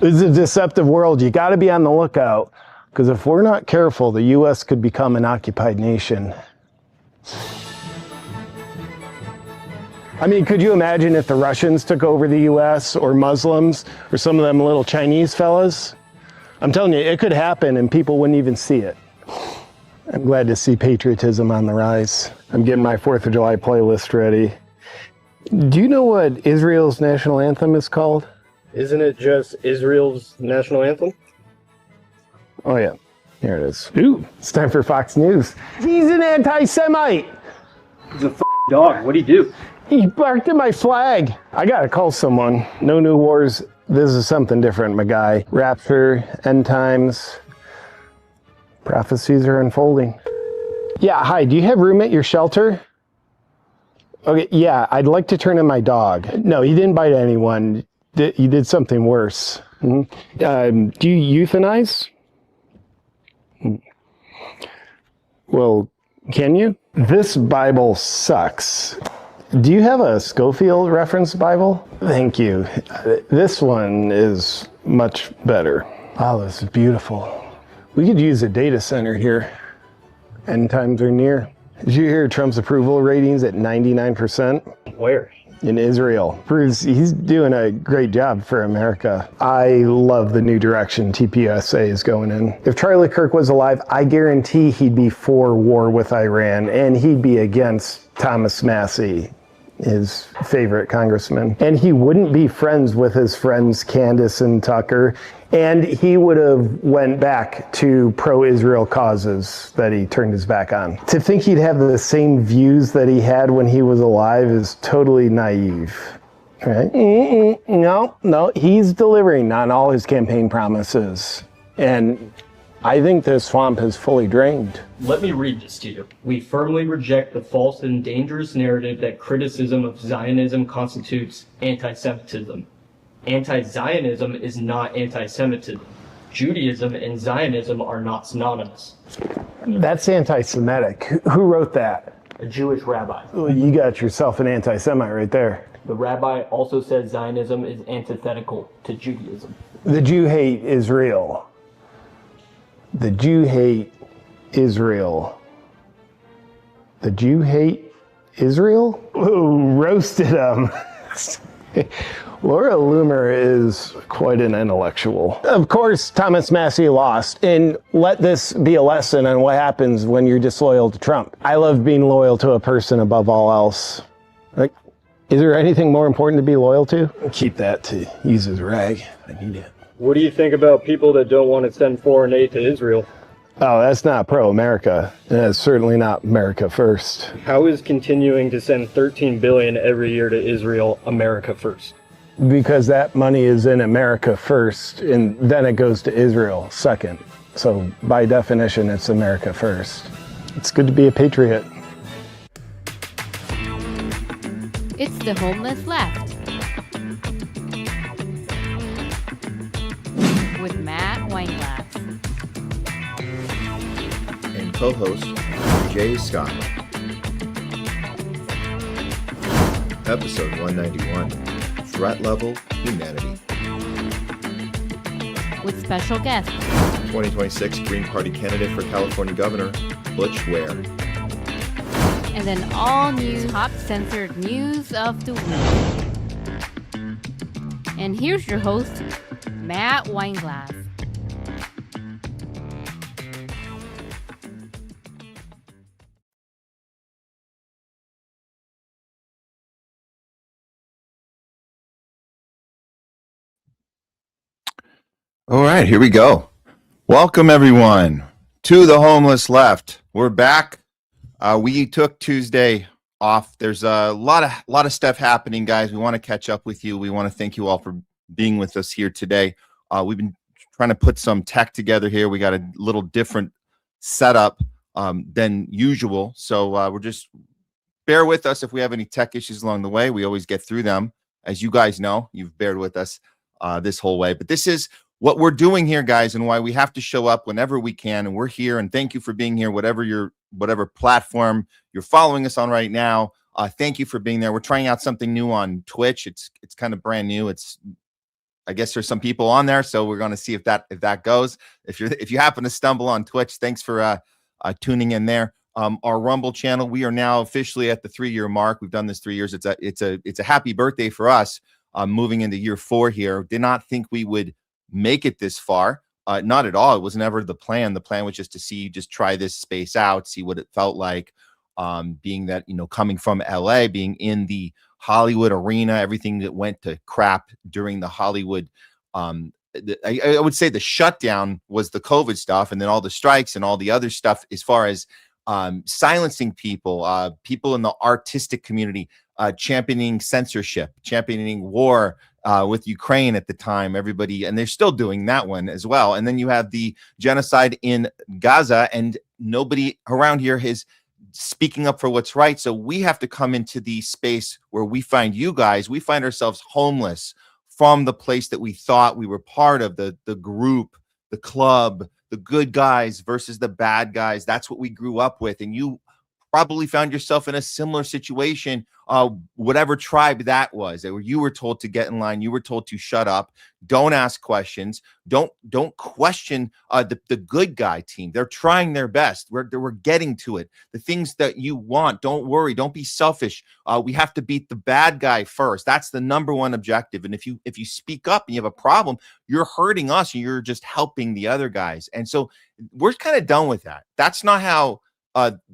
It's a deceptive world. You got to be on the lookout, because if we're not careful, the U.S. could become an occupied nation. I mean, could you imagine if the Russians took over the U.S. or Muslims or some of them little Chinese fellas? I'm telling you, it could happen and people wouldn't even see it. I'm glad to see patriotism on the rise. I'm getting my 4th of July playlist ready. Do you know what Israel's national anthem is called? Isn't it just Israel's national anthem? Oh yeah, here it is. Ooh, it's time for Fox News. He's an anti-Semite. He's a dog. What'd he do? He barked at my flag. I gotta call someone. No new wars. This is something different, my guy. Rapture, end times. Prophecies are unfolding. Yeah, hi, do you have room at your shelter? Okay, yeah, I'd like to turn in my dog. No, he didn't bite anyone. He did something worse. Mm-hmm. Do you euthanize? Well, can you? This Bible sucks. Do you have a Schofield reference Bible? Thank you. This one is much better. Wow, this is beautiful. We could use a data center here. End times are near. Did you hear Trump's approval ratings at 99%? Where? In Israel. Proves he's doing a great job for America. I love the new direction TPUSA is going in. If Charlie Kirk was alive, I guarantee he'd be for war with Iran, and he'd be against Thomas Massey, his favorite congressman. And he wouldn't be friends with his friends Candace and Tucker, and he would have went back to pro-Israel causes that he turned his back on. To think he'd have the same views that he had when he was alive is totally naive. Right? No, he's delivering on all his campaign promises. And I think the swamp is fully drained. Let me read this to you. We firmly reject the false and dangerous narrative that criticism of Zionism constitutes anti-Semitism. Anti-Zionism is not anti-Semitism. Judaism and Zionism are not synonymous. That's anti-Semitic. Who wrote that? A Jewish rabbi. Well, you got yourself an anti-Semite right there. The rabbi also says Zionism is antithetical to Judaism. The Jew hate Israel. The Jew hate Israel. The Jew hate Israel? Ooh, roasted him. Laura Loomer is quite an intellectual. Of course, Thomas Massey lost, and let this be a lesson on what happens when you're disloyal to Trump. I love being loyal to a person above all else. Like, is there anything more important to be loyal to? Keep that to use as a rag. I need it. What do you think about people that don't want to send foreign aid to Israel? Oh, that's not pro-America. And that's certainly not America first. How is continuing to send $13 billion every year to Israel America first? Because that money is in America first, and then it goes to Israel second. So by definition, it's America first. It's good to be a patriot. It's the Homeless Left with Matt Weinglass and co-host Jay Scott. Episode 191, Threat Level Humanity. with special guests. 2026 Green Party candidate for California Governor, Butch Ware. And then all new top censored news of the week. And here's your host, Matt Weinglass. All right, here we go. Welcome everyone to the Homeless Left. We're back. We took Tuesday off. There's a lot of stuff happening, guys. We want to catch up with you. We want to thank you all for being with us here today. We've been trying to put some tech together here. We got a little different setup than usual. So we're just bear with us if we have any tech issues along the way. We always get through them. As you guys know, you've bared with us this whole way. But this is what we're doing here, guys, and why we have to show up whenever we can. And we're here, and thank you for being here, whatever platform you're following us on right now. Thank you for being there. We're trying out something new on Twitch. It's kind of brand new. It's I guess there's some people on there, so we're going to see if that goes. If you happen to stumble on Twitch, thanks for tuning in there. Our Rumble channel, we are now officially at the 3-year mark. We've done this 3 years. It's a happy birthday for us. Moving into year 4 here. Did not think we would make it this far. Not at all. It was never the plan. The plan was just to try this space out, see what it felt like. Being that, coming from LA, being in the Hollywood arena, everything that went to crap during the Hollywood, I would say the shutdown was the COVID stuff, and then all the strikes and all the other stuff as far as silencing people, people in the artistic community, championing censorship, championing war with Ukraine at the time, everybody, and they're still doing that one as well. And then you have the genocide in Gaza, and nobody around here is speaking up for what's right. So we have to come into the space where we find you guys. We find ourselves homeless from the place that we thought we were part of, the group, the club, the good guys versus the bad guys. That's what we grew up with. And you probably found yourself in a similar situation, whatever tribe that was, where you were told to get in line, you were told to shut up, don't ask questions, don't question the good guy team. They're trying their best. We're getting to it. The things that you want, don't worry, don't be selfish. We have to beat the bad guy first. That's the number one objective. And if you speak up and you have a problem, you're hurting us and you're just helping the other guys. And so we're kind of done with that. That's not how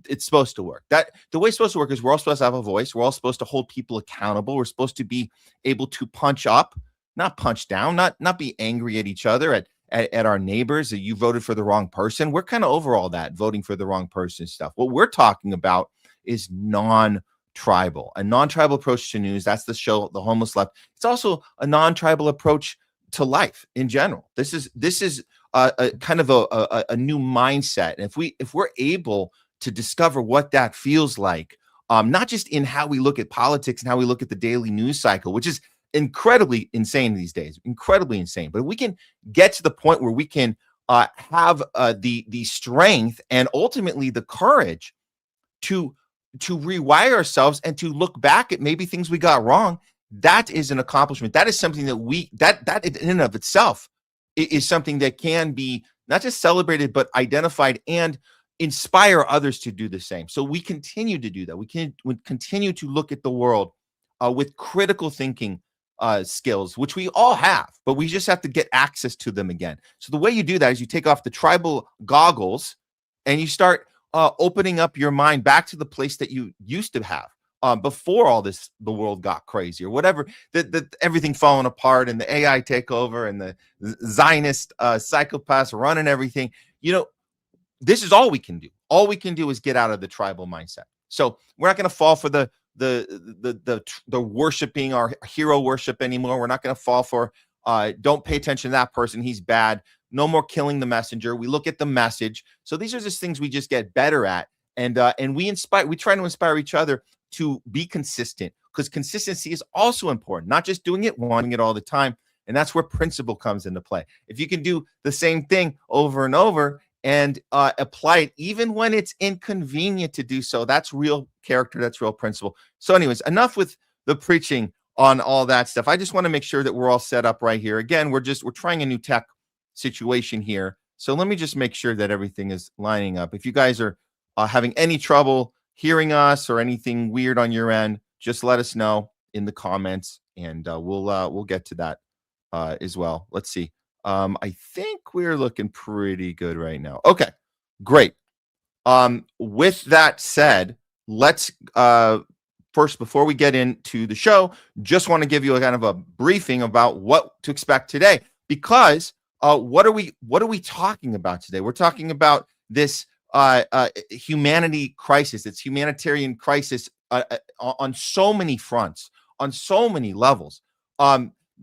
it's supposed to work. That the way it's supposed to work is we're all supposed to have a voice. We're all supposed to hold people accountable. We're supposed to be able to punch up, not punch down, not be angry at each other, at our neighbors that you voted for the wrong person. We're kind of over all that voting for the wrong person stuff. What we're talking about is non-tribal, a non-tribal approach to news. That's the show, The Homeless Left. It's also a non-tribal approach to life in general. This is a kind of a new mindset. And if we're able to discover what that feels like, not just in how we look at politics and how we look at the daily news cycle, which is incredibly insane these days, incredibly insane. But if we can get to the point where we can have the strength and ultimately the courage to rewire ourselves and to look back at maybe things we got wrong, that is an accomplishment. That is something that in and of itself is something that can be not just celebrated, but identified and inspire others to do the same. So we continue to do that. We continue to look at the world with critical thinking skills, which we all have, but we just have to get access to them again. So the way you do that is you take off the tribal goggles and you start opening up your mind back to the place that you used to have before all this, the world got crazy or whatever, everything falling apart and the AI takeover and the Zionist psychopaths running everything. This is all we can do. All we can do is get out of the tribal mindset. So we're not going to fall for the worshiping our hero worship anymore. We're not going to fall for don't pay attention to that person. He's bad. No more killing the messenger. We look at the message. So these are just things we just get better at. And we try to inspire each other to be consistent, because consistency is also important, not just doing it all the time. And that's where principle comes into play. If you can do the same thing over and over and apply it even when it's inconvenient to do so, that's real character, that's real principle. So anyways, enough with the preaching on all that stuff. I just want to make sure that we're all set up right here. Again, we're trying a new tech situation here. So let me just make sure that everything is lining up. If you guys are having any trouble hearing us or anything weird on your end, just let us know in the comments, and we'll get to that as well. Let's see. I think we're looking pretty good right now. Okay, great. With that said, let's first, before we get into the show, just want to give you a kind of a briefing about what to expect today, because what are we talking about today? We're talking about this humanity crisis. It's humanitarian crisis on so many fronts, on so many levels.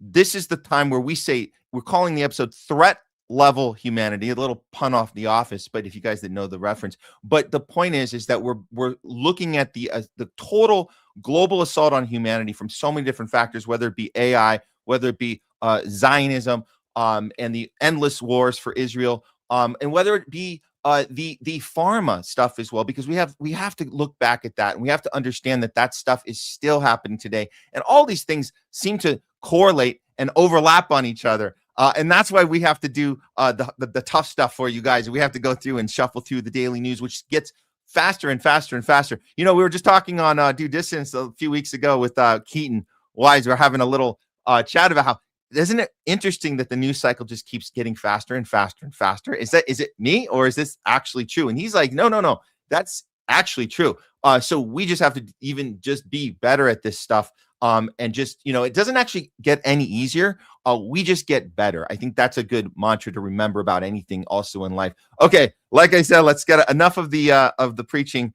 This is the time where we say, we're calling the episode Threat Level Humanity, a little pun off The Office, but if you guys didn't know the reference. But the point is that we're looking at the total global assault on humanity from so many different factors, whether it be AI, whether it be Zionism, and the endless wars for Israel, and whether it be the pharma stuff as well, because we have to look back at that, and we have to understand that stuff is still happening today. And all these things seem to correlate and overlap on each other. And that's why we have to do the tough stuff for you guys. We have to go through and shuffle through the daily news, which gets faster and faster and faster. You know, we were just talking on Due Distance a few weeks ago with Keaton Wise. We're having a little chat about how, isn't it interesting that the news cycle just keeps getting faster and faster and faster? Is it me, or is this actually true? And he's like, no, that's actually true. So we just have to even just be better at this stuff. And just, you know, it doesn't actually get any easier. We just get better. I think that's a good mantra to remember about anything also in life. Okay, like I said, let's get enough of the preaching.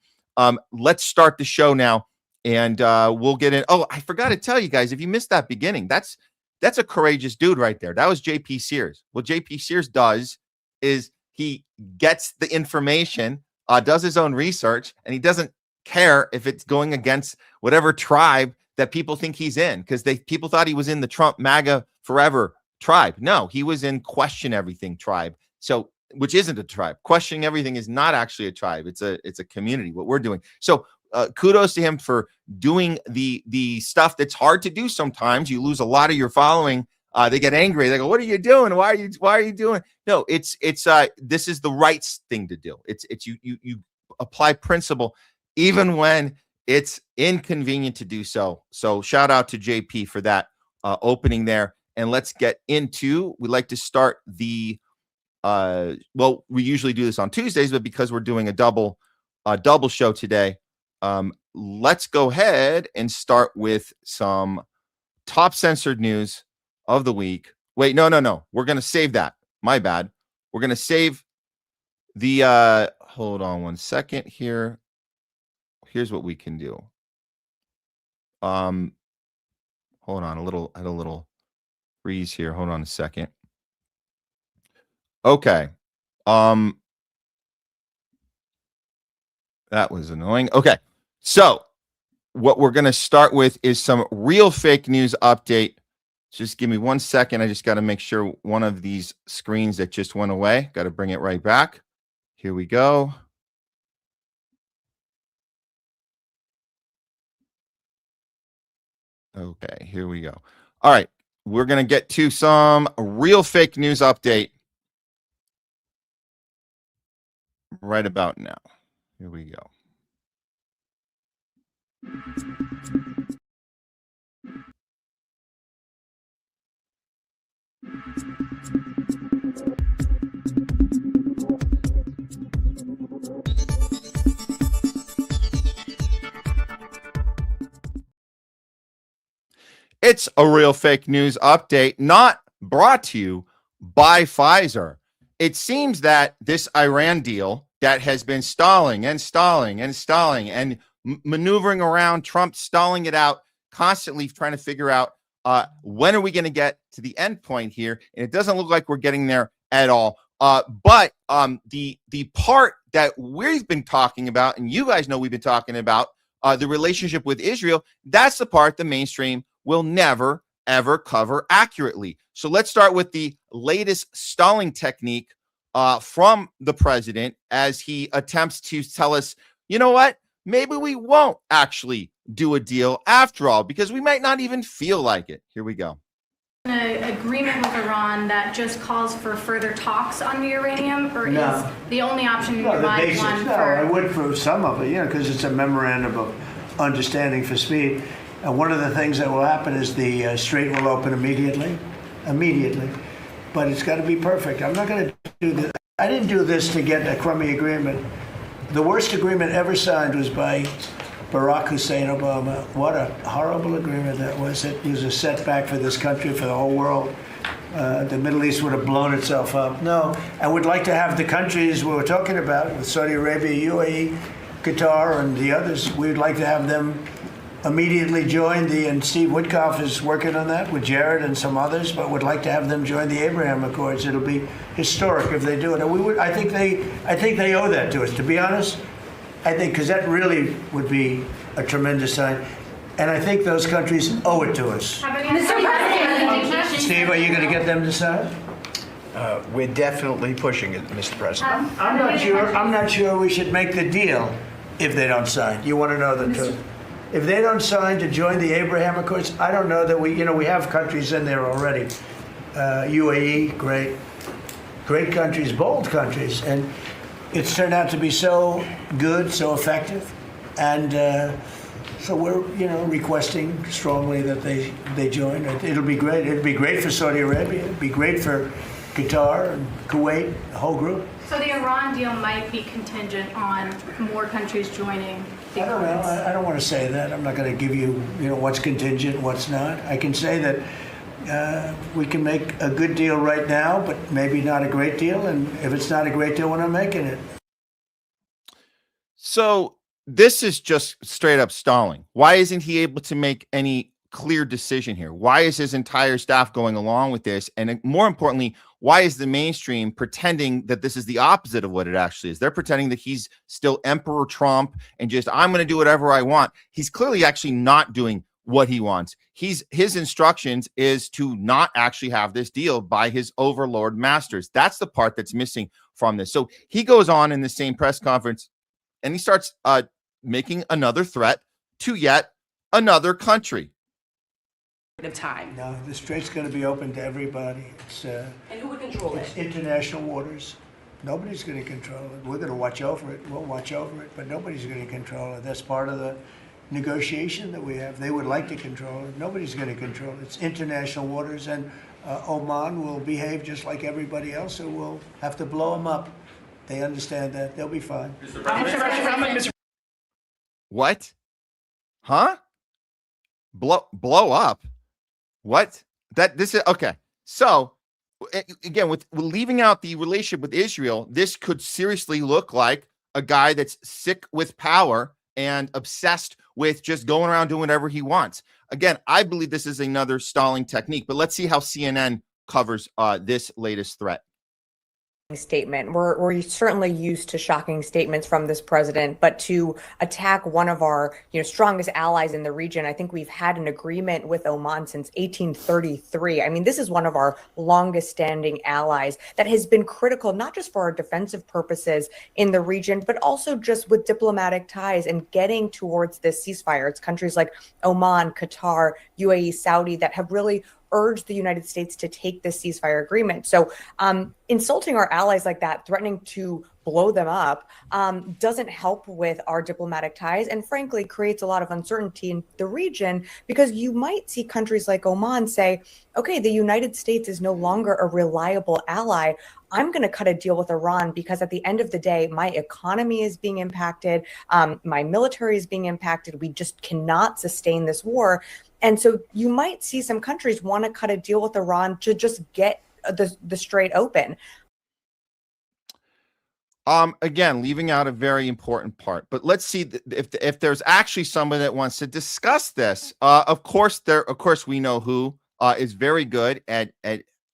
Let's start the show now, and we'll get in. Oh, I forgot to tell you guys, if you missed that beginning, that's a courageous dude right there. That was JP Sears. What JP Sears does is he gets the information, does his own research, and he doesn't care if it's going against whatever tribe that people think he's in, because people thought he was in the Trump MAGA forever tribe. No, he was in Question Everything tribe. So, which isn't a tribe. Questioning Everything is not actually a tribe. It's a community, what we're doing. So kudos to him for doing the stuff that's hard to do sometimes. You lose a lot of your following. They get angry. They go, "What are you doing? Why are you doing?" No, it's this is the right thing to do. It's you apply principle even when it's inconvenient to do so. So shout out to JP for that opening there. And let's get into, we like to start the, well, we usually do this on Tuesdays, but because we're doing a double show today, let's go ahead and start with some top censored news of the week. Wait, no. We're going to save that. My bad. We're going to save the, hold on one second here. Here's what we can do. Hold on, I had a little freeze here. Hold on a second. Okay. That was annoying. Okay. So what we're going to start with is some real fake news update. Just give me 1 second. I just got to make sure one of these screens that just went away, got to bring it right back. Here we go. Okay, here we go. All right, we're going to get to some real fake news update right about now. Here we go. It's a real fake news update, not brought to you by Pfizer. It seems that this Iran deal that has been stalling and maneuvering around, Trump stalling it out, constantly trying to figure out when are we going to get to the end point here? And it doesn't look like we're getting there at all. But the part that we've been talking about, and you guys know we've been talking about, the relationship with Israel, that's the part the mainstream will never, ever cover accurately. So let's start with the latest stalling technique from the president as he attempts to tell us, you know what, maybe we won't actually do a deal after all, because we might not even feel like it. Here we go. An agreement with Iran that just calls for further talks on the uranium, or is the only option in your mind one for... I would for some of it, because it's a memorandum of understanding for speed. And one of the things that will happen is the strait will open immediately, but it's got to be perfect. I'm not going to do this. I didn't do this to get a crummy agreement. The worst agreement ever signed was by Barack Hussein Obama. What a horrible agreement that was. It was a setback for this country, for the whole world. The Middle East would have blown itself up. No, I would like to have the countries we were talking about, with Saudi Arabia, UAE, Qatar, and the others, we'd like to have them immediately join and Steve Witkoff is working on that with Jared and some others, but would like to have them join the Abraham Accords. It'll be historic if they do it. And I think they owe that to us, to be honest. I think, because that really would be a tremendous sign. And I think those countries owe it to us. Steve, are you going to get them to sign? We're definitely pushing it, Mr. President. I'm not sure we should make the deal if they don't sign. You want to know the truth? if they don't sign to join the Abraham Accords, I don't know that we have countries in there already. UAE, great countries, bold countries, and it's turned out to be so good, so effective, and so we're requesting strongly that they join. It'll be great. It'll be great for Saudi Arabia. It'll be great for Qatar and Kuwait, the whole group. So the Iran deal might be contingent on more countries joining the Accords. I don't want to say that. I'm not going to give you what's contingent, what's not. I can say that we can make a good deal right now, but maybe not a great deal. And if it's not a great deal, we're not making it. So this is just straight up stalling. Why isn't he able to make any clear decision here? Why is his entire staff going along with this? And more importantly, why is the mainstream pretending that this is the opposite of what it actually is? They're pretending that he's still Emperor Trump and just, I'm going to do whatever I want. He's clearly actually not doing what he wants. His instructions is to not actually have this deal by his overlord masters. That's the part that's missing from this. So he goes on in the same press conference and he starts making another threat to yet another country. Of time. No, the strait's going to be open to everybody. And who would control it's it? international waters. Nobody's going to control it. We're going to watch over it. We'll watch over it, but nobody's going to control it. That's part of the negotiation that we have. They would like to control it. Nobody's going to control it. It's international waters, and Oman will behave just like everybody else, so we'll have to blow them up. They understand that. They'll be fine. What? Huh? Blow up? What? This is okay. So again, with leaving out the relationship with Israel, this could seriously look like a guy that's sick with power and obsessed with just going around doing whatever he wants. Again, I believe this is another stalling technique, but let's see how CNN covers this latest threat. Statement. We're certainly used to shocking statements from this president, but to attack one of our strongest allies in the region, I think we've had an agreement with Oman since 1833. I mean, this is one of our longest standing allies that has been critical, not just for our defensive purposes in the region, but also just with diplomatic ties and getting towards this ceasefire. It's countries like Oman, Qatar, UAE, Saudi that have really urged the United States to take this ceasefire agreement. So insulting our allies like that, threatening to blow them up, doesn't help with our diplomatic ties and frankly creates a lot of uncertainty in the region, because you might see countries like Oman say, okay, the United States is no longer a reliable ally. I'm going to cut a deal with Iran because at the end of the day, my economy is being impacted. My military is being impacted. We just cannot sustain this war. And so you might see some countries want to cut a deal with Iran to just get the strait open. Again, leaving out a very important part, but let's see if there's actually someone that wants to discuss this. Of course, we know who is very good at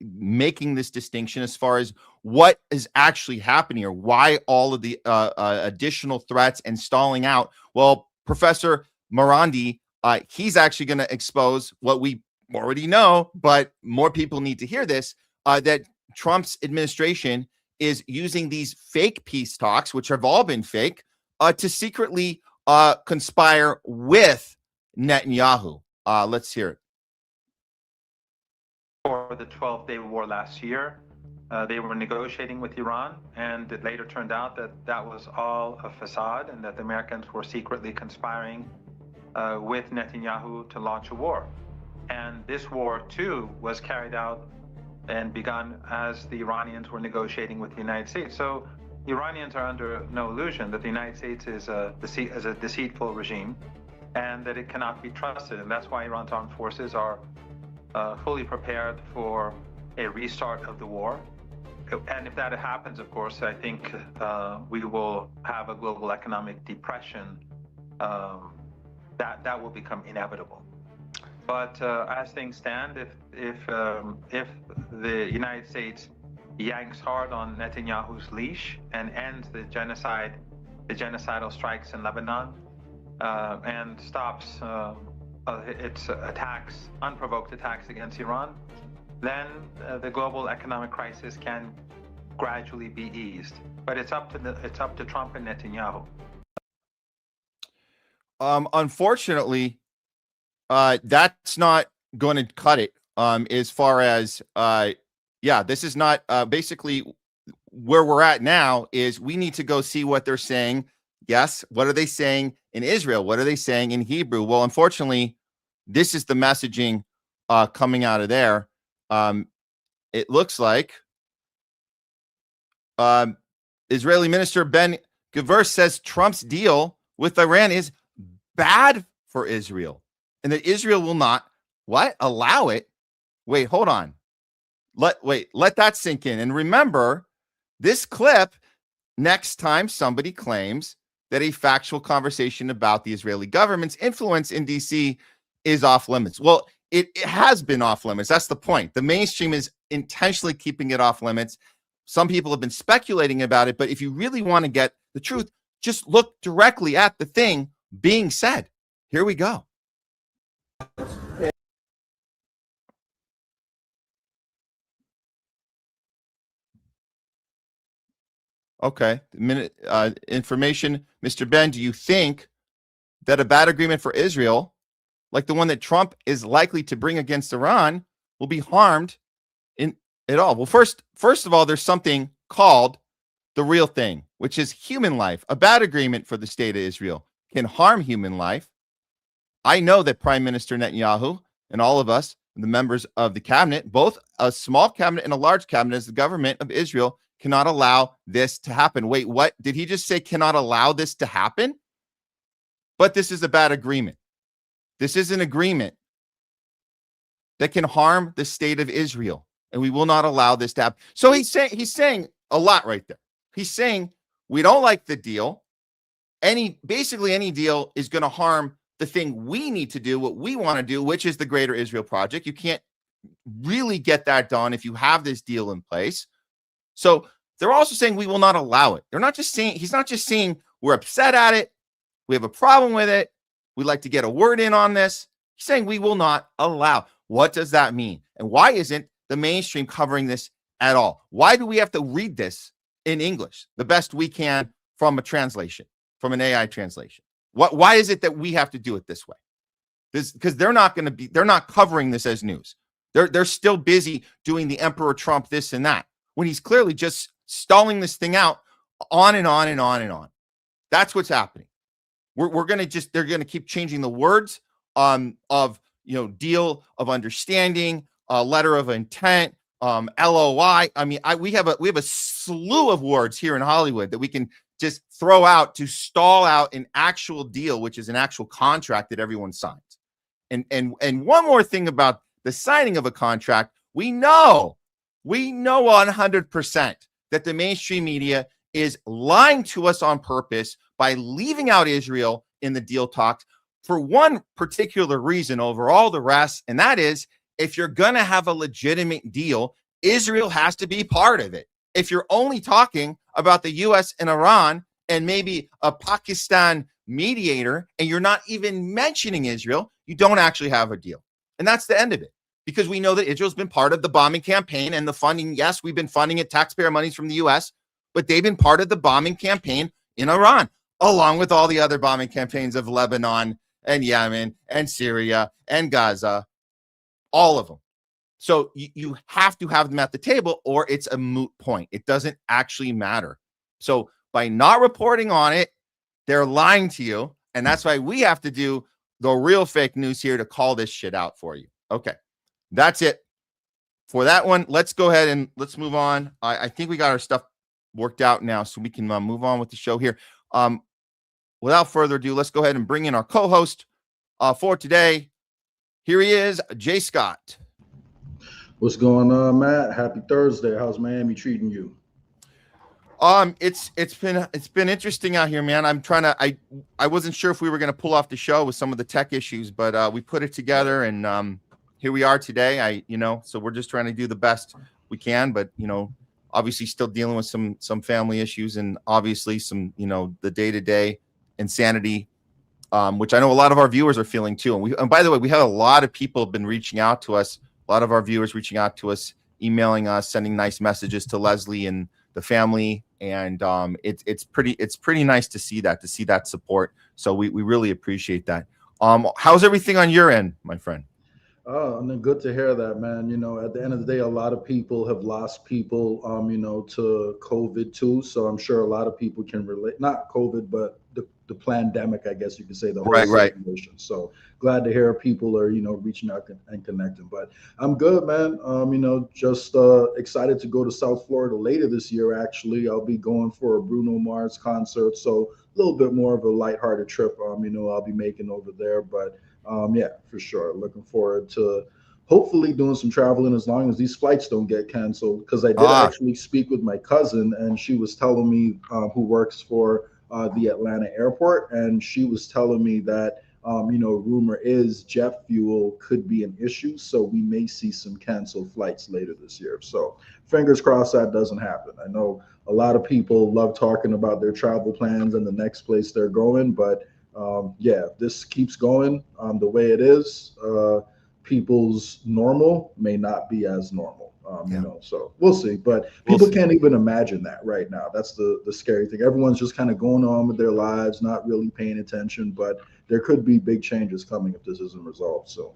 making this distinction as far as what is actually happening here, why all of the additional threats and stalling out. Well, Professor Morandi, he's actually going to expose what we already know, but more people need to hear this, that Trump's administration is using these fake peace talks, which have all been fake, to secretly conspire with Netanyahu. Let's hear it. For the 12-day war last year, they were negotiating with Iran, and it later turned out that that was all a facade and that the Americans were secretly conspiring with Netanyahu to launch a war. And this war, too, was carried out and begun as the Iranians were negotiating with the United States. So the Iranians are under no illusion that the United States is a deceitful regime and that it cannot be trusted. And that's why Iran's armed forces are fully prepared for a restart of the war. And if that happens, of course, I think we will have a global economic depression that will become inevitable. But as things stand, if the United States yanks hard on Netanyahu's leash and ends the genocidal strikes in Lebanon, and stops its unprovoked attacks against Iran, then the global economic crisis can gradually be eased. But it's up to Trump and Netanyahu. Unfortunately, that's not going to cut it. As far as this is not basically where we're at now. Is we need to go see what they're saying. Yes, what are they saying in Israel? What are they saying in Hebrew? Well, unfortunately, this is the messaging coming out of there. It looks like Israeli Minister Ben Gvir says Trump's deal with Iran is bad for Israel and that Israel will not allow it. Wait, hold on. Let that sink in. And remember this clip next time somebody claims that a factual conversation about the Israeli government's influence in DC is off limits. Well, it has been off limits. That's the point. The mainstream is intentionally keeping it off limits. Some people have been speculating about it, but if you really want to get the truth, just look directly at the thing being said. Here we go. Okay, information. Mr. Ben, do you think that a bad agreement for Israel, like the one that Trump is likely to bring against Iran, will be harmed in at all? Well, first of all, there's something called the real thing, which is human life. A bad agreement for the state of Israel can harm human life. I know that Prime Minister Netanyahu and all of us, the members of the cabinet, both a small cabinet and a large cabinet as the government of Israel, cannot allow this to happen. Wait, what? Did he just say cannot allow this to happen? But this is a bad agreement. This is an agreement that can harm the state of Israel, and we will not allow this to happen. So he's saying a lot right there. He's saying we don't like the deal. Basically any deal is going to harm the thing we need to do, what we want to do, which is the Greater Israel Project. You can't really get that done if you have this deal in place. So they're also saying we will not allow it. They're not just saying, he's not just saying we're upset at it, we have a problem with it, we'd like to get a word in on this. He's saying we will not allow. What does that mean? And why isn't the mainstream covering this at all? Why do we have to read this in English the best we can from a translation, from an AI translation? Why is it that we have to do it this way? Because they're not covering this as news. They're still busy doing the Emperor Trump this and that, when he's clearly just stalling this thing out on and on and on and on. That's what's happening. They're going to keep changing the words of, deal of understanding, letter of intent, LOI. I mean, we have a slew of words here in Hollywood that we can just throw out to stall out an actual deal, which is an actual contract that everyone signs. And one more thing about the signing of a contract, we know 100% that the mainstream media is lying to us on purpose by leaving out Israel in the deal talks for one particular reason over all the rest. And that is, if you're going to have a legitimate deal, Israel has to be part of it. If you're only talking about the U.S. and Iran and maybe a Pakistan mediator, and you're not even mentioning Israel, you don't actually have a deal. And that's the end of it. Because we know that Israel's been part of the bombing campaign and the funding. Yes, we've been funding it, taxpayer monies from the U.S., but they've been part of the bombing campaign in Iran, along with all the other bombing campaigns of Lebanon and Yemen and Syria and Gaza, all of them. So you have to have them at the table, or it's a moot point. It doesn't actually matter. So by not reporting on it, they're lying to you. And that's why we have to do the real fake news here to call this shit out for you. Okay. That's it for that one. Let's go ahead and let's move on. I think we got our stuff worked out now, so we can move on with the show here. Without further ado, let's go ahead and bring in our co-host for today. Here he is, Jay Scott. What's going on, Matt? Happy Thursday. How's Miami treating you? It's been interesting out here, man. I wasn't sure if we were going to pull off the show with some of the tech issues, but we put it together, and here we are today. So we're just trying to do the best we can, but obviously still dealing with some family issues, and obviously some the day-to-day insanity, which I know a lot of our viewers are feeling too. And by the way, we have a lot of people have been reaching out to us. A lot of our viewers reaching out to us, emailing us, sending nice messages to Leslie and the family and it's pretty nice to see that support. So we really appreciate that. How's everything on your end, my friend? Oh, and then good to hear that, man. You know, at the end of the day, a lot of people have lost people, you know, to COVID too. So I'm sure a lot of people can relate, not COVID, but the pandemic, I guess you could say, the whole situation. So glad to hear people are, you know, reaching out and connecting. But I'm good, man. You know, just excited to go to South Florida later this year, actually. I'll be going for a Bruno Mars concert. So a little bit more of a lighthearted trip, you know, I'll be making over there. But yeah, for sure. Looking forward to hopefully doing some traveling as long as these flights don't get canceled. Because I did actually speak with my cousin, and she was telling me who works for the Atlanta airport, and she was telling me that you know, rumor is jet fuel could be an issue, so we may see some canceled flights later this year. So fingers crossed that doesn't happen. I know a lot of people love talking about their travel plans and the next place they're going, but yeah, if this keeps going the way it is, people's normal may not be as normal. You know, so we'll see. But people can't even imagine that right now. That's the scary thing. Everyone's just kind of going on with their lives, not really paying attention. But there could be big changes coming if this isn't resolved. So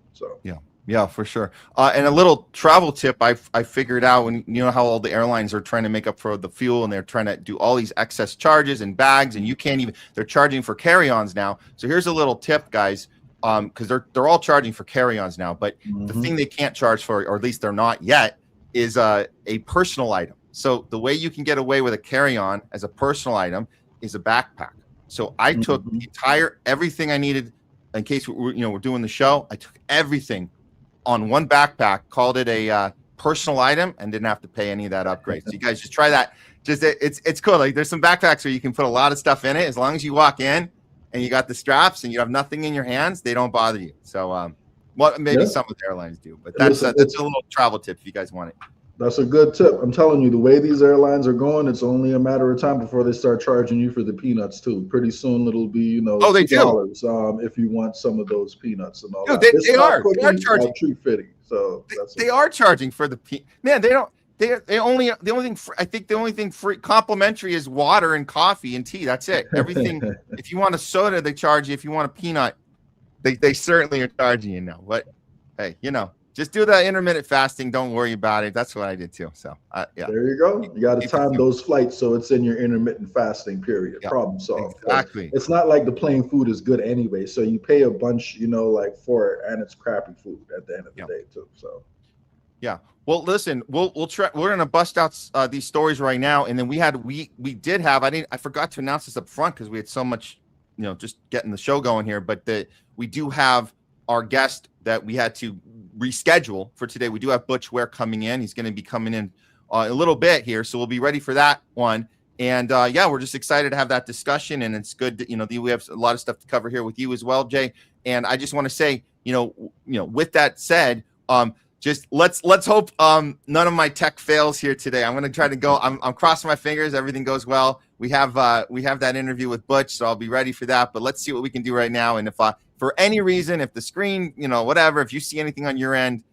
yeah, for sure. And a little travel tip I figured out, when you know how all the airlines are trying to make up for the fuel, and they're trying to do all these excess charges and bags, and you can't even, they're charging for carry-ons now. So here's a little tip, guys, because they're all charging for carry-ons now. But the thing they can't charge for, or at least they're not yet, is a personal item. So the way you can get away with a carry-on as a personal item is a backpack. So I took the everything I needed in case we're doing the show. I took everything on one backpack, called it a personal item, and didn't have to pay any of that upgrade. So you guys just try that. Just it's cool. Like, there's some backpacks where you can put a lot of stuff in it. As long as you walk in and you got the straps and you have nothing in your hands, they don't bother you. So maybe some of the airlines do, but that's a little travel tip if you guys want it. That's a good tip. I'm telling you, the way these airlines are going, it's only a matter of time before they start charging you for the peanuts too. Pretty soon it'll be, you know, they $2 if you want some of those peanuts and all that. They are charging. Tree fitting. So they are charging for the man. They don't. The only thing I think the only thing free complimentary is water and coffee and tea. That's it. Everything. If you want a soda, they charge you. If you want a peanut, they certainly are charging you now. But hey, you know, just do the intermittent fasting. Don't worry about it. That's what I did too. So yeah. There you go. You got to time those flights so it's in your intermittent fasting period. Yeah, problem solved. Exactly. It's not like the plane food is good anyway. So you pay a bunch, you know, like for it, and it's crappy food at the end of the day too. So yeah. Well, listen, we'll try. We're gonna bust out these stories right now, and then we did have. I forgot to announce this up front because we had so much, you know, just getting the show going here. But we do have our guest that we had to reschedule for today. We do have Butch Ware coming in. He's going to be coming in a little bit here, so we'll be ready for that one. And yeah, we're just excited to have that discussion, and it's good that, you know, we have a lot of stuff to cover here with you as well, Jay. And I just want to say, you know, with that said, just let's hope none of my tech fails here today. I'm going to try to go. I'm crossing my fingers. Everything goes well. We have that interview with Butch, so I'll be ready for that. But let's see what we can do right now. And if for any reason, if the screen, you know, whatever, if you see anything on your end,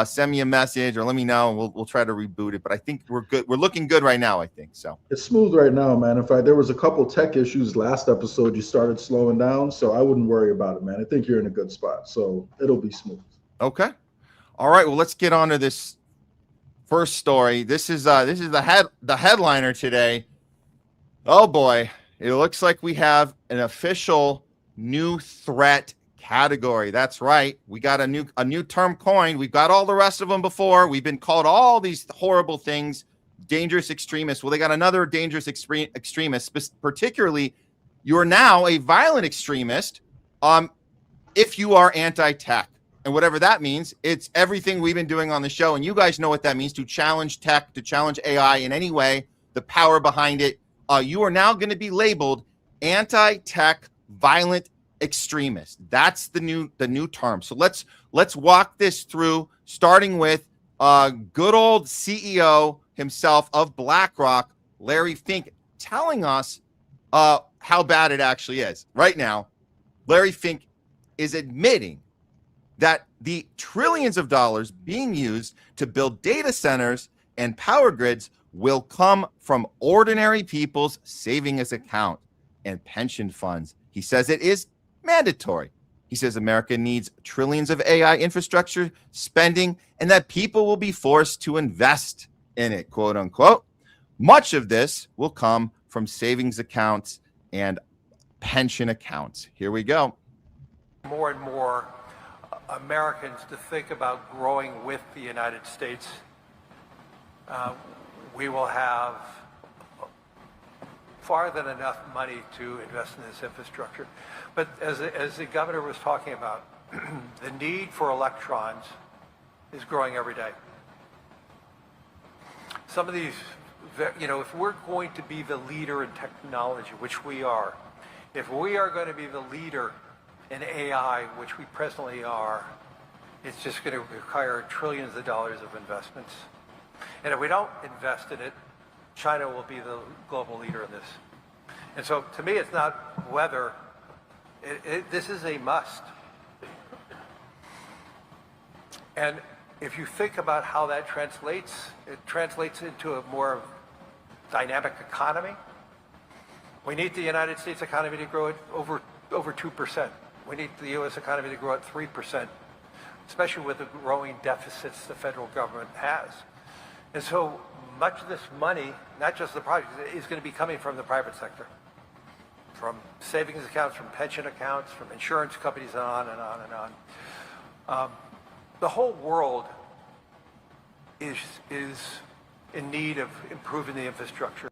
send me a message or let me know, and we'll try to reboot it. But I think we're good. We're looking good right now, I think. So it's smooth right now, man. In fact, there was a couple tech issues last episode. You started slowing down, so I wouldn't worry about it, man. I think you're in a good spot, so it'll be smooth. Okay. All right. Well, let's get on to this first story. This is the headliner today. Oh boy, it looks like we have an official new threat category. That's right. We got a new term coined. We've got all the rest of them before. We've been called all these horrible things, dangerous extremists. Well, they got another dangerous extremist. Particularly, you are now a violent extremist if you are anti-tech. And whatever that means, it's everything we've been doing on the show. And you guys know what that means, to challenge tech, to challenge AI in any way, the power behind it. You are now going to be labeled anti-tech violent extremist. That's the new term. So let's walk this through, starting with good old CEO himself of BlackRock, Larry Fink, telling us how bad it actually is. Right now, Larry Fink is admitting that the trillions of dollars being used to build data centers and power grids will come from ordinary people's savings account and pension funds. He says it is mandatory. He says America needs trillions of AI infrastructure spending and that people will be forced to invest in it, quote unquote. Much of this will come from savings accounts and pension accounts. Here we go. More and more Americans to think about growing with the United States. We will have far than enough money to invest in this infrastructure. But as the governor was talking about, the need for electrons is growing every day. Some of these, if we're going to be the leader in technology, which we are, if we are going to be the leader in AI, which we presently are, it's just going to require trillions of dollars of investments. And if we don't invest in it, China will be the global leader in this. And so to me, it's not whether, this is a must. And if you think about how that translates, it translates into a more dynamic economy. We need the United States economy to grow at over 2%. We need the U.S. economy to grow at 3%, especially with the growing deficits the federal government has. And so much of this money, not just the projects, is going to be coming from the private sector, from savings accounts, from pension accounts, from insurance companies, and on and on and on. The whole world is in need of improving the infrastructure.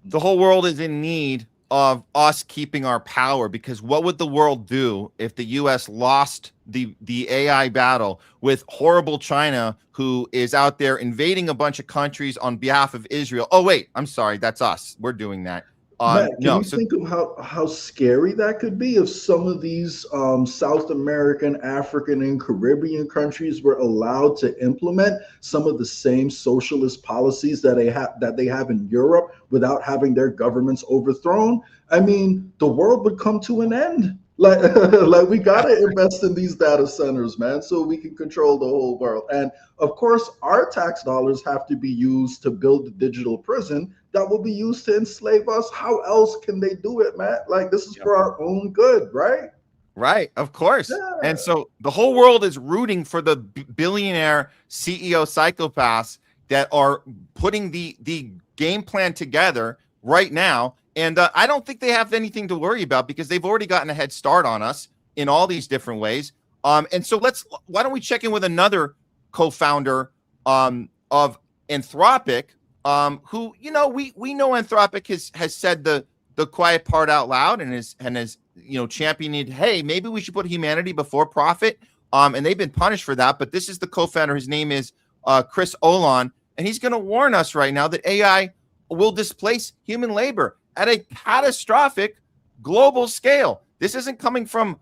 The whole world is in need of us keeping our power, because what would the world do if the U.S. lost the AI battle with horrible China, who is out there invading a bunch of countries on behalf of Israel? Oh, wait, I'm sorry. That's us. We're doing that. Matt, can you think of how scary that could be if some of these South American, African, and Caribbean countries were allowed to implement some of the same socialist policies that they have in Europe without having their governments overthrown? I mean, the world would come to an end. Like we gotta invest in these data centers, man, so we can control the whole world. And of course, our tax dollars have to be used to build the digital prison that will be used to enslave us. How else can they do it, Matt? Like, this is for our own good, right? Right, of course. Yeah. And so the whole world is rooting for the billionaire CEO psychopaths that are putting the game plan together right now. And I don't think they have anything to worry about, because they've already gotten a head start on us in all these different ways. And so why don't we check in with another co-founder of Anthropic, who, we know Anthropic has said the quiet part out loud and has championed, hey, maybe we should put humanity before profit. And they've been punished for that. But this is the co-founder. His name is Chris Olon, and he's going to warn us right now that AI will displace human labor at a catastrophic global scale. This isn't coming from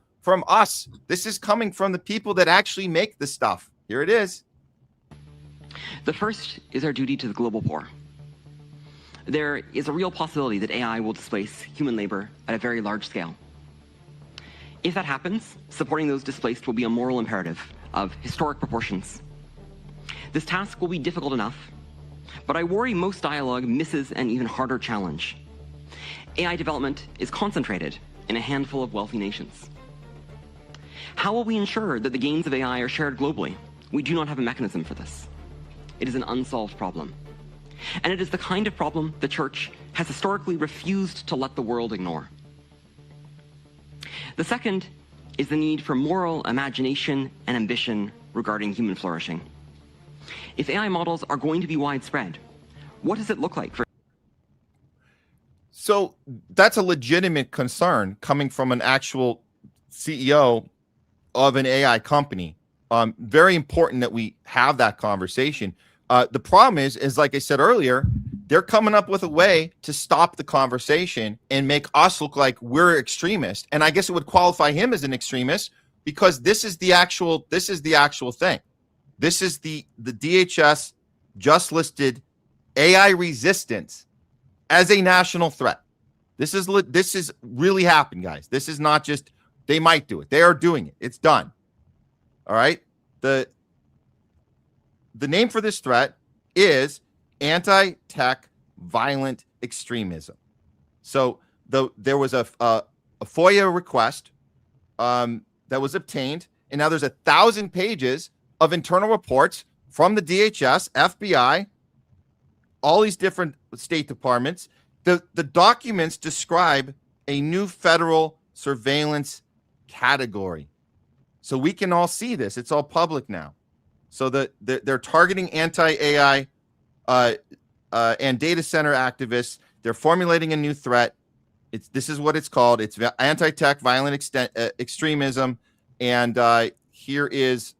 us. This is coming from the people that actually make the stuff. Here it is. The first is our duty to the global poor. There is a real possibility that AI will displace human labor at a very large scale. If that happens, supporting those displaced will be a moral imperative of historic proportions. This task will be difficult enough, but I worry most dialogue misses an even harder challenge. AI development is concentrated in a handful of wealthy nations. How will we ensure that the gains of AI are shared globally? We do not have a mechanism for this. It is an unsolved problem. And it is the kind of problem the church has historically refused to let the world ignore. The second is the need for moral imagination and ambition regarding human flourishing. If AI models are going to be widespread, what does it look like for? So that's a legitimate concern coming from an actual CEO of an AI company. Very important that we have that conversation. The problem is like I said earlier, they're coming up with a way to stop the conversation and make us look like we're extremists. And I guess it would qualify him as an extremist, because this is the actual thing. This is the DHS just listed AI resistance as a national threat. This is really happened, guys. This is not just they might do it. They are doing it. It's done. All right. The name for this threat is anti-tech violent extremism. So there was a FOIA request that was obtained, and now there's 1,000 pages of internal reports from the DHS, FBI, all these different state departments. The documents describe a new federal surveillance category. So we can all see this. It's all public now. So they're targeting anti-AI and data center activists. They're formulating a new threat. This is what it's called. It's anti-tech violent extremism. And here is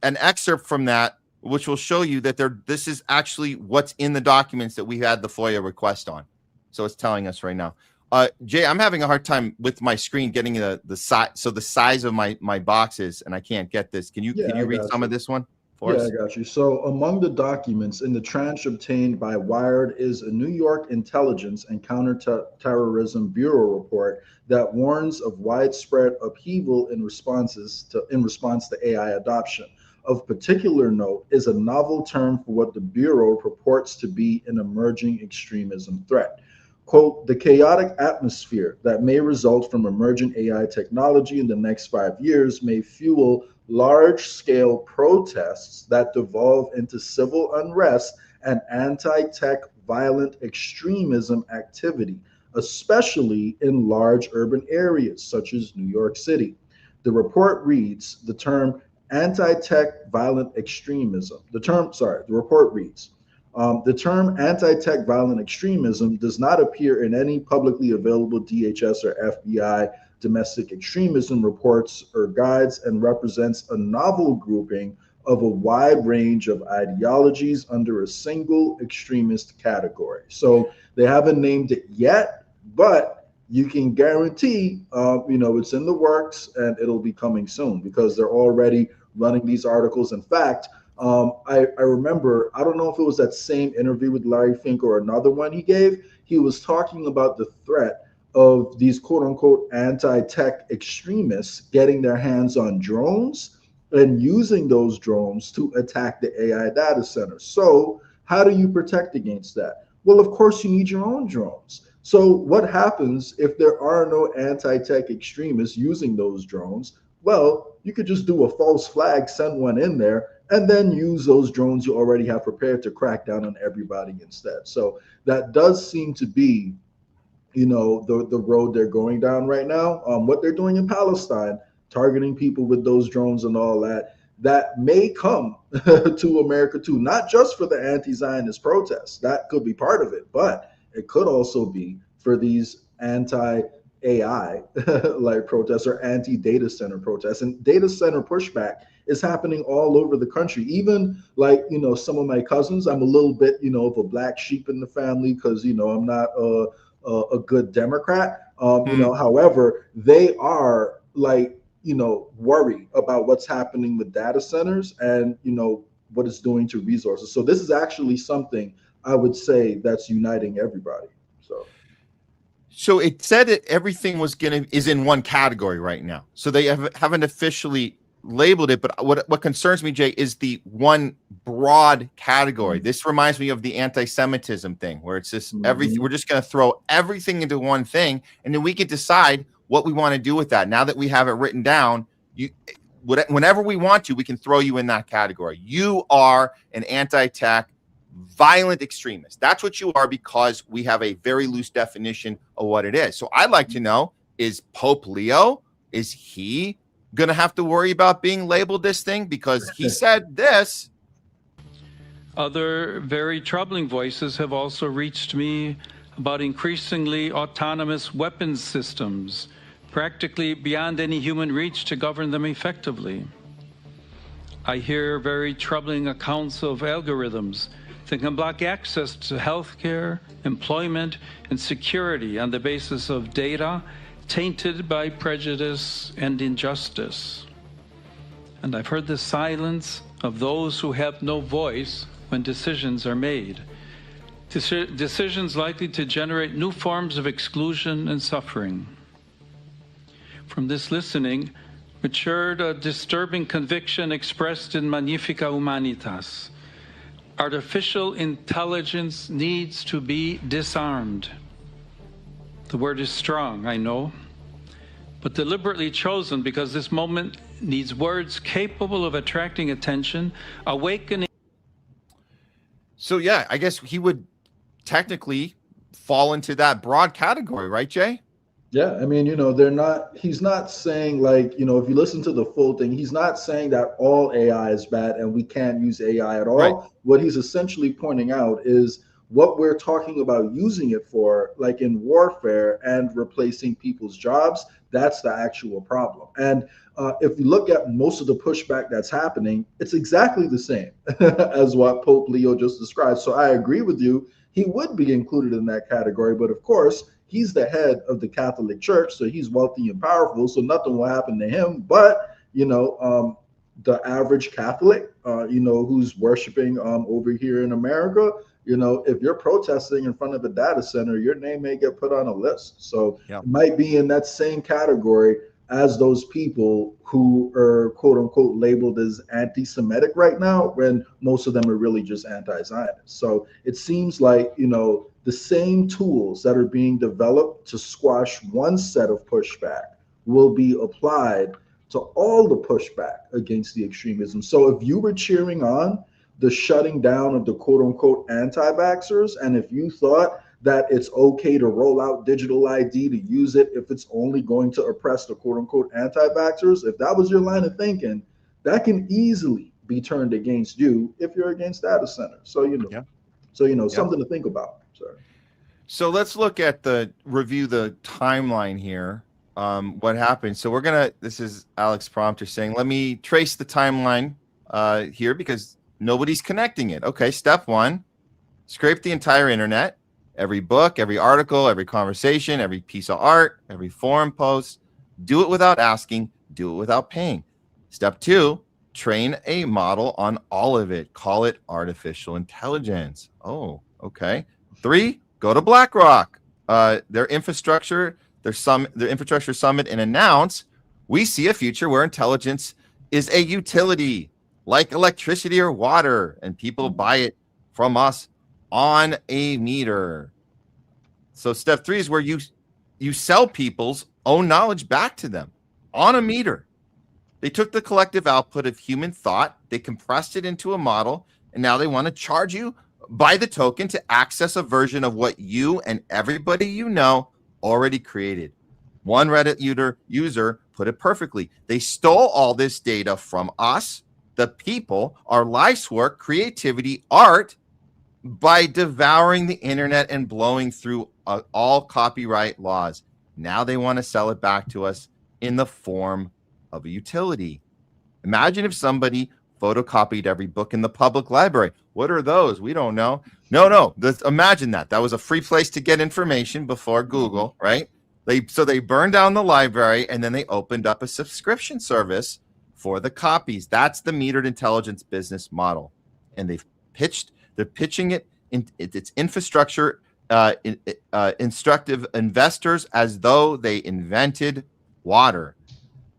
an excerpt from that, which will show you that this is actually what's in the documents that we had the FOIA request on. So it's telling us right now. Jay, I'm having a hard time with my screen getting the size. So the size of my boxes, and I can't get this. Can you read some of this one for us? Yeah, I got you. So among the documents in the tranche obtained by Wired is a New York Intelligence and Counterterrorism Bureau report that warns of widespread upheaval in response to AI adoption. Of particular note is a novel term for what the Bureau purports to be an emerging extremism threat. Quote, the chaotic atmosphere that may result from emerging AI technology in the next 5 years may fuel large-scale protests that devolve into civil unrest and anti-tech violent extremism activity, especially in large urban areas such as New York City. The report reads, the term anti-tech violent extremism, the report reads, the term anti-tech violent extremism does not appear in any publicly available DHS or FBI domestic extremism reports or guides and represents a novel grouping of a wide range of ideologies under a single extremist category. So they haven't named it yet, but you can guarantee, it's in the works and it'll be coming soon because they're already running these articles. In fact, I remember, I don't know if it was that same interview with Larry Fink or another one he gave, he was talking about the threat of these quote unquote anti-tech extremists getting their hands on drones and using those drones to attack the AI data centers. So how do you protect against that? Well, of course you need your own drones. So what happens if there are no anti-tech extremists using those drones? Well, you could just do a false flag, send one in there, and then use those drones you already have prepared to crack down on everybody instead. So that does seem to be, the road they're going down right now. What they're doing in Palestine, targeting people with those drones and all that, that may come to America too, not just for the anti-Zionist protests. That could be part of it, but it could also be for these anti-AI like protests or anti-data center protests. And data center pushback is happening all over the country. Even like, some of my cousins, I'm a little bit, of a black sheep in the family because, I'm not a good Democrat. However, they are like, worried about what's happening with data centers and, what it's doing to resources. So this is actually something I would say that's uniting everybody. So it said that everything is in one category right now. So they haven't officially labeled it, but what concerns me, Jay, is the one broad category. This reminds me of the anti-Semitism thing, where it's just everything. We're just going to throw everything into one thing, and then we can decide what we want to do with that. Now that we have it written down, whenever we want to, we can throw you in that category. You are an anti-tech violent extremist. That's what you are because we have a very loose definition of what it is. So I'd like to know, is Pope Leo, is he going to have to worry about being labeled this thing? Because he said this. Other very troubling voices have also reached me about increasingly autonomous weapons systems, practically beyond any human reach to govern them effectively. I hear very troubling accounts of algorithms that can block access to healthcare, employment, and security on the basis of data tainted by prejudice and injustice. And I've heard the silence of those who have no voice when decisions are made. Decisions likely to generate new forms of exclusion and suffering. From this listening matured a disturbing conviction expressed in Magnifica Humanitas. Artificial intelligence needs to be disarmed. The word is strong, I know, but deliberately chosen because this moment needs words capable of attracting attention, awakening. So yeah, I guess he would technically fall into that broad category, right, Jay? Yeah, I mean, he's not saying like, if you listen to the full thing, he's not saying that all AI is bad and we can't use AI at all. Right. What he's essentially pointing out is what we're talking about using it for, like in warfare and replacing people's jobs, that's the actual problem. And if you look at most of the pushback that's happening, it's exactly the same as what Pope Leo just described. So I agree with you. He would be included in that category, but of course, he's the head of the Catholic Church, so he's wealthy and powerful, so nothing will happen to him. But, the average Catholic, who's worshiping over here in America, if you're protesting in front of a data center, your name may get put on a list. So it might be in that same category as those people who are quote unquote labeled as anti-Semitic right now, when most of them are really just anti-Zionist. So it seems like, the same tools that are being developed to squash one set of pushback will be applied to all the pushback against the extremism. So if you were cheering on the shutting down of the quote unquote anti-vaxxers, and if you thought that it's okay to roll out digital ID to use it if it's only going to oppress the quote unquote anti-vaxxers, if that was your line of thinking, that can easily be turned against you if you're against data centers. So, something to think about. So let's look at review the timeline here. What happened? So this is Alex Prompter saying, let me trace the timeline here because nobody's connecting it. Okay, step one, scrape the entire internet, every book, every article, every conversation, every piece of art, every forum post. Do it without asking, do it without paying. Step two, train a model on all of it. Call it artificial intelligence. Oh, okay. 3, go to BlackRock, their infrastructure summit, and announce we see a future where intelligence is a utility like electricity or water, and people buy it from us on a meter. So step 3 is where you sell people's own knowledge back to them on a meter. They took the collective output of human thought, they compressed it into a model, and now they want to charge you by the token to access a version of what you and everybody you know already created. One Reddit user put it perfectly. They stole all this data from us, the people, our life's work, creativity, art, by devouring the internet and blowing through all copyright laws. Now they want to sell it back to us in the form of a utility. Imagine if somebody photocopied every book in the public library. What are those? We don't know. No. Imagine that. That was a free place to get information before Google, right? They burned down the library and then they opened up a subscription service for the copies. That's the metered intelligence business model. And they're pitching it in its infrastructure, instructive investors as though they invented water.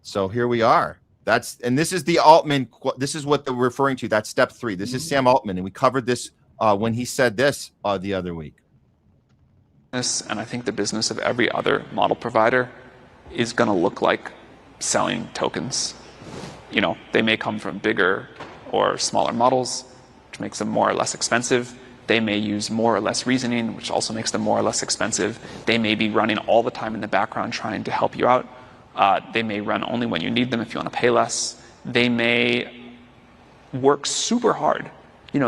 So here we are. This is the Altman. This is what they're referring to. That's step 3. This is Sam Altman, and we covered this when he said this the other week. And I think the business of every other model provider is going to look like selling tokens. They may come from bigger or smaller models, which makes them more or less expensive. They may use more or less reasoning, which also makes them more or less expensive. They may be running all the time in the background trying to help you out. They may run only when you need them if you want to pay less. They may work super hard,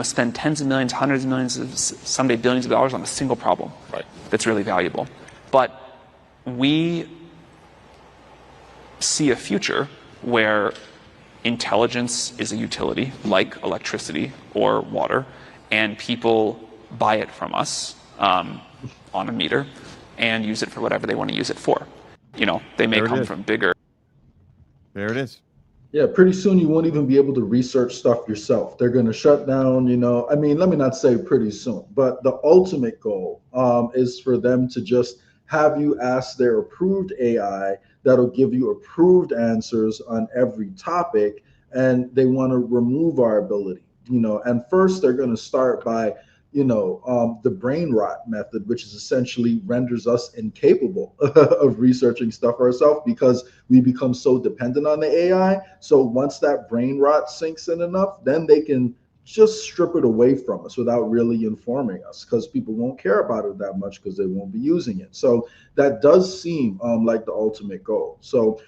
spend tens of millions, hundreds of millions, someday billions of dollars on a single problem that's really valuable. But we see a future where intelligence is a utility like electricity or water, and people buy it from us on a meter and use it for whatever they want to use it for. They may come from bigger. There it is. Yeah, pretty soon you won't even be able to research stuff yourself. They're going to shut down, let me not say pretty soon, but the ultimate goal is for them to just have you ask their approved AI that'll give you approved answers on every topic. And they want to remove our ability And first they're going to start by, the brain rot method, which is essentially renders us incapable of researching stuff ourselves because we become so dependent on the AI. So once that brain rot sinks in enough, then they can just strip it away from us without really informing us, because people won't care about it that much because they won't be using it. So that does seem like the ultimate goal. So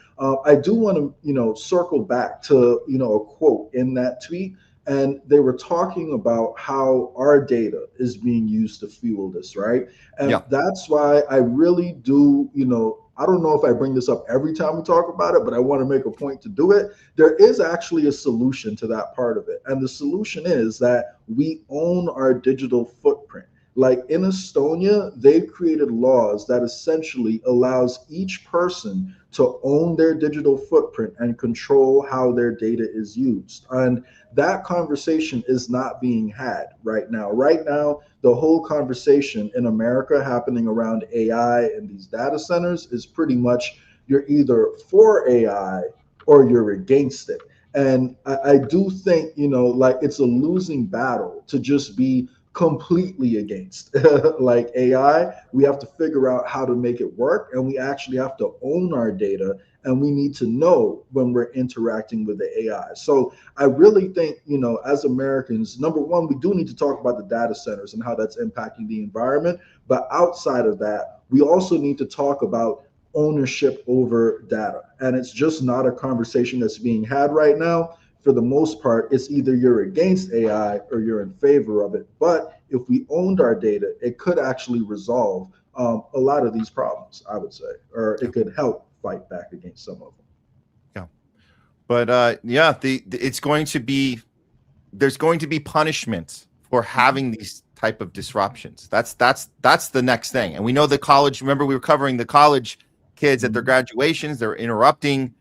I do want to, circle back to, a quote in that tweet. And they were talking about how our data is being used to fuel this, right? And that's why I really do, I don't know if I bring this up every time we talk about it, but I want to make a point to do it. There is actually a solution to that part of it. And the solution is that we own our digital footprint. Like in Estonia, they've created laws that essentially allows each person to own their digital footprint and control how their data is used. And that conversation is not being had right now. Right now, the whole conversation in America happening around AI and these data centers is pretty much you're either for AI or you're against it. And I do think, it's a losing battle to just be completely against like AI. We have to figure out how to make it work, and we actually have to own our data, and we need to know when we're interacting with the AI. So I really think, as Americans, number one, we do need to talk about the data centers and how that's impacting the environment. But outside of that, we also need to talk about ownership over data. And it's just not a conversation that's being had right now. For the most part, it's either you're against AI or you're in favor of it. But if we owned our data, it could actually resolve a lot of these problems, I would say, or it could help fight back against some of them. Yeah. But it's going to be, there's going to be punishments for having these type of disruptions. That's the next thing. And we know the college, remember we were covering the college kids at their graduations, they're interrupting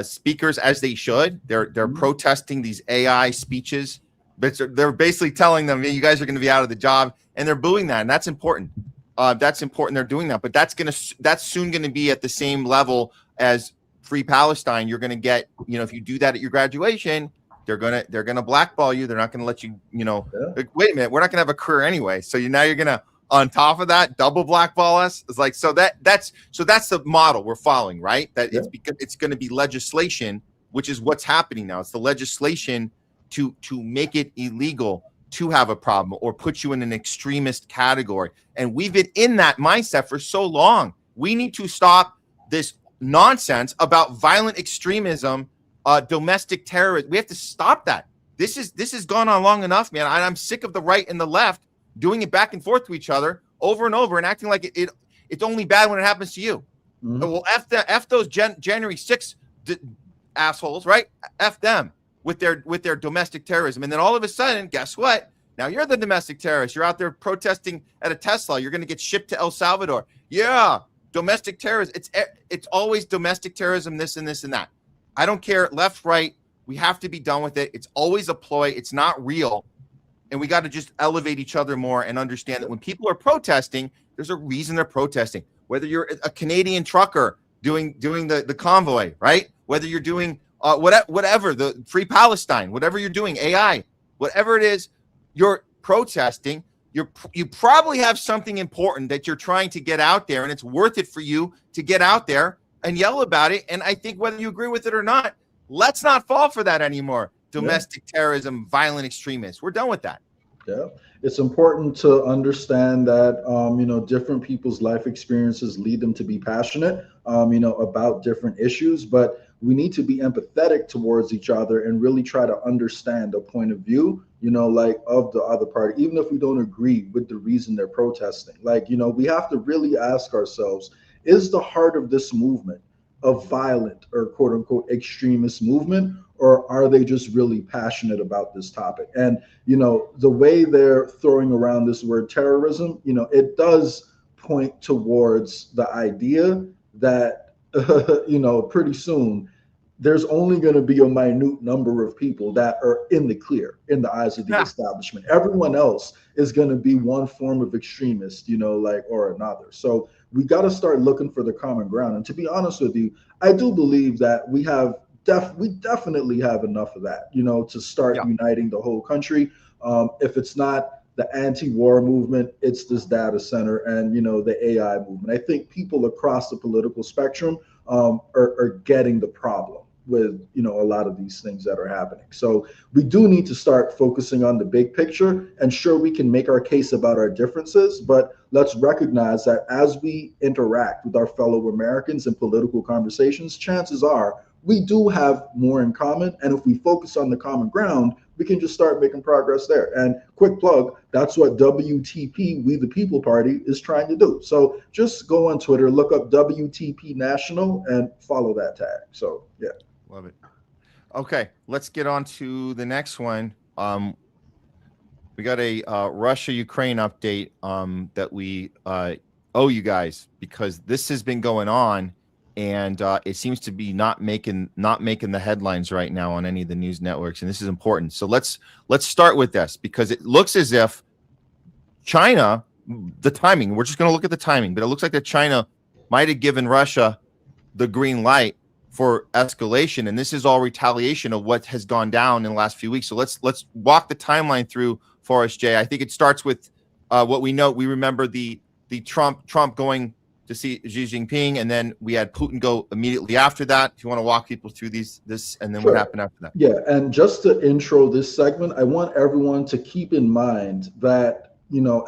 speakers as they should. They're protesting these AI speeches, but they're basically telling them, hey, you guys are going to be out of the job, and they're booing that, and that's important. That's important. They're doing that, but that's soon going to be at the same level as Free Palestine. You're going to get, if you do that at your graduation, they're gonna blackball you. They're not going to let you, like, wait a minute, we're not going to have a career anyway. So now you're going to, on top of that, double blackball us. It's like, that's the model we're following, right? That it's going to be legislation, which is what's happening now. It's the legislation to make it illegal to have a problem or put you in an extremist category. And we've been in that mindset for so long. We need to stop this nonsense about violent extremism, domestic terrorism. We have to stop that. This has gone on long enough, man. I'm sick of the right and the left doing it back and forth to each other over and over and acting like it's only bad when it happens to you. Mm-hmm. Well, F those January 6th assholes, right? F them with their domestic terrorism. And then all of a sudden, guess what? Now you're the domestic terrorist. You're out there protesting at a Tesla. You're going to get shipped to El Salvador. Yeah, domestic terrorism. It's always domestic terrorism, this and this and that. I don't care, left, right. We have to be done with it. It's always a ploy. It's not real. And we got to just elevate each other more and understand that when people are protesting, there's a reason they're protesting. Whether you're a Canadian trucker doing the convoy, right? Whether you're doing whatever, the Free Palestine, whatever you're doing, AI, whatever it is, you're protesting. You probably have something important that you're trying to get out there, and it's worth it for you to get out there and yell about it. And I think whether you agree with it or not, let's not fall for that anymore. Domestic terrorism, violent extremists. We're done with that. Yeah, it's important to understand that different people's life experiences lead them to be passionate, about different issues. But we need to be empathetic towards each other and really try to understand a point of view, of the other party, even if we don't agree with the reason they're protesting. We have to really ask ourselves: is the heart of this movement a violent or quote unquote extremist movement, or are they just really passionate about this topic? And, the way they're throwing around this word terrorism, it does point towards the idea that, pretty soon there's only going to be a minute number of people that are in the clear in the eyes of the establishment. Everyone else is going to be one form of extremist, or another. So we got to start looking for the common ground. And to be honest with you, I do believe that we have we definitely have enough of that, to start uniting the whole country. If it's not the anti-war movement, it's this data center and, the AI movement. I think people across the political spectrum are getting the problem with, a lot of these things that are happening. So we do need to start focusing on the big picture, and sure, we can make our case about our differences, but let's recognize that as we interact with our fellow Americans in political conversations, chances are we do have more in common. And if we focus on the common ground, we can just start making progress there. And quick plug, that's what WTP, We the People Party, is trying to do. So just go on Twitter, look up WTP National and follow that tag. So yeah. Love it. Okay, let's get on to the next one. We got a Russia-Ukraine update that we owe you guys, because this has been going on, and it seems to be not making the headlines right now on any of the news networks, and this is important. So let's start with this, because it looks as if China, the timing, we're just going to look at the timing, but it looks like that China might have given Russia the green light for escalation, and this is all retaliation of what has gone down in the last few weeks. So let's walk the timeline through for us, Jay. I think it starts with what we know. We remember the Trump going to see Xi Jinping, and then we had Putin go immediately after that. If you want to walk people through this, and then Sure. what happened after that? Yeah, and just to intro this segment, I want everyone to keep in mind that,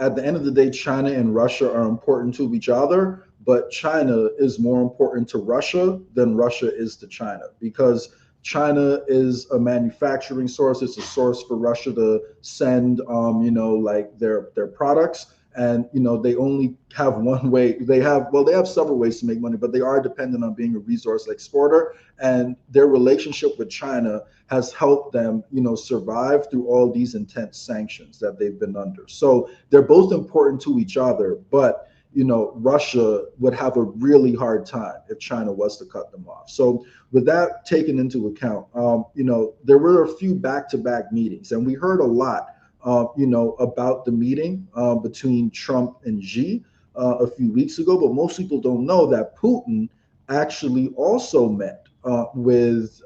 at the end of the day, China and Russia are important to each other, but China is more important to Russia than Russia is to China, because China is a manufacturing source. It's a source for Russia to send, like their products. And, they only have one way. They have several ways to make money, but they are dependent on being a resource exporter. And their relationship with China has helped them, survive through all these intense sanctions that they've been under. So they're both important to each other, but Russia would have a really hard time if China was to cut them off. So with that taken into account, there were a few back-to-back meetings, and we heard a lot, about the meeting between Trump and Xi a few weeks ago. But most people don't know that Putin actually also met with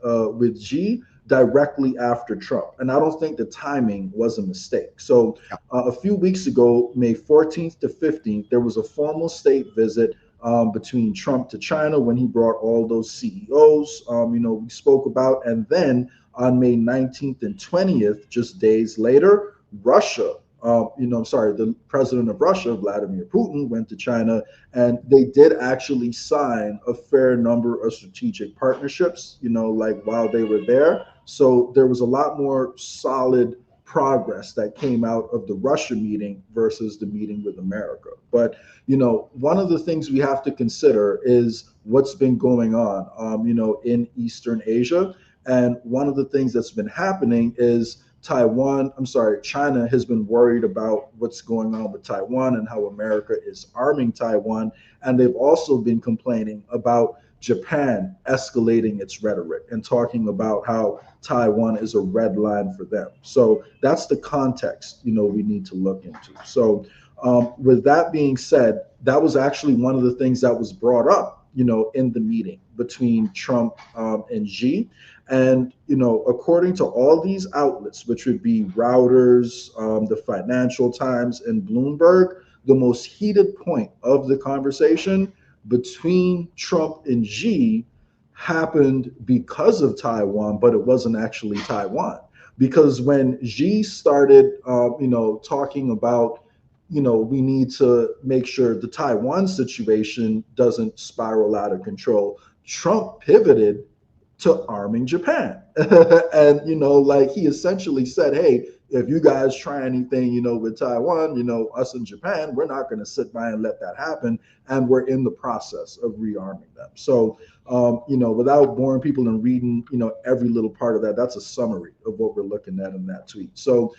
Xi directly after Trump. And I don't think the timing was a mistake. So a few weeks ago, May 14th to 15th, there was a formal state visit between Trump to China when he brought all those CEOs, we spoke about. And then on May 19th and 20th, just days later, Russia, the president of Russia, Vladimir Putin, went to China, and they did actually sign a fair number of strategic partnerships, while they were there. So there was a lot more solid progress that came out of the Russia meeting versus the meeting with America. But, one of the things we have to consider is what's been going on, in Eastern Asia. And one of the things that's been happening is China has been worried about what's going on with Taiwan and how America is arming Taiwan. And they've also been complaining about Japan escalating its rhetoric and talking about how Taiwan is a red line for them. So that's the context, we need to look into. So with that being said, that was actually one of the things that was brought up, in the meeting between Trump and Xi. And, according to all these outlets, which would be Reuters, the Financial Times, and Bloomberg, the most heated point of the conversation between Trump and Xi happened because of Taiwan, but it wasn't actually Taiwan. Because when Xi started, talking about, we need to make sure the Taiwan situation doesn't spiral out of control, Trump pivoted to arming Japan. And, he essentially said, hey, if you guys try anything, with Taiwan, us in Japan, we're not going to sit by and let that happen. And we're in the process of rearming them. So, without boring people and reading, every little part of that, that's a summary of what we're looking at in that tweet. So,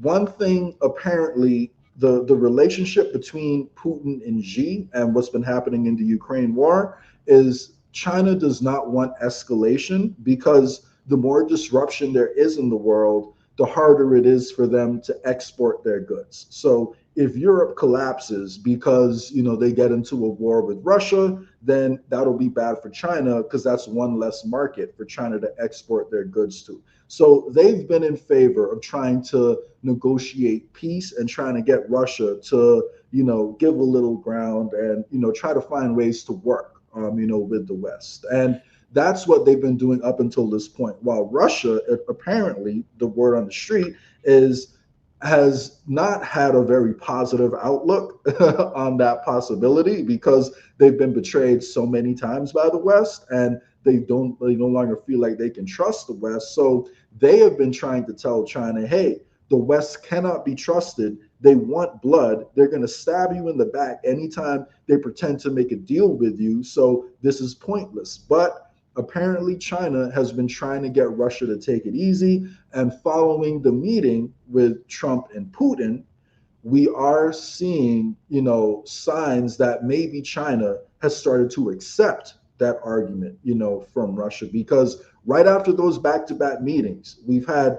one thing, apparently, the relationship between Putin and Xi and what's been happening in the Ukraine war is China does not want escalation, because the more disruption there is in the world, the harder it is for them to export their goods. So if Europe collapses because, they get into a war with Russia, then that'll be bad for China because that's one less market for China to export their goods to. So they've been in favor of trying to negotiate peace and trying to get Russia to, give a little ground and, try to find ways to work, with the West. And that's what they've been doing up until this point. While Russia, apparently, the word on the street has not had a very positive outlook on that possibility because they've been betrayed so many times by the West, and they no longer feel like they can trust the West. So they have been trying to tell China, hey, the West cannot be trusted. They want blood. They're going to stab you in the back anytime they pretend to make a deal with you. So this is pointless. But apparently China has been trying to get Russia to take it easy. And following the meeting with Trump and Putin, we are seeing, signs that maybe China has started to accept that argument, from Russia, because right after those back-to-back meetings, we've had,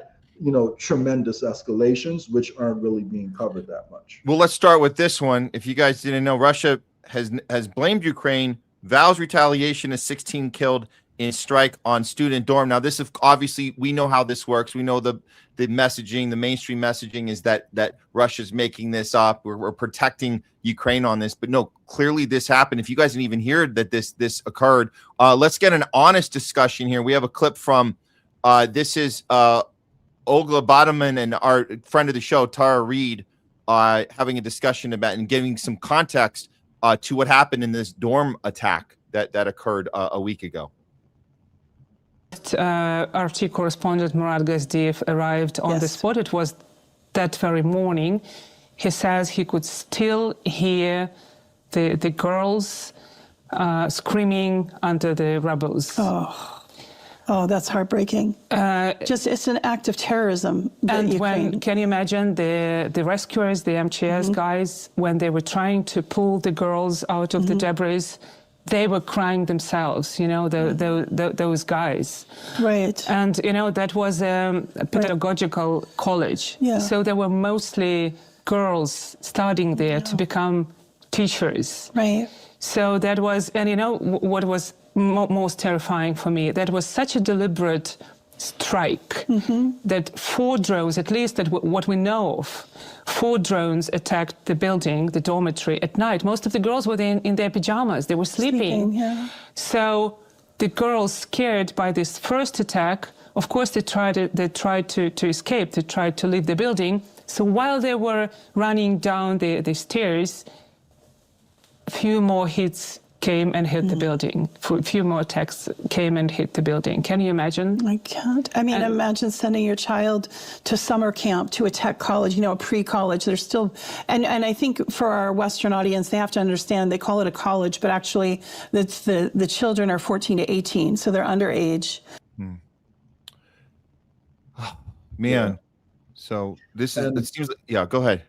tremendous escalations, which aren't really being covered that much. Well, let's start with this one. If you guys didn't know, Russia has blamed Ukraine, vows retaliation as 16 killed in strike on student dorm. Now, this is obviously, we know how this works. We know the messaging, the mainstream messaging is that Russia's making this up. We're protecting Ukraine on this, but no, clearly this happened. If you guys didn't even hear that this occurred, let's get an honest discussion here. We have a clip from this is Olga Bodeman and our friend of the show, Tara Reid, having a discussion about and giving some context to what happened in this dorm attack that occurred a week ago. RT correspondent Murat Gazdiev arrived on the spot. It was that very morning. He says he could still hear the girls screaming under the rubbles. Oh, that's heartbreaking. It's an act of terrorism. And can you imagine the rescuers, the MCS guys, when they were trying to pull the girls out of the debris, they were crying themselves, those guys. Right. And, that was a pedagogical college. Yeah. So there were mostly girls studying there to become teachers. Right. So that was, and what was most terrifying for me, that was such a deliberate strike that 4 drones, at least that what we know of, 4 drones attacked the building, the dormitory at night. Most of the girls were in their pajamas. They were sleeping. Yeah. So the girls, scared by this first attack, of course they tried to escape. They tried to leave the building. So while they were running down the stairs, a few more hits came and hit the building. A few more attacks came and hit the building. Can you imagine? I can't. Imagine sending your child to summer camp, to a tech college, pre-college. There's still, and I think for our Western audience, they have to understand, they call it a college, but actually the children are 14 to 18, so they're underage. Man, so this is, it seems, yeah, go ahead.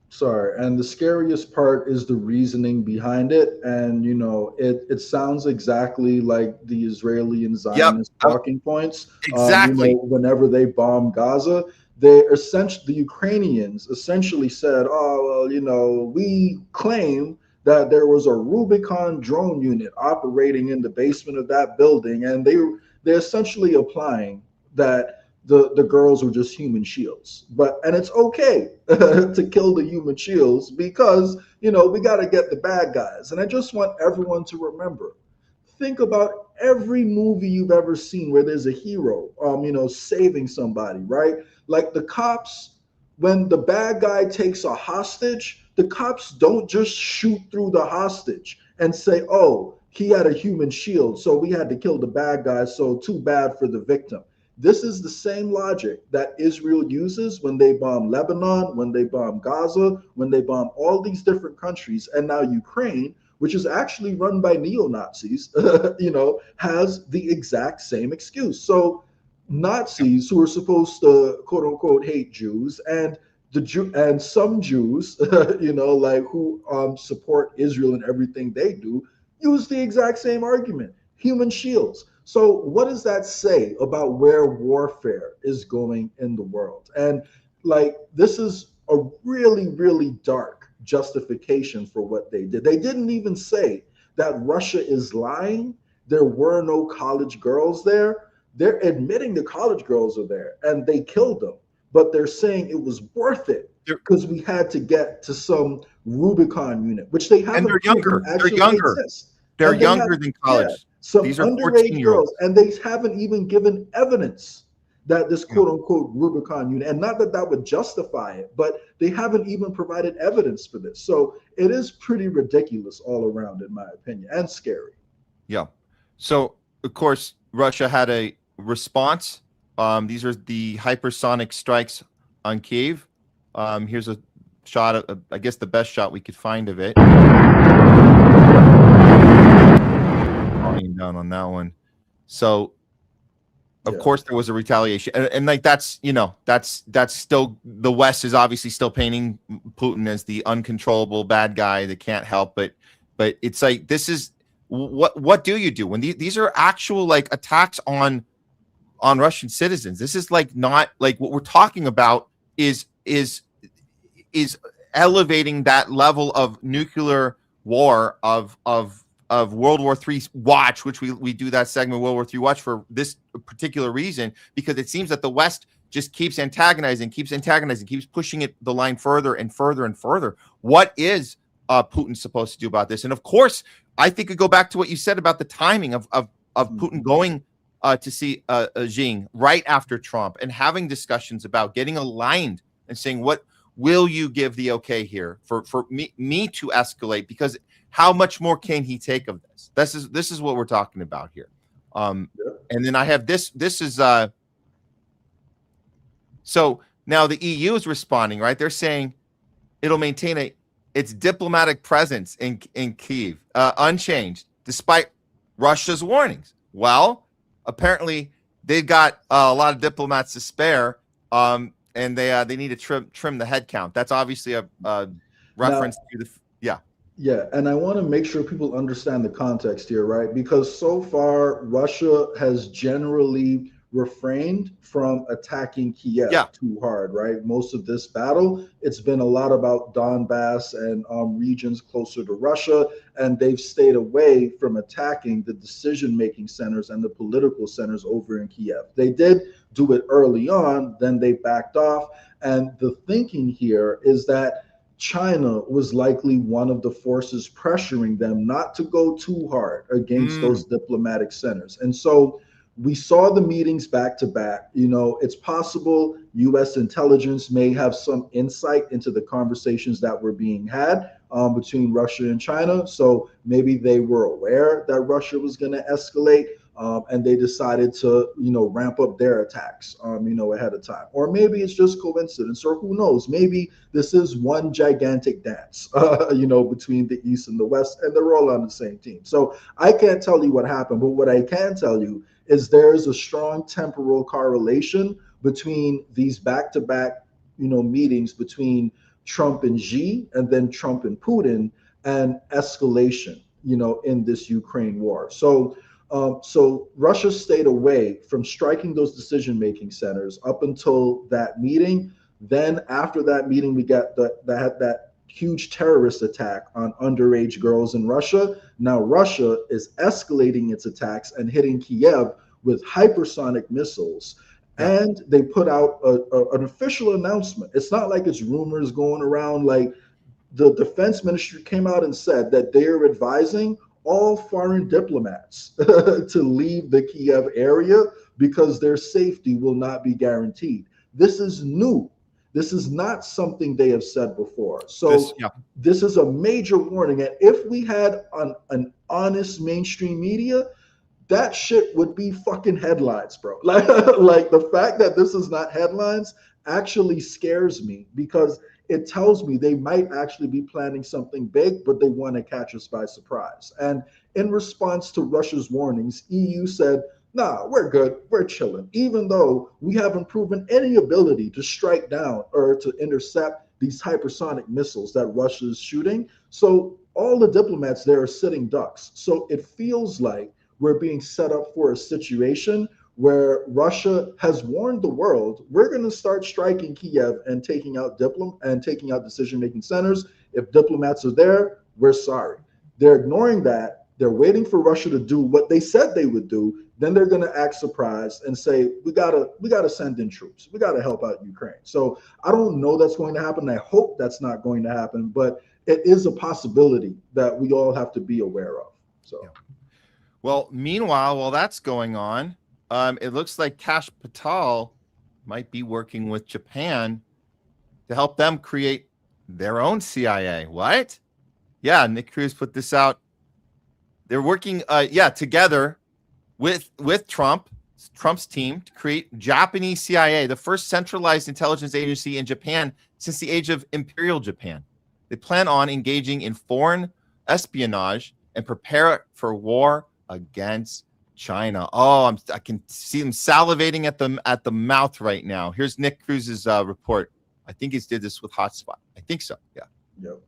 Sorry. And the scariest part is the reasoning behind it. And, it sounds exactly like the Israeli and Zionist talking points. Exactly. Whenever they bomb Gaza, the Ukrainians essentially said, we claim that there was a Rubicon drone unit operating in the basement of that building. And they're essentially applying that the girls were just human shields. And it's okay to kill the human shields because, we got to get the bad guys. And I just want everyone to remember, think about every movie you've ever seen where there's a hero, saving somebody, right? Like the cops, when the bad guy takes a hostage, the cops don't just shoot through the hostage and say, oh, he had a human shield, so we had to kill the bad guy, so too bad for the victim. This is the same logic that Israel uses when they bomb Lebanon, when they bomb Gaza, when they bomb all these different countries. And now Ukraine, which is actually run by neo-Nazis, has the exact same excuse. So Nazis who are supposed to, quote unquote, hate Jews and some Jews, who support Israel in everything they do, use the exact same argument, human shields. So what does that say about where warfare is going in the world? And this is a really, really dark justification for what they did. They didn't even say that Russia is lying. There were no college girls there. They're admitting the college girls are there and they killed them, but they're saying it was worth it because we had to get to some Rubicon unit, which they haven't. And they're younger. Actually They're younger. exists. They're And they younger have, than college. yeah, some These are underage 14-year-olds. girls, and they haven't even given evidence that this quote unquote Rubicon unit, and not that that would justify it, but they haven't even provided evidence for this. So it is pretty ridiculous all around, in my opinion, and scary. Yeah. So, of course, Russia had a response. These are the hypersonic strikes on Kyiv. Here's a shot of, I guess, the best shot we could find of it. Volume down on that one. So, of course, there was a retaliation, and like that's still, the West is obviously still painting Putin as the uncontrollable bad guy that can't help, but it's like, this is what do you do when these are actual like attacks on Russian citizens? This is like not like what we're talking about is elevating that level of nuclear war of World War III watch, which we do that segment World War III watch for this particular reason, because it seems that the West just keeps antagonizing, keeps pushing the line further and further and further. What is Putin supposed to do about this? And of course, I think it go back to what you said about the timing of Putin going to see Xi right after Trump and having discussions about getting aligned and saying, what will you give the okay here for me to escalate? Because how much more can he take of this? This is what we're talking about here. And then I have this. This is so now the EU is responding, right? They're saying it'll maintain its diplomatic presence in Kyiv unchanged despite Russia's warnings. Well, apparently they've got a lot of diplomats to spare, and they need to trim the head count. That's obviously a reference to the Yeah, and I want to make sure people understand the context here, right? Because so far, Russia has generally refrained from attacking Kiev too hard, right? Most of this battle, it's been a lot about Donbass and regions closer to Russia, and they've stayed away from attacking the decision-making centers and the political centers over in Kiev. They did do it early on, then they backed off, and the thinking here is that China was likely one of the forces pressuring them not to go too hard against those diplomatic centers. And so we saw the meetings back to back. You know, it's possible U.S. intelligence may have some insight into the conversations that were being had between Russia and China. So maybe they were aware that Russia was going to escalate. And they decided to, ramp up their attacks, ahead of time. Or maybe it's just coincidence, or who knows? Maybe this is one gigantic dance, between the East and the West, and they're all on the same team. So I can't tell you what happened, but what I can tell you is there's a strong temporal correlation between these back-to-back, meetings between Trump and Xi, and then Trump and Putin, and escalation, in this Ukraine war. So Russia stayed away from striking those decision-making centers up until that meeting. Then after that meeting, we got that huge terrorist attack on underage girls in Russia. Now Russia is escalating its attacks and hitting Kiev with hypersonic missiles. And they put out an official announcement. It's not like it's rumors going around. Like, the defense ministry came out and said that they're advising all foreign diplomats to leave the Kiev area because their safety will not be guaranteed. This is new. This is not something they have said before. So this is a major warning. And if we had an honest mainstream media, that shit would be fucking headlines, bro. Like the fact that this is not headlines actually scares me, because it tells me they might actually be planning something big, but they want to catch us by surprise. And in response to Russia's warnings, EU said, nah, we're good, we're chilling, even though we haven't proven any ability to strike down or to intercept these hypersonic missiles that Russia is shooting. So all the diplomats there are sitting ducks. So it feels like we're being set up for a situation where Russia has warned the world, we're going to start striking Kiev and taking out decision-making centers. If diplomats are there, we're sorry. They're ignoring that. They're waiting for Russia to do what they said they would do. Then they're going to act surprised and say, we gotta send in troops. We gotta help out Ukraine. So I don't know that's going to happen. I hope that's not going to happen, but it is a possibility that we all have to be aware of. So, Well, meanwhile, while that's going on, it looks like Kash Patel might be working with Japan to help them create their own CIA. What? Yeah, Nick Cruz put this out. They're working, together with Trump's team to create Japanese CIA, the first centralized intelligence agency in Japan since the age of Imperial Japan. They plan on engaging in foreign espionage and prepare for war against China. Oh, I can see them salivating at the mouth right now. Here's Nick Cruz's report. I think he did this with Hotspot. I think so. Yeah. Yep.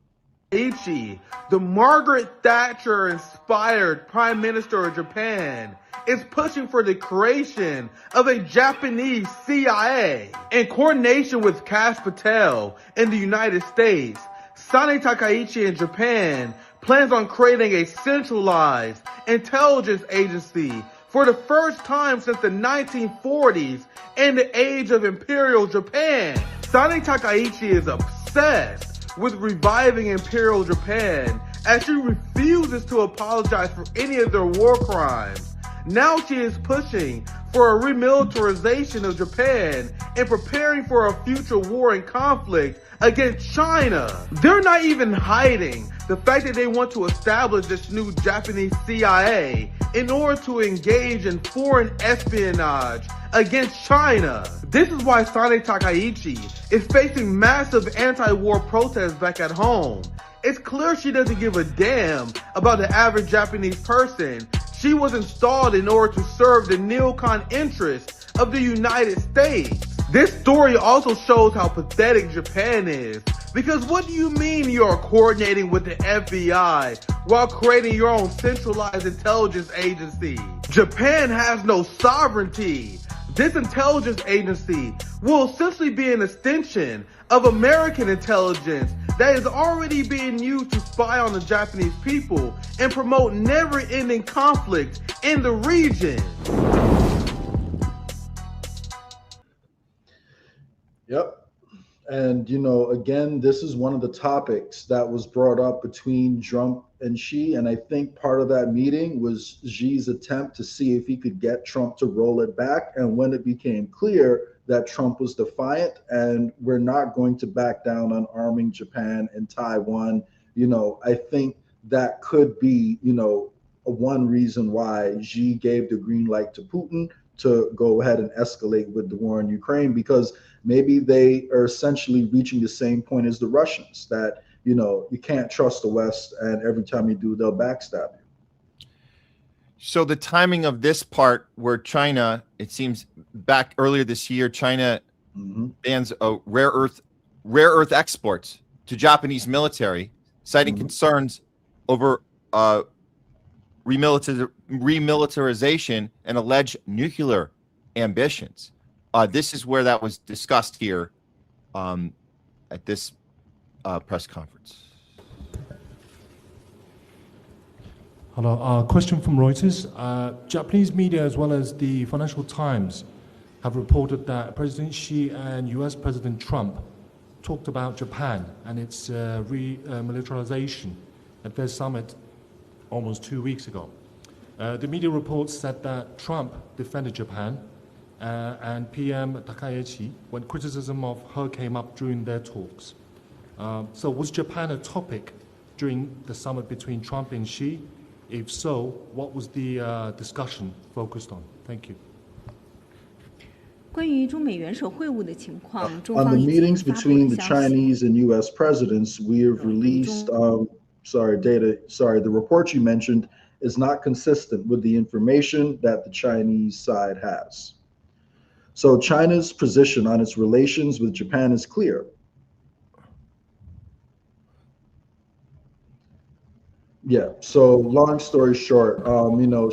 Ichi, the Margaret Thatcher-inspired Prime Minister of Japan, is pushing for the creation of a Japanese CIA. In coordination with Kash Patel in the United States, Sane Takaichi in Japan plans on creating a centralized intelligence agency for the first time since the 1940s in the age of Imperial Japan. Sane Takaichi is obsessed with reviving Imperial Japan as she refuses to apologize for any of their war crimes. Now she is pushing for a remilitarization of Japan and preparing for a future war and conflict against China. They're not even hiding the fact that they want to establish this new Japanese CIA in order to engage in foreign espionage against China. This is why Sane Takaichi is facing massive anti-war protests back at home. It's clear she doesn't give a damn about the average Japanese person. She was installed in order to serve the neocon interests of the United States. This story also shows how pathetic Japan is. Because what do you mean you're coordinating with the FBI while creating your own centralized intelligence agency? Japan has no sovereignty. This intelligence agency will essentially be an extension of American intelligence that is already being used to spy on the Japanese people and promote never-ending conflict in the region. Yep. And, again, this is one of the topics that was brought up between Trump and Xi. And I think part of that meeting was Xi's attempt to see if he could get Trump to roll it back. And when it became clear that Trump was defiant and we're not going to back down on arming Japan and Taiwan, I think that could be, one reason why Xi gave the green light to Putin to go ahead and escalate with the war in Ukraine, because maybe they are essentially reaching the same point as the Russians, that, you can't trust the West, and every time you do, they'll backstab you. So the timing of this part where China, it seems back earlier this year, China bans rare earth exports to Japanese military, citing concerns over remilitarization and alleged nuclear ambitions. This is where that was discussed here at this press conference. Hello. Question from Reuters. Japanese media as well as the Financial Times have reported that President Xi and US President Trump talked about Japan and its remilitarization at their summit almost 2 weeks ago. The media reports said that Trump defended Japan and PM Takaichi when criticism of her came up during their talks. So was Japan a topic during the summit between Trump and Xi? If so, what was the discussion focused on? Thank you. On the meetings between the Chinese and U.S. presidents, we have released, the report you mentioned is not consistent with the information that the Chinese side has. So China's position on its relations with Japan is clear. Yeah. So long story short,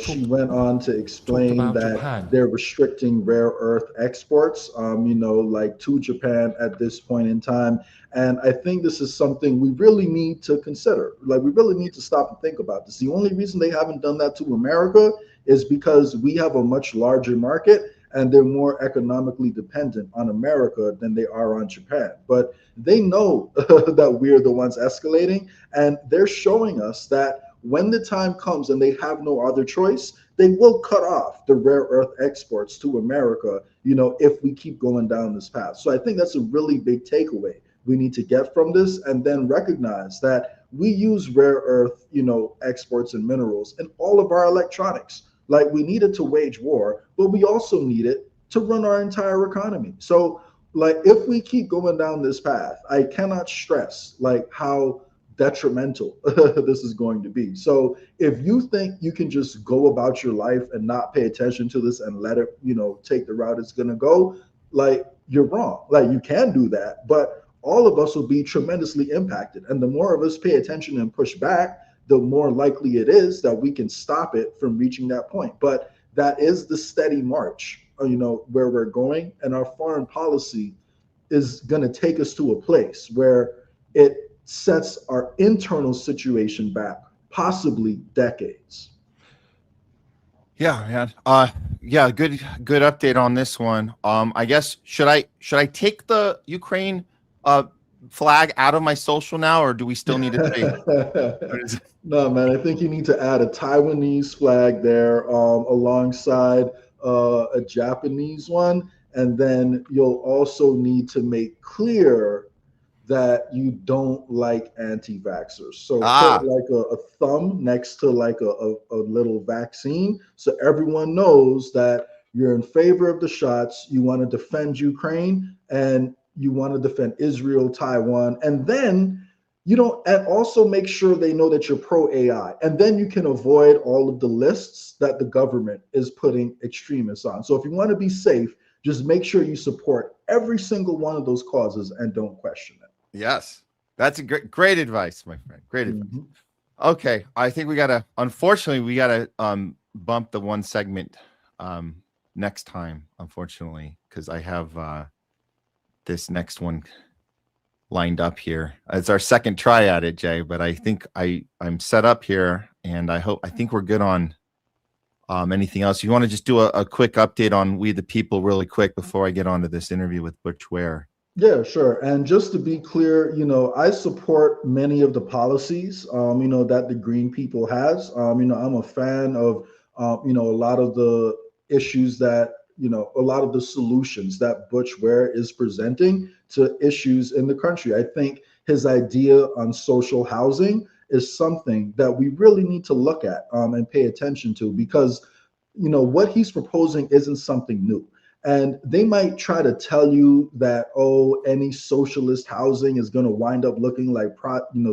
she went on to explain that Japan. they're restricting rare earth exports, like to Japan at this point in time. And I think this is something we really need to consider. Like, we really need to stop and think about this. The only reason they haven't done that to America is because we have a much larger market and they're more economically dependent on America than they are on Japan. But they know that we're the ones escalating, and they're showing us that when the time comes and they have no other choice, they will cut off the rare earth exports to America, if we keep going down this path. So I think that's a really big takeaway we need to get from this, and then recognize that we use rare earth, exports and minerals in all of our electronics. Like, we need it to wage war, but we also need it to run our entire economy. So, like, if we keep going down this path, I cannot stress like how detrimental this is going to be. So if you think you can just go about your life and not pay attention to this and let it, take the route it's going to go, like, you're wrong. Like, you can do that, but all of us will be tremendously impacted. And the more of us pay attention and push back, the more likely it is that we can stop it from reaching that point. But that is the steady march, where we're going. And our foreign policy is going to take us to a place where it sets our internal situation back possibly decades. Yeah, man. Yeah, good update on this one. I guess should I take the Ukraine flag out of my social now, or do we still need it? No, man, I think you need to add a Taiwanese flag there alongside a Japanese one, and then you'll also need to make clear that you don't like anti-vaxxers. So put like a thumb next to like a little vaccine, so everyone knows that you're in favor of the shots, you want to defend Ukraine, and you want to defend Israel, Taiwan, and then and also make sure they know that you're pro-AI, and then you can avoid all of the lists that the government is putting extremists on. So if you want to be safe, just make sure you support every single one of those causes and don't question it. Yes, that's a great advice, my friend. Great advice. Okay, I think we gotta bump the one segment next time, unfortunately, because I have this next one lined up here. It's our second try at it, Jay, but I think I'm set up here, and I think we're good on anything else. You want to just do a quick update on We the People really quick before I get on to this interview with Butch Ware? Yeah, sure. And just to be clear, I support many of the policies, that the Green People has. I'm a fan of, a lot of the issues that, a lot of the solutions that Butch Ware is presenting to issues in the country. I think his idea on social housing is something that we really need to look at and pay attention to, because, what he's proposing isn't something new. And they might try to tell you that, any socialist housing is going to wind up looking like,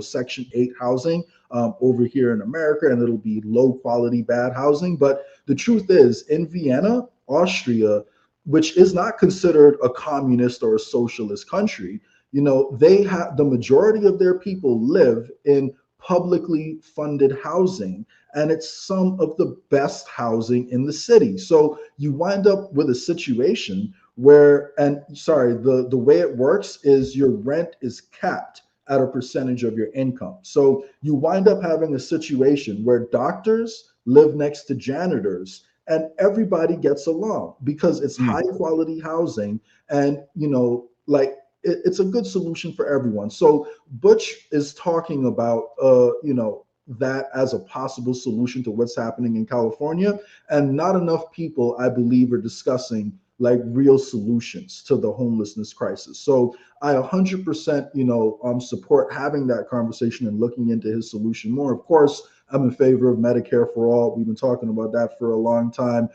Section 8 housing over here in America, and it'll be low quality, bad housing. But the truth is, in Vienna, Austria, which is not considered a communist or a socialist country, they have the majority of their people live in publicly funded housing, and it's some of the best housing in the city. So you wind up with a situation where, the way it works is your rent is capped at a percentage of your income. So you wind up having a situation where doctors live next to janitors, and everybody gets along because it's high quality housing, and it's a good solution for everyone. So Butch is talking about, that as a possible solution to what's happening in California, and not enough people, I believe, are discussing like real solutions to the homelessness crisis. So I 100%, support having that conversation and looking into his solution more. Of course, I'm in favor of Medicare for all. We've been talking about that for a long time.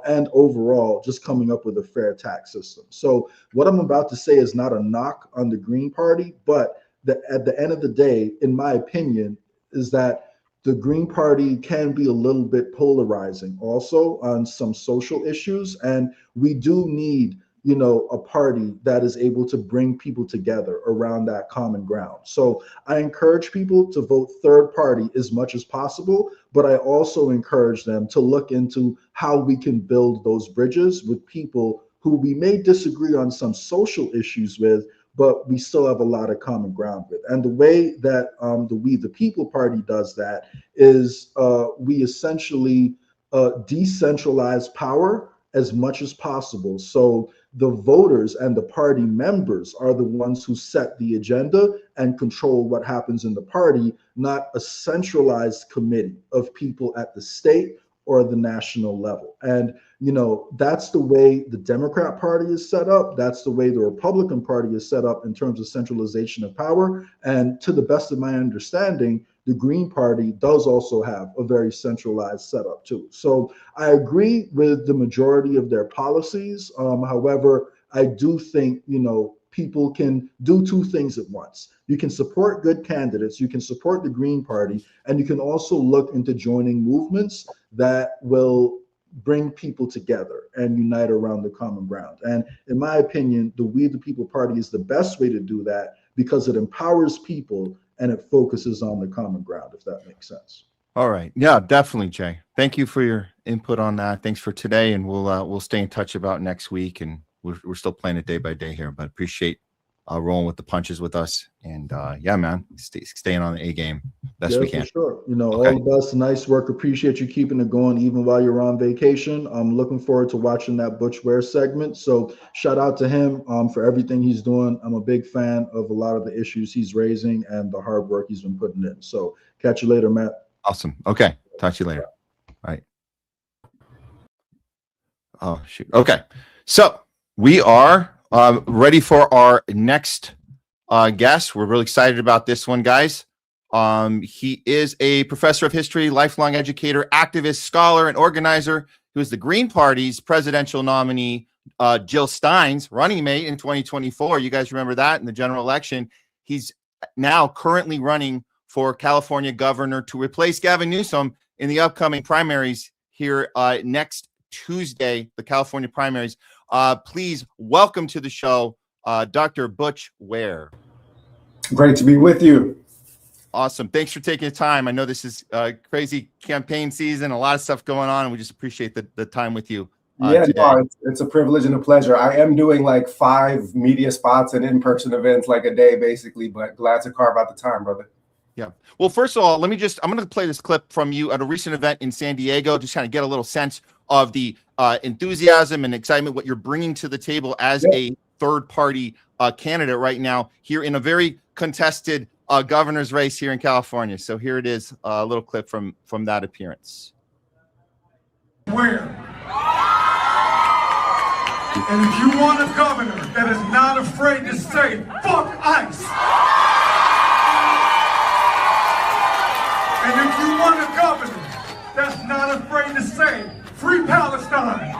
And overall, just coming up with a fair tax system. So what I'm about to say is not a knock on the Green Party, but at the end of the day, in my opinion, is that the Green Party can be a little bit polarizing also on some social issues. And we do need, a party that is able to bring people together around that common ground. So I encourage people to vote third party as much as possible, but I also encourage them to look into how we can build those bridges with people who we may disagree on some social issues with, but we still have a lot of common ground with. And the way that the We the People Party does that is we essentially decentralize power as much as possible. So the voters and the party members are the ones who set the agenda and control what happens in the party, not a centralized committee of people at the state or the national level. And that's the way the Democrat Party is set up. That's the way the Republican Party is set up in terms of centralization of power. And to the best of my understanding, the Green Party does also have a very centralized setup too. So I agree with the majority of their policies. However, I do think, people can do two things at once. You can support good candidates, you can support the Green Party, and you can also look into joining movements that will bring people together and unite around the common ground. And in my opinion, the We the People Party is the best way to do that because it empowers people and it focuses on the common ground, if that makes sense. All right. Yeah, definitely, Jay. Thank you for your input on that. Thanks for today. And we'll stay in touch about next week. And we're still playing it day by day here, but appreciate rolling with the punches with us. And yeah, man, staying on the A game best we can. For sure. All the best. Nice work. Appreciate you keeping it going even while you're on vacation. I'm looking forward to watching that Butch Ware segment. So shout out to him for everything he's doing. I'm a big fan of a lot of the issues he's raising and the hard work he's been putting in. So catch you later, Matt. Awesome. Okay. Talk to you later. All right. Oh, shoot. Okay. So we are ready for our next guest. We're really excited about this one, guys. He is a professor of history, lifelong educator, activist, scholar, and organizer who is the Green Party's presidential nominee, Jill Stein's running mate in 2024. You guys remember that in the general election. He's now currently running for California governor to replace Gavin Newsom in the upcoming primaries here next Tuesday, the California primaries. Please welcome to the show, Dr. Butch Ware. Great to be with you. Awesome. Thanks for taking the time. I know this is crazy campaign season, a lot of stuff going on, and we just appreciate the time with you. It's a privilege and a pleasure. I am doing like 5 media spots and in-person events like a day, basically, but glad to carve out the time, brother. Yeah. Well, first of all, I'm going to play this clip from you at a recent event in San Diego, just kind of get a little sense of the enthusiasm and excitement, what you're bringing to the table as a third party candidate right now here in a very contested governor's race here in California. So here it is, a little clip from that appearance. Where? And if you want a governor that is not afraid to say, fuck ICE. And if you want a governor that's not afraid to say, free Palestine.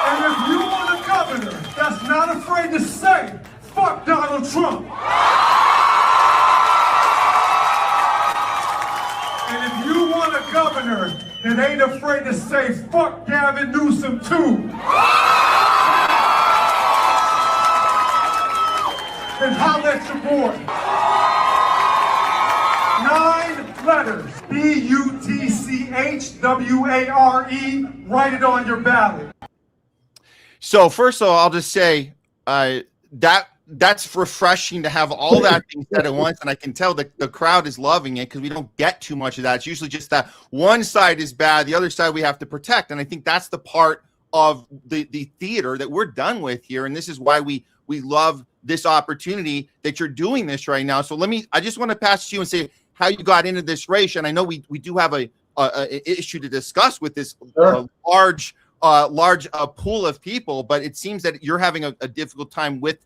And if you want a governor that's not afraid to say, fuck Donald Trump. And if you want a governor that ain't afraid to say, fuck Gavin Newsom too. Then holla at your boy. 9 letters. BUTCHWARE. Write it on your ballot. So first of all, I'll just say that's refreshing to have all that being said at once, and I can tell that the crowd is loving it because we don't get too much of that. It's usually just that one side is bad, the other side we have to protect, and I think that's the part of the theater that we're done with here, and this is why we love this opportunity that you're doing this right now. So I just want to pass to you and say how you got into this race, and I know we do have a issue to discuss with this large pool of people, but it seems that you're having a difficult time with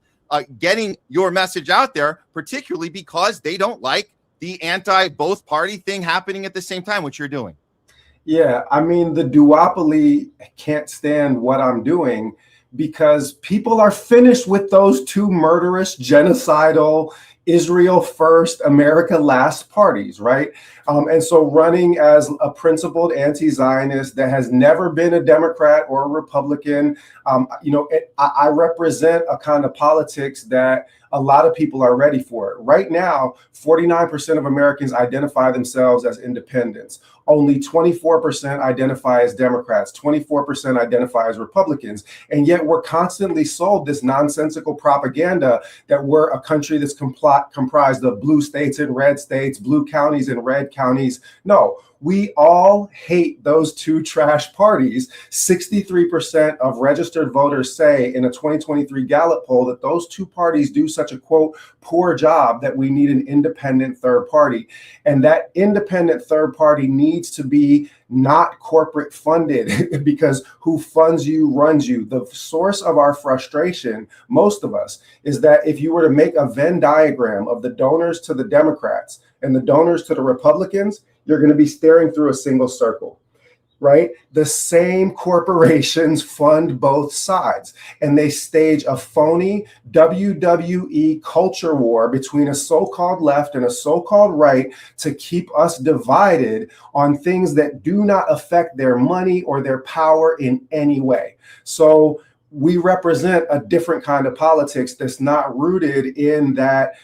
getting your message out there, particularly because they don't like the anti-both party thing happening at the same time, which you're doing. Yeah, I mean, the duopoly can't stand what I'm doing because people are finished with those 2 murderous, genocidal, Israel first, America last parties, right? And so running as a principled anti-Zionist that has never been a Democrat or a Republican, I represent a kind of politics that a lot of people are ready for. Right now, 49% of Americans identify themselves as independents. Only 24% identify as Democrats, 24% identify as Republicans. And yet we're constantly sold this nonsensical propaganda that we're a country that's comprised of blue states and red states, blue counties and red counties. No, we all hate those two trash parties. 63% of registered voters say in a 2023 Gallup poll that those two parties do such a, quote, poor job that we need an independent third party. And that independent third party needs to be not corporate funded because who funds you runs you. The source of our frustration, most of us, is that if you were to make a Venn diagram of the donors to the Democrats and the donors to the Republicans, you're going to be staring through a single circle, right? The same corporations fund both sides, and they stage a phony WWE culture war between a so-called left and a so-called right to keep us divided on things that do not affect their money or their power in any way. So we represent a different kind of politics that's not rooted in that,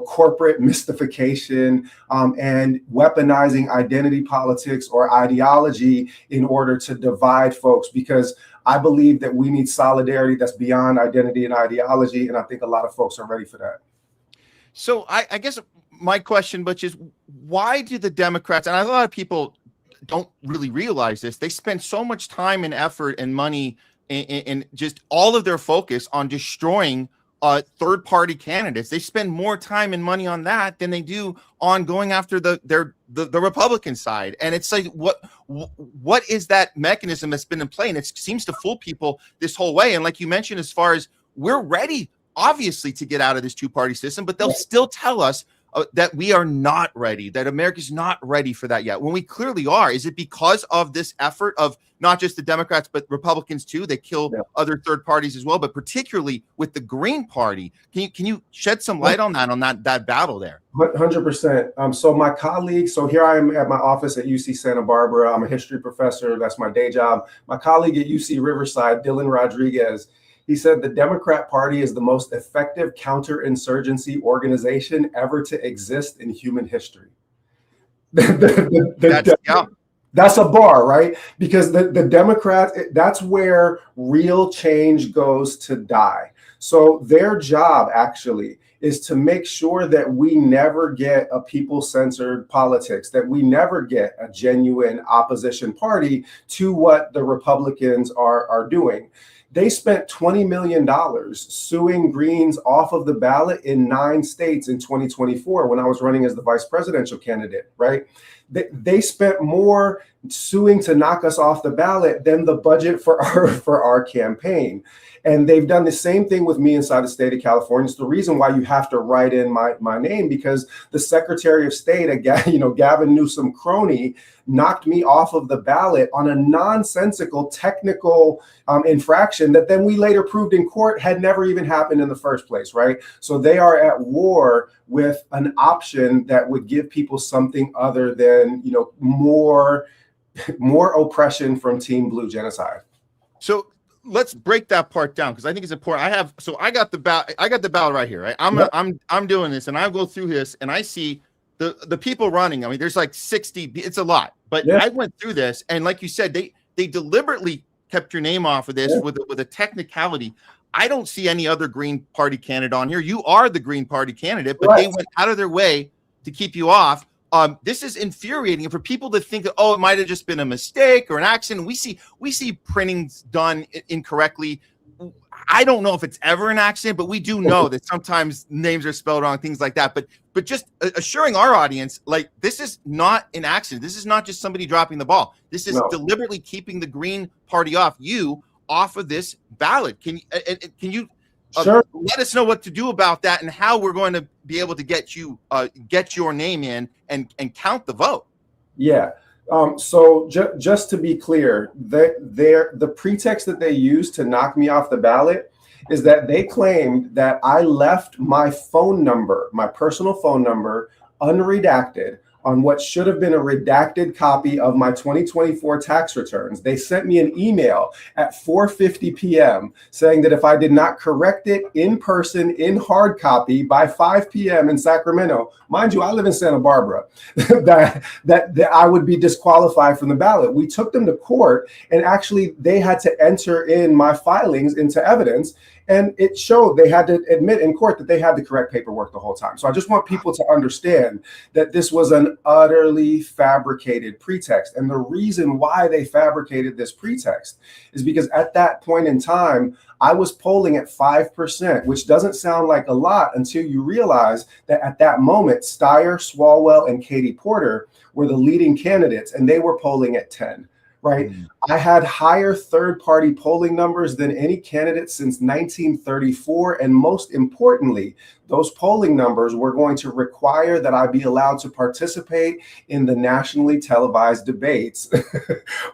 corporate mystification and weaponizing identity politics or ideology in order to divide folks, because I believe that we need solidarity that's beyond identity and ideology. And I think a lot of folks are ready for that. So I guess my question, Butch, is why do the Democrats, and a lot of people don't really realize this, they spend so much time and effort and money and just all of their focus on destroying third-party candidates. They spend more time and money on that than they do on going after the Republican side. And it's like, what is that mechanism that's been in play? And it seems to fool people this whole way. And like you mentioned, as far as we're ready, obviously, to get out of this two-party system, but they'll still tell us that we are not ready, that America's not ready for that yet, when we clearly are. Is it because of this effort of not just the Democrats, but Republicans too? They kill other third parties as well, but particularly with the Green Party. Can you shed some light on that battle there? 100%. So my colleague, so here I am at my office at UC Santa Barbara. I'm a history professor. That's my day job. My colleague at UC Riverside, Dylan Rodriguez, he said the Democrat Party is the most effective counterinsurgency organization ever to exist in human history. That's a bar, right? Because the Democrats, that's where real change goes to die. So their job actually is to make sure that we never get a people-censored politics, that we never get a genuine opposition party to what the Republicans are doing. They spent $20 million suing Greens off of the ballot in 9 states in 2024 when I was running as the vice presidential candidate, right? They spent more suing to knock us off the ballot than the budget for our campaign. And they've done the same thing with me inside the state of California. It's the reason why you have to write in my name, because the Secretary of State, Gavin Newsom crony, knocked me off of the ballot on a nonsensical technical infraction that then we later proved in court had never even happened in the first place, right? So they are at war with an option that would give people something other than, more oppression from Team Blue genocide. So let's break that part down, because I think it's important. I got the ballot right here, right? I'm doing this, and I go through this, and I see the people running. I mean, there's like 60. It's a lot, but I went through this, and like you said, they deliberately kept your name off of this with a technicality. I don't see any other Green Party candidate on here. You are the Green Party candidate, but they went out of their way to keep you off. This is infuriating, and for people to think that, it might have just been a mistake or an accident. We see printings done incorrectly. I don't know if it's ever an accident, but we do know that sometimes names are spelled wrong, things like that. But just assuring our audience, like, this is not an accident. This is not just somebody dropping the ball. This is deliberately keeping the Green Party off of this ballot. Can you let us know what to do about that and how we're going to be able to get your name in and count the vote? Yeah. So just to be clear, the pretext that they used to knock me off the ballot is that they claimed that I left my phone number, my personal phone number, unredacted on what should have been a redacted copy of my 2024 tax returns. They sent me an email at 4:50 p.m. saying that if I did not correct it in person in hard copy by 5 p.m. in Sacramento, mind you, I live in Santa Barbara, that I would be disqualified from the ballot. We took them to court, and actually they had to enter in my filings into evidence. And it showed they had to admit in court that they had the correct paperwork the whole time. So I just want people to understand that this was an utterly fabricated pretext. And the reason why they fabricated this pretext is because at that point in time, I was polling at 5%, which doesn't sound like a lot until you realize that at that moment, Steyer, Swalwell, and Katie Porter were the leading candidates, and they were polling at 10. Right. I had higher third-party polling numbers than any candidate since 1934. And most importantly, those polling numbers were going to require that I be allowed to participate in the nationally televised debates,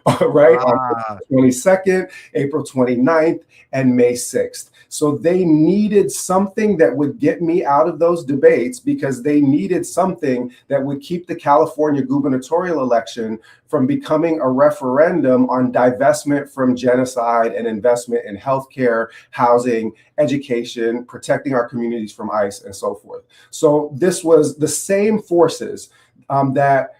right? On April 22nd, April 29th, and May 6th. So they needed something that would get me out of those debates, because they needed something that would keep the California gubernatorial election from becoming a referendum on divestment from genocide and investment in healthcare, housing, education, protecting our communities from ICE, and so forth. So this was the same forces that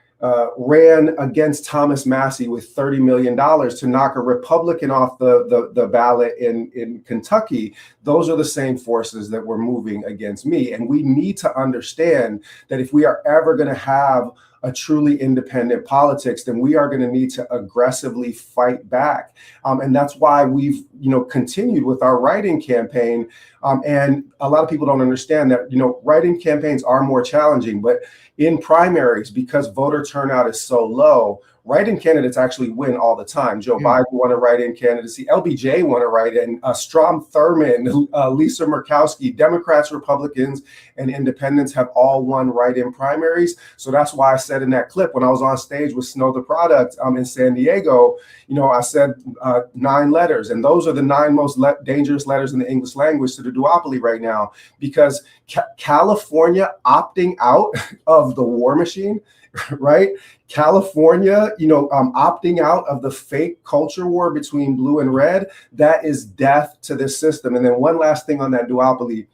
ran against Thomas Massie with $30 million to knock a Republican off the ballot in Kentucky. Those are the same forces that were moving against me. And we need to understand that if we are ever going to have a truly independent politics, then we are going to need to aggressively fight back. And that's why we've, continued with our write-in campaign. And a lot of people don't understand that, write-in campaigns are more challenging, but in primaries, because voter turnout is so low, write-in candidates actually win all the time. Joe Biden won a write-in candidacy. LBJ won a write-in. Strom Thurmond, Lisa Murkowski, Democrats, Republicans, and independents have all won write-in primaries. So that's why I said in that clip, when I was on stage with Snow the Product in San Diego, I said 9 letters. And those are the 9 most dangerous letters in the English language to the duopoly right now, because California opting out of the war machine, right? California, opting out of the fake culture war between blue and red, that is death to this system. And then one last thing on that duopoly.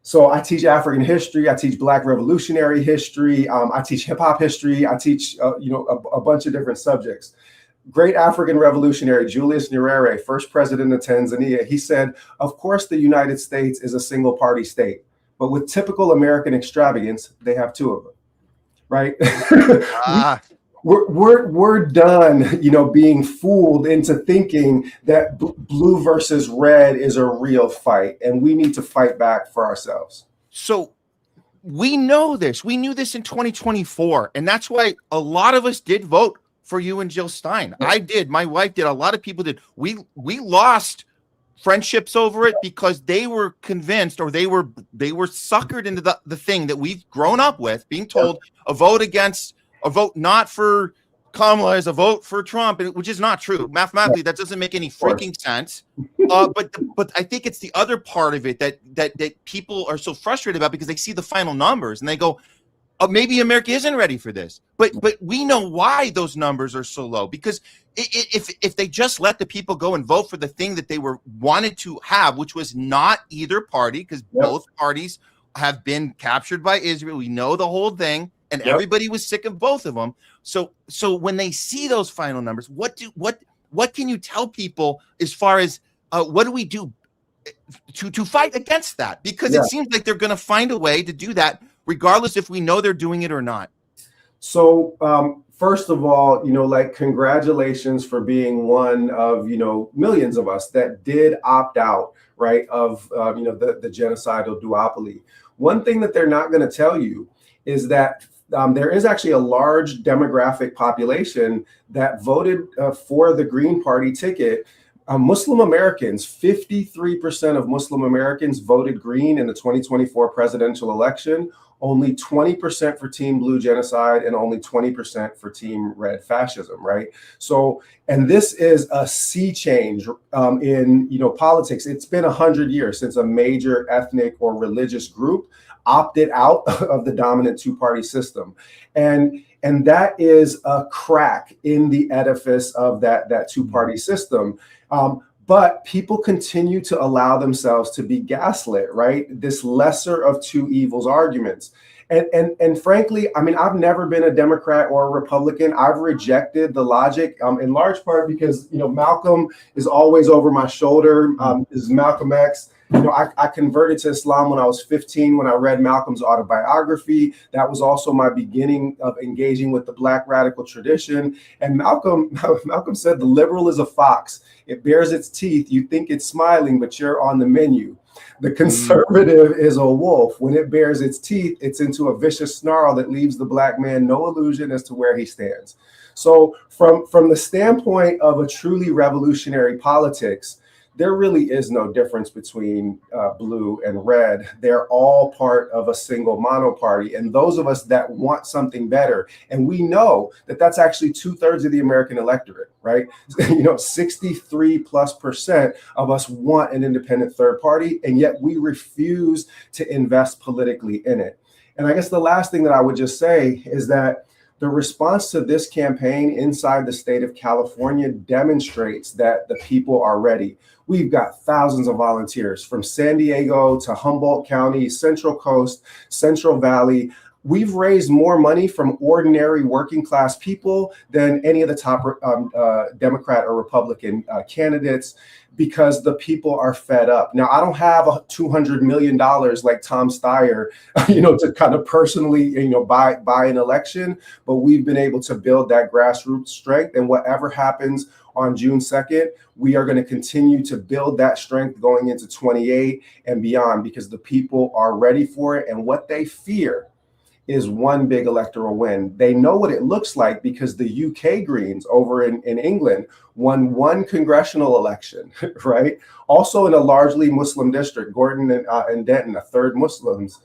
So I teach African history, I teach Black revolutionary history, I teach hip hop history, I teach, a bunch of different subjects. Great African revolutionary Julius Nyerere, first president of Tanzania, he said, of course, the United States is a single party state, but with typical American extravagance, they have 2 of them. Right? We're done, being fooled into thinking that blue versus red is a real fight, and we need to fight back for ourselves. So we know this. We knew this in 2024, and that's why a lot of us did vote for you and Jill Stein. I did. My wife did. A lot of people did. We lost friendships over it because they were convinced, or they were suckered into the thing that we've grown up with, being told a vote not for Kamala is a vote for Trump, which is not true. Mathematically, that doesn't make any freaking sense. But I think it's the other part of it that people are so frustrated about, because they see the final numbers and they go, oh, maybe America isn't ready for this. But we know why those numbers are so low, because if they just let the people go and vote for the thing that they wanted to have, which was not either party, because both parties have been captured by Israel. We know the whole thing, and everybody was sick of both of them. So when they see those final numbers, what can you tell people as far as what do we do to fight against that? Because it seems like they're going to find a way to do that, regardless if we know they're doing it or not. So first of all, congratulations for being one of, millions of us that did opt out, right, of, the genocidal duopoly. One thing that they're not going to tell you is that there is actually a large demographic population that voted for the Green Party ticket. Muslim Americans, 53% of Muslim Americans voted Green in the 2024 presidential election. only 20% for Team Blue genocide, and only 20% for Team Red fascism, right? So, and this is a sea change in politics. It's been 100 years since a major ethnic or religious group opted out of the dominant two-party system, and that is a crack in the edifice of that two-party system. But people continue to allow themselves to be gaslit, right? This lesser of two evils arguments. And frankly, I mean, I've never been a Democrat or a Republican. I've rejected the logic in large part because, Malcolm is always over my shoulder. Is Malcolm X. I converted to Islam when I was 15 when I read Malcolm's autobiography. That was also my beginning of engaging with the Black radical tradition. And Malcolm said, the liberal is a fox. It bares its teeth. You think it's smiling, but you're on the menu. The conservative is a wolf. When it bares its teeth, it's into a vicious snarl that leaves the Black man no illusion as to where he stands. So from the standpoint of a truly revolutionary politics, there really is no difference between blue and red. They're all part of a single monoparty. And those of us that want something better, and we know that that's actually 2/3 of the American electorate, right? 63+% of us want an independent third party, and yet we refuse to invest politically in it. And I guess the last thing that I would just say is that the response to this campaign inside the state of California demonstrates that the people are ready. We've got thousands of volunteers from San Diego to Humboldt County, Central Coast, Central Valley. We've raised more money from ordinary working class people than any of the top Democrat or Republican candidates, because the people are fed up. Now, I don't have $200 million like Tom Steyer, to kind of personally, buy an election, but we've been able to build that grassroots strength. And whatever happens on June 2nd, we are going to continue to build that strength going into 28 and beyond, because the people are ready for it. And what they fear is one big electoral win. They know what it looks like because the UK Greens over in England won one congressional election, right? Also in a largely Muslim district, Gordon and Denton, a third Muslims.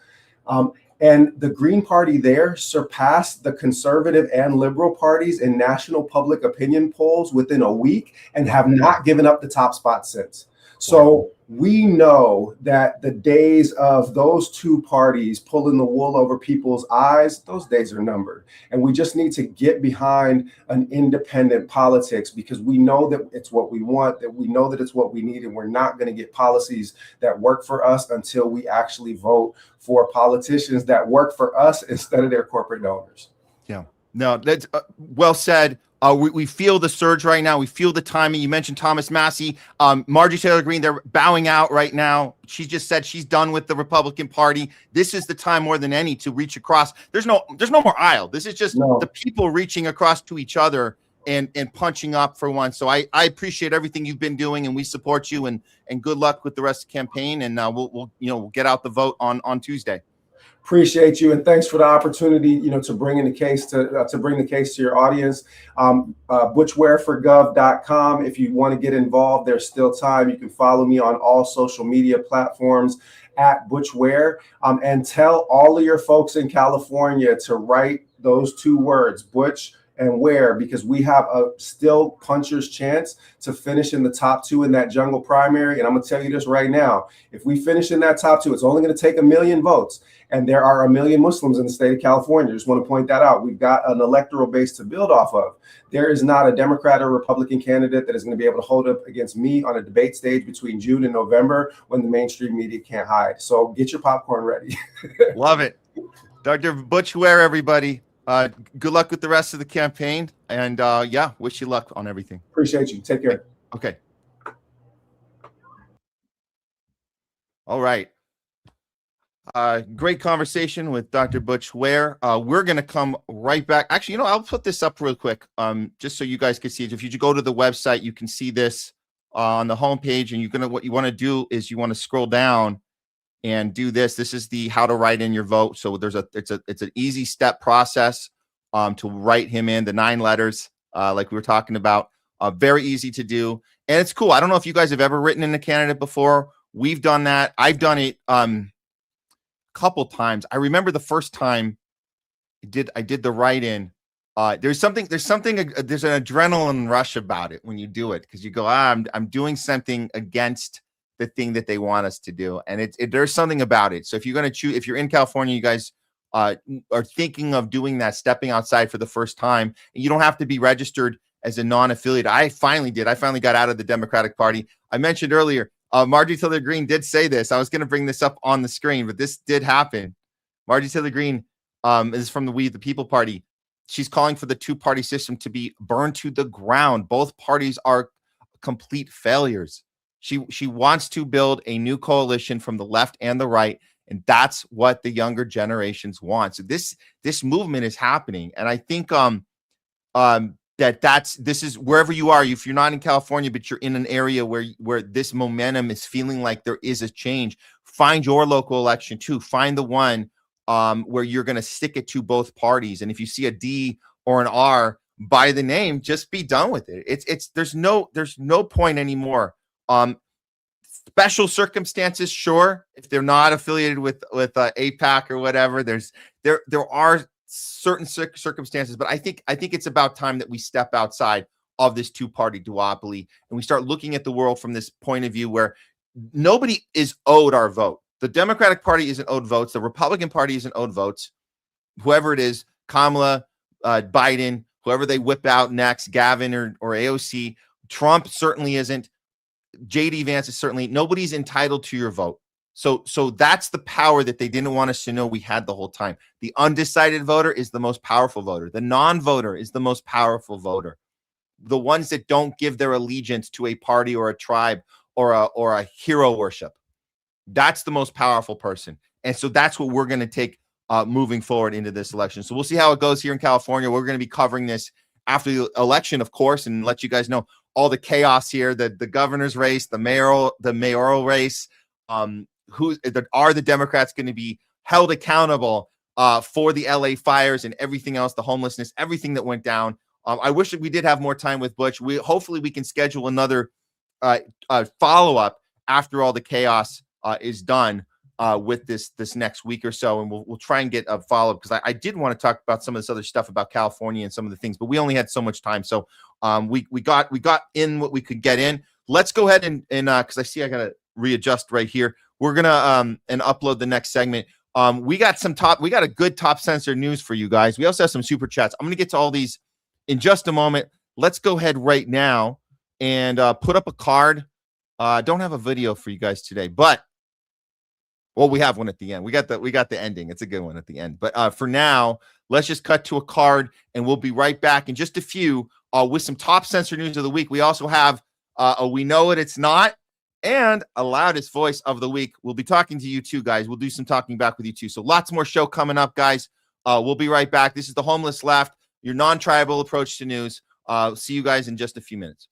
And the Green Party there surpassed the conservative and liberal parties in national public opinion polls within a week and have not given up the top spot since. So we know that the days of those two parties pulling the wool over people's eyes, those days are numbered. And we just need to get behind an independent politics, because we know that it's what we want, that we know that it's what we need, and we're not going to get policies that work for us until we actually vote for politicians that work for us instead of their corporate donors. Yeah, no, that's well said. We feel the surge right now. We feel the timing. You mentioned Thomas Massey, Marjorie Taylor Greene. They're bowing out right now. She just said she's done with the Republican Party. This is the time more than any to reach across. There's no more aisle. This is just the people reaching across to each other and punching up for once. So I appreciate everything you've been doing, and we support you. And good luck with the rest of the campaign. And we'll get out the vote on Tuesday. Appreciate you, and thanks for the opportunity, to bring the case to your audience. ButchWareForGov.com. If you want to get involved, there's still time. You can follow me on all social media platforms at Butch Ware, and tell all of your folks in California to write those two words, Butch and Ware, because we have a still puncher's chance to finish in the top 2 in that jungle primary. And I'm going to tell you this right now. If we finish in that top 2, it's only going to take 1 million votes. And there are 1 million Muslims in the state of California. Just want to point that out. We've got an electoral base to build off of. There is not a Democrat or Republican candidate that is going to be able to hold up against me on a debate stage between June and November when the mainstream media can't hide. So get your popcorn ready. Love it. Dr. Butch Ware, everybody. Good luck with the rest of the campaign. And wish you luck on everything. Appreciate you. Take care. Okay. All right. Great conversation with Dr. Butch Ware. We're going to come right back. Actually, I'll put this up real quick, just so you guys can see it. If you go to the website, you can see this on the homepage, and what you want to do is you want to scroll down and do this. This is the how to write in your vote. So it's an easy step process to write him in, the 9 letters, like we were talking about. Very easy to do, and it's cool. I don't know if you guys have ever written in a candidate before. We've done that. I've done it. couple times. I remember the first time I did the write-in. There's an adrenaline rush about it when you do it, because you go, I'm doing something against the thing that they want us to do, and there's something about it. So if you're going to choose, if you're in California, you guys are thinking of doing that, stepping outside for the first time, and you don't have to be registered as a non-affiliate. I finally did. I finally got out of the Democratic Party. I mentioned earlier, Marjorie Taylor Greene did say this. I was going to bring this up on the screen, but this did happen. Marjorie Taylor Greene is from the We the People Party. She's calling for the two-party system to be burned to the ground. Both parties are complete failures. She wants to build a new coalition from the left and the right, and that's what the younger generations want. So this movement is happening, and I think this is wherever you are. If you're not in California, but you're in an area where this momentum is feeling like there is a change, find your local election too. Find the one where you're going to stick it to both parties. And if you see a D or an R by the name, just be done with it. There's no point anymore. Special circumstances, sure, if they're not affiliated with AIPAC or whatever, there are certain circumstances, but I think it's about time that we step outside of this two-party duopoly and we start looking at the world from this point of view where nobody is owed our vote. The Democratic Party isn't owed votes. The Republican Party isn't owed votes. Whoever it is, Kamala, Biden, whoever they whip out next, Gavin or AOC, Trump certainly isn't. JD Vance is certainly, nobody's entitled to your vote. So that's the power that they didn't want us to know we had the whole time. The undecided voter is the most powerful voter. The non-voter is the most powerful voter. The ones that don't give their allegiance to a party or a tribe or a hero worship. That's the most powerful person. And so that's what we're going to take moving forward into this election. So we'll see how it goes here in California. We're going to be covering this after the election, of course, and let you guys know all the chaos here, the governor's race, the mayoral race. Are the Democrats going to be held accountable for the LA fires and everything else, the homelessness, everything that went down? I wish that we did have more time with Butch. Hopefully we can schedule another follow-up after all the chaos is done with this next week or so, and we'll try and get a follow-up, because I did want to talk about some of this other stuff about California and some of the things, but we only had so much time, so we got in what we could get in. Let's go ahead and because I see I gotta readjust right here. We're gonna and upload the next segment. We got a good top censored news for you guys. We also have some super chats. I'm gonna get to all these in just a moment. Let's go ahead right now and put up a card. Don't have a video for you guys today, but well, we have one at the end. We got the ending. It's a good one at the end. But for now, let's just cut to a card, and we'll be right back in just a few with some top censored news of the week. We also have a We Know It, It's Not, and a Loudest Voice of the Week. We'll be talking to you too, guys. We'll do some talking back with you too. So lots more show coming up, guys. We'll be right back. This is the Homeless Left, your non-tribal approach to news. See you guys in just a few minutes.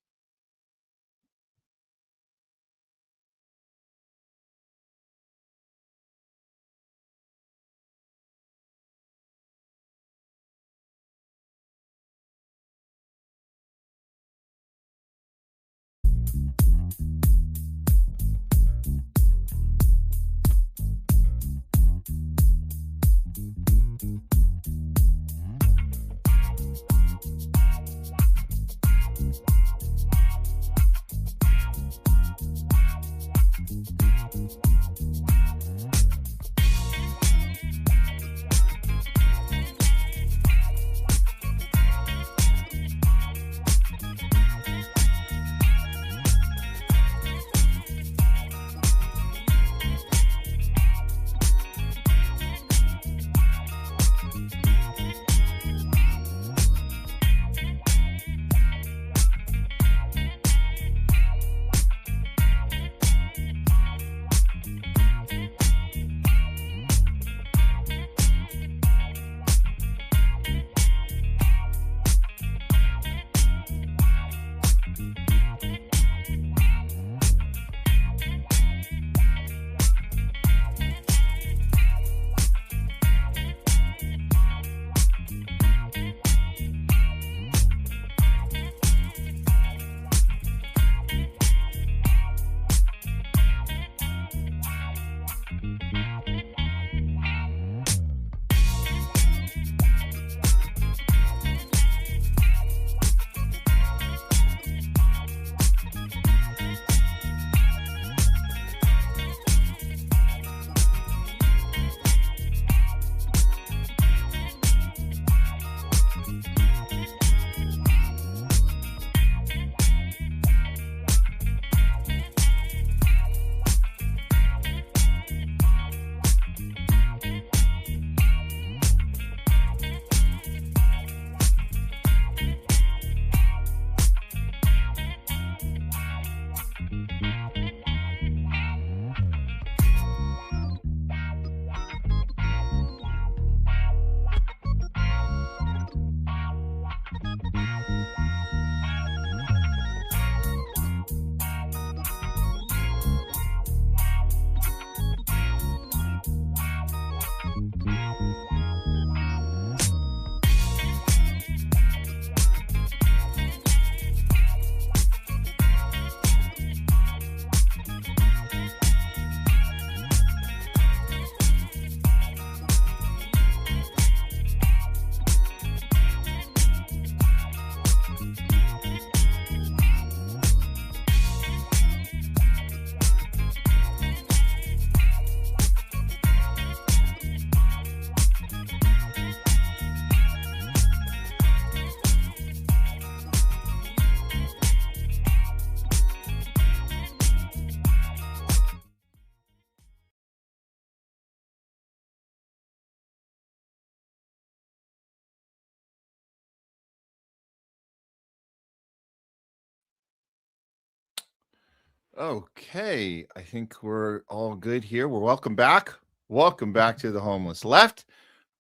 Okay, I think we're all good here. We're welcome back. Welcome back to the Homeless Left.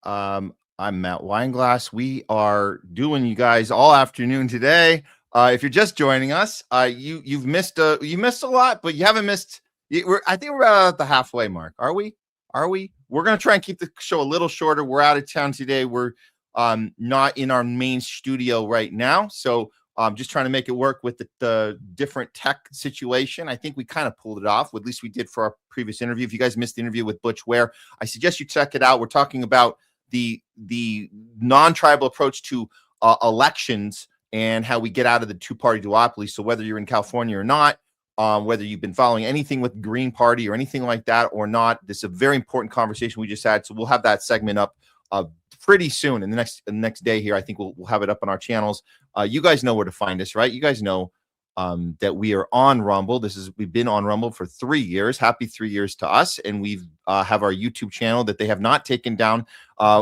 I'm Matt Weinglass. We are doing you guys all afternoon today. If you're just joining us, you've missed a lot, but you haven't missed. I think we're about at the halfway mark. Are we? We're gonna try and keep the show a little shorter. We're out of town today. We're not in our main studio right now, so just trying to make it work with the different tech situation. I think we kind of pulled it off. At least we did for our previous interview. If you guys missed the interview with Butch Ware, I suggest you check it out. We're talking about the non-tribal approach to elections and how we get out of the two-party duopoly. So whether you're in California or not, whether you've been following anything with Green Party or anything like that or not, this is a very important conversation we just had. So we'll have that segment up pretty soon in the next day here. I think we'll have it up on our channels. You guys know where to find us, right? You guys know that we are on Rumble. We've been on Rumble for 3 years. Happy 3 years to us. And we've have our YouTube channel that they have not taken down.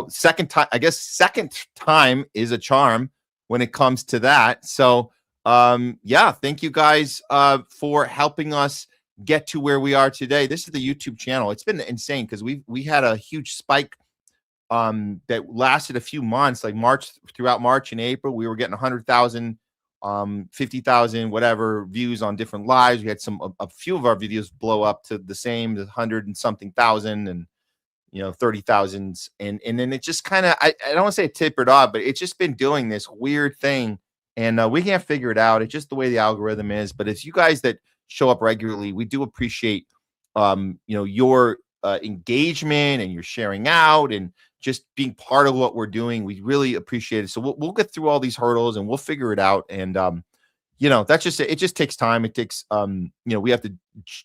Second time is a charm when it comes to that. So yeah, thank you guys for helping us get to where we are today. This is the YouTube channel. It's been insane because we had a huge spike that lasted a few months, like throughout March and April. We were getting 100,000, 50,000, whatever views on different lives. We had a few of our videos blow up to the same 100 and something thousand and 30,000s. And then it just kind of, I don't want to say it tapered off, but it's just been doing this weird thing. And we can't figure it out. It's just the way the algorithm is. But it's you guys that show up regularly. We do appreciate, your engagement and your sharing out and just being part of what we're doing. We really appreciate it. So we'll get through all these hurdles and we'll figure it out. And, that's just, it just takes time. It takes, we have to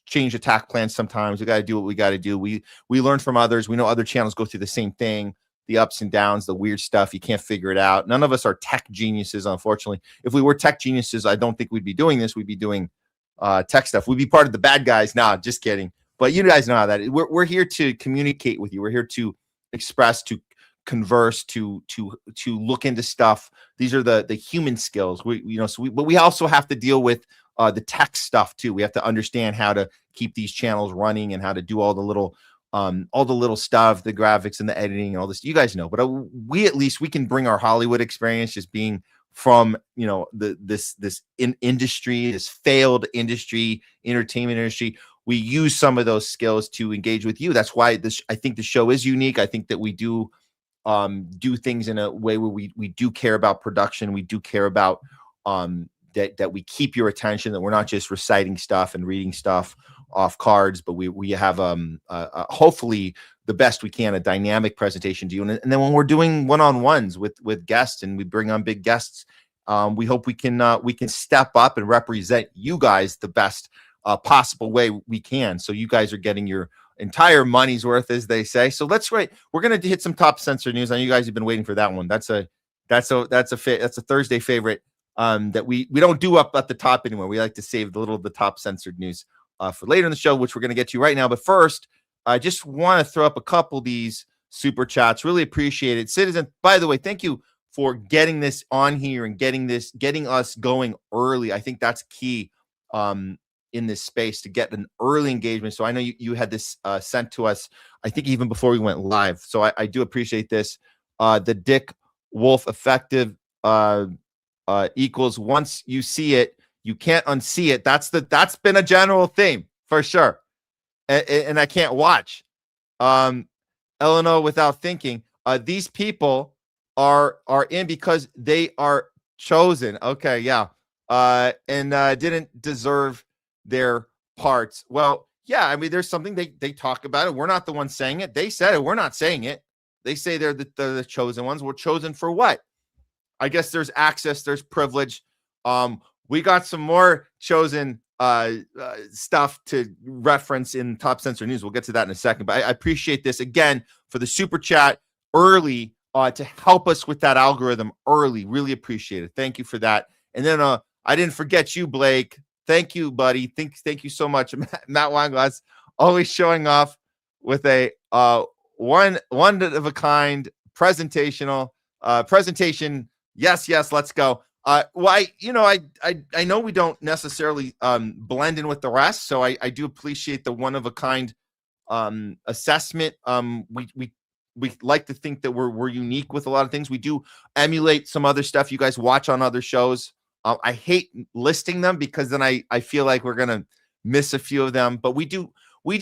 change attack plans sometimes. We got to do what we got to do. We learn from others. We know other channels go through the same thing, the ups and downs, the weird stuff. You can't figure it out. None of us are tech geniuses, unfortunately. If we were tech geniuses, I don't think we'd be doing this. We'd be doing tech stuff. We'd be part of the bad guys. Nah, just kidding. But you guys know how that is. We're here to communicate with you. We're here to express, to converse, to look into stuff. These are the human skills. But we also have to deal with the tech stuff too. We have to understand how to keep these channels running and how to do all the little stuff, the graphics and the editing and all this. You guys know, but we can bring our Hollywood experience, just being from this industry, this failed industry, entertainment industry. We use some of those skills to engage with you. That's why I think the show is unique. I think that we do things in a way where we do care about production. We do care about that we keep your attention, that we're not just reciting stuff and reading stuff off cards, but we have hopefully the best we can, a dynamic presentation to you. And then when we're doing one-on-ones with guests and we bring on big guests, we hope we can step up and represent you guys the best possible way we can. So you guys are getting your entire money's worth, as they say. So we're going to hit some top censored news. I know you guys have been waiting for that one. That's a Thursday favorite that we don't do up at the top anymore. We like to save the top censored news for later in the show, which we're going to get to right now. But first, I just want to throw up a couple of these super chats. Really appreciate it. Citizen, by the way, thank you for getting this on here and getting us going early. I think that's key in this space, to get an early engagement. So I know you had this sent to us, I think even before we went live. So I do appreciate this. The Dick Wolf effective equals once you see it, you can't unsee it. That's been a general theme for sure. And I can't watch. Eleanor without thinking. These people are in because they are chosen. Okay, yeah. And didn't deserve their parts. Well, yeah, I mean, there's something they talk about it. We're not the ones saying it. They said it. We're not saying it. They say they're the chosen ones. We're chosen for what? I guess there's access, there's privilege. We got some more chosen stuff to reference in top censored news. We'll get to that in a second. But I appreciate this again for the super chat early to help us with that algorithm early. Really appreciate it. Thank you for that. And then I didn't forget you, Blake. Thank you, buddy. Thank you so much. Matt Weinglass always showing off with a one of a kind presentation. Yes, let's go. I know we don't necessarily blend in with the rest, so I do appreciate the one of a kind assessment. We like to think that we're unique with a lot of things. We do emulate some other stuff you guys watch on other shows. I hate listing them because then I feel like we're gonna miss a few of them. But we do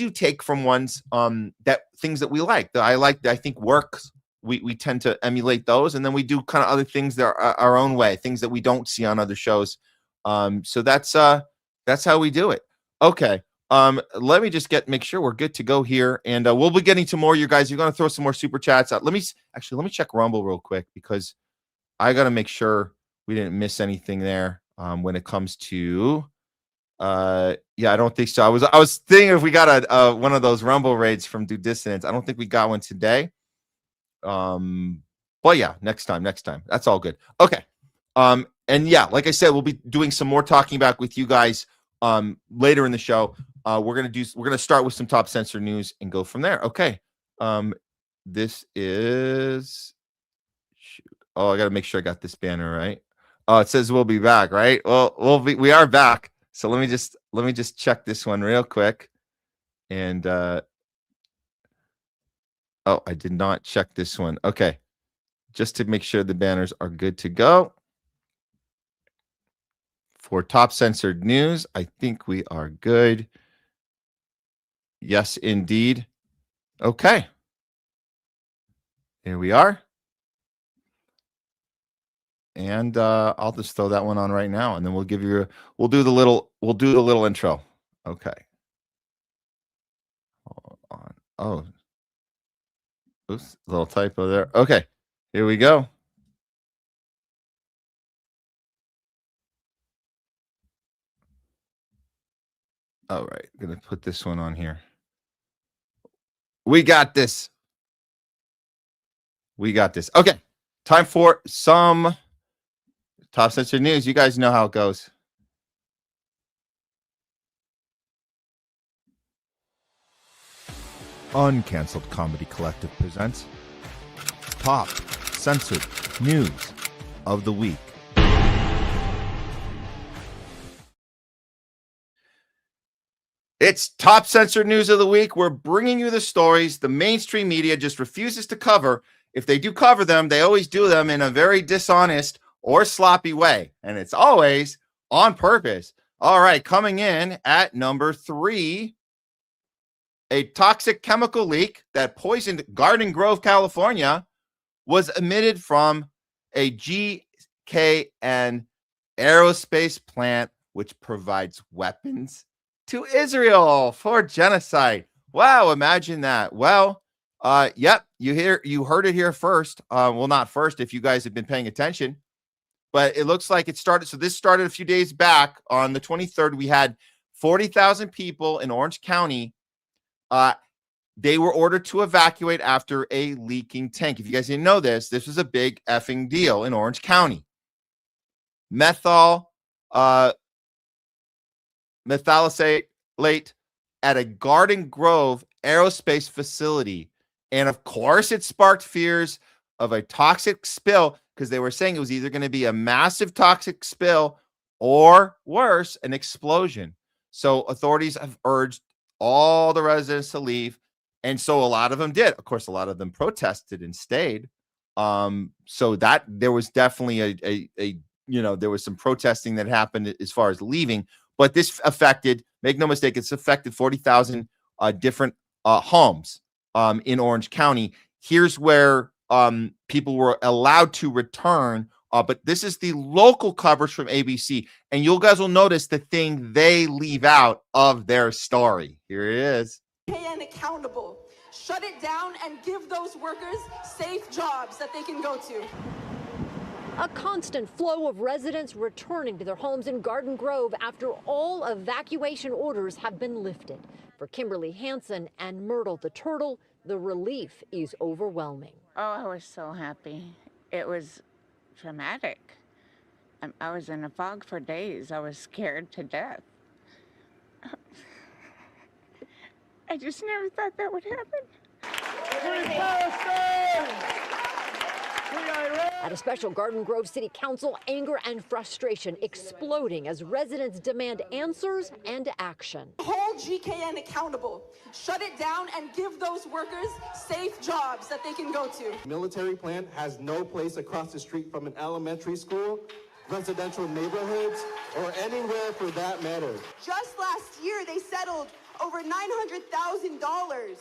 take from ones that things that we like, that I think works. We tend to emulate those, and then we do kind of other things that are our own way, things that we don't see on other shows. So that's how we do it. Okay. Let me just make sure we're good to go here, and we'll be getting to more. You guys, you're going to throw some more super chats out. Let me check Rumble real quick because I got to make sure we didn't miss anything there when it comes to. I don't think so. I was thinking if we got a one of those Rumble raids from Due Dissonance. I don't think we got one today. But yeah, next time. That's all good. Okay. And yeah, like I said, we'll be doing some more talking back with you guys later in the show. We're gonna start with some top censor news and go from there. Okay. This is I gotta make sure I got this banner right. Oh, it says we'll be back, right? Well, we are back. So let me just check this one real quick. And I did not check this one. Okay. Just to make sure the banners are good to go. For top censored news, I think we are good. Yes, indeed. Okay. Here we are. And I'll just throw that one on right now, and then we'll do the little intro. Okay. Hold on. Oh. Oops, little typo there. Okay. Here we go. All right, I'm gonna put this one on here. We got this. Okay, time for some top censored news. You guys know how it goes. Uncanceled Comedy Collective presents Top Censored News of the Week. It's Top Censored News of the Week. We're bringing you the stories the mainstream media just refuses to cover. If they do cover them, they always do them in a very dishonest or sloppy way. And it's always on purpose. All right, coming in at number 3, a toxic chemical leak that poisoned Garden Grove, California, was emitted from a GKN aerospace plant, which provides weapons to Israel for genocide. Wow, imagine that. Well, yep, you heard it here first. Well, not first if you guys have been paying attention, but it looks like it started. So this started a few days back on the 23rd. We had 40,000 people in Orange County. They were ordered to evacuate after a leaking tank. If you guys didn't know this was a big effing deal in Orange County. Methalicate at a Garden Grove aerospace facility. And of course, it sparked fears of a toxic spill because they were saying it was either going to be a massive toxic spill or worse, an explosion. So authorities have urged all the residents to leave. And so a lot of them did. Of course, a lot of them protested and stayed. So that there was definitely there was some protesting that happened as far as leaving. But this affected, make no mistake, it's affected 40,000 different homes in Orange County. Here's where people were allowed to return. But this is the local coverage from ABC. And you guys will notice the thing they leave out of their story. Here it is. And accountable. Shut it down and give those workers safe jobs that they can go to. A constant flow of residents returning to their homes in Garden Grove after all evacuation orders have been lifted. For Kimberly Hansen and Myrtle the Turtle, the relief is overwhelming. Oh, I was so happy. It was traumatic. I was in a fog for days. I was scared to death. I just never thought that would happen. At a special Garden Grove City Council, anger and frustration exploding as residents demand answers and action. Hold GKN accountable, shut it down, and give those workers safe jobs that they can go to. Military plant has no place across the street from an elementary school, residential neighborhoods, or anywhere for that matter. Just last year, they settled over $900,000.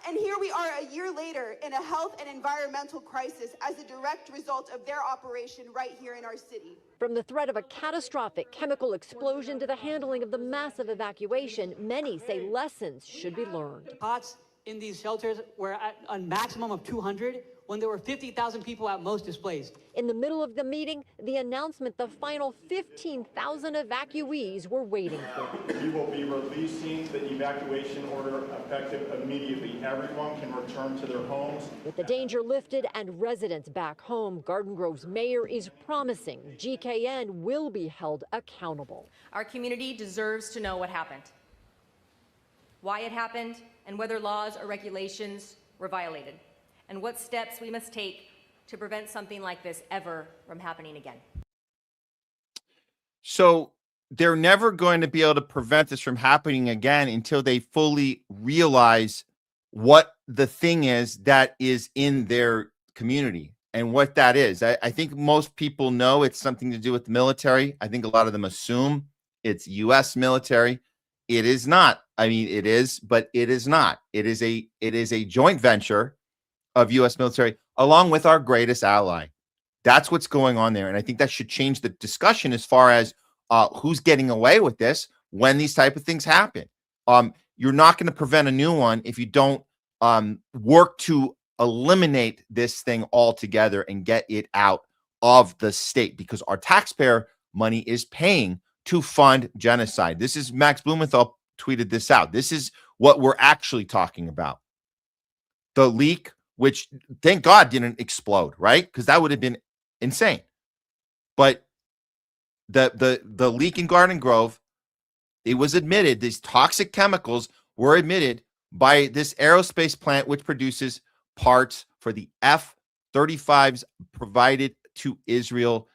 And here we are a year later in a health and environmental crisis as a direct result of their operation right here in our city. From the threat of a catastrophic chemical explosion to the handling of the massive evacuation, many say lessons should be learned. Cots in these shelters were at a maximum of 200 when there were 50,000 people at most displaced. In the middle of the meeting, the announcement the final 15,000 evacuees were waiting for. We will be releasing the evacuation order effective immediately. Everyone can return to their homes. With the danger lifted and residents back home, Garden Grove's mayor is promising GKN will be held accountable. Our community deserves to know what happened, why it happened, and whether laws or regulations were violated, and what steps we must take to prevent something like this ever from happening again. So they're never going to be able to prevent this from happening again until they fully realize what the thing is that is in their community and what that is. I think most people know it's something to do with the military. I think a lot of them assume it's U.S. military. It is not. I mean, it is, but it is not. It is a joint venture of U.S. military along with our greatest ally. That's what's going on there. And I think that should change the discussion as far as who's getting away with this when these type of things happen. You're not going to prevent a new one if you don't work to eliminate this thing altogether and get it out of the state, because our taxpayer money is paying to fund genocide. This is Max Blumenthal tweeted this out. This is what we're actually talking about. The leak, which thank God didn't explode, right? Because that would have been insane. But the leak in Garden Grove, it was admitted, these toxic chemicals were admitted by this aerospace plant, which produces parts for the F-35s provided to Israel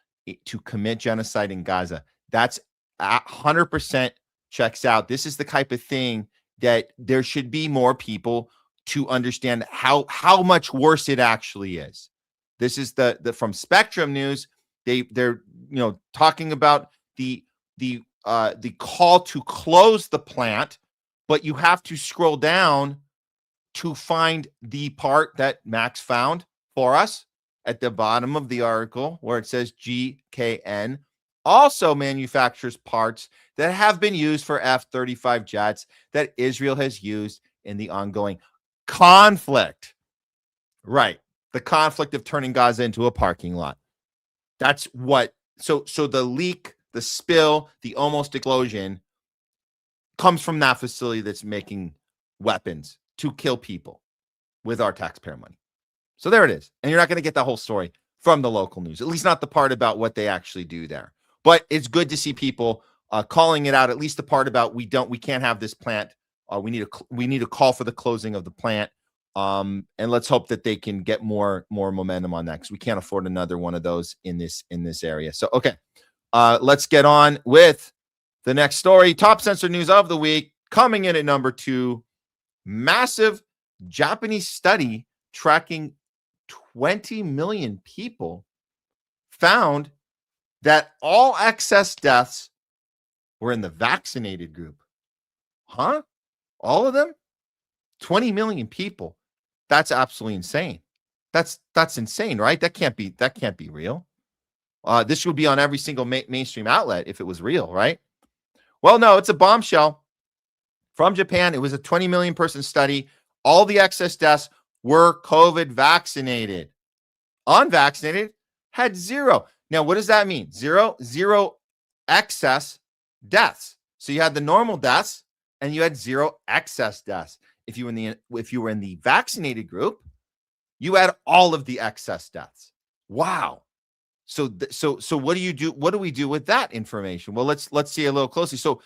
to commit genocide in Gaza. That's 100% checks out. This is the type of thing that there should be more people to understand how much worse it actually is. This is the from Spectrum News. They're talking about the call to close the plant, but you have to scroll down to find the part that Max found for us at the bottom of the article where it says GKN also manufactures parts that have been used for F-35 jets that Israel has used in the ongoing conflict. Right. The conflict of turning Gaza into a parking lot. That's what. So the leak, the spill, the almost explosion comes from that facility that's making weapons to kill people with our taxpayer money. So there it is. And you're not going to get the whole story from the local news, at least not the part about what they actually do there. But it's good to see people calling it out, at least the part about we can't have this plant. We need a call for the closing of the plant. And let's hope that they can get more momentum on that, because we can't afford another one of those in this area. So, okay, let's get on with the next story. Top censored news of the week, coming in at number 2, massive Japanese study tracking 20 million people found that all excess deaths were in the vaccinated group. Huh? All of them? 20 million people. That's absolutely insane. That's insane, right? That can't be real. This would be on every single mainstream outlet if it was real, right? Well, no, it's a bombshell from Japan. It was a 20 million person study. All the excess deaths were COVID vaccinated. Unvaccinated had 0. Now, what does that mean? Zero excess deaths. So you had the normal deaths and you had 0 excess deaths. If you were in the vaccinated group, you had all of the excess deaths. Wow. So what do you do? What do we do with that information? Well, let's see a little closely. So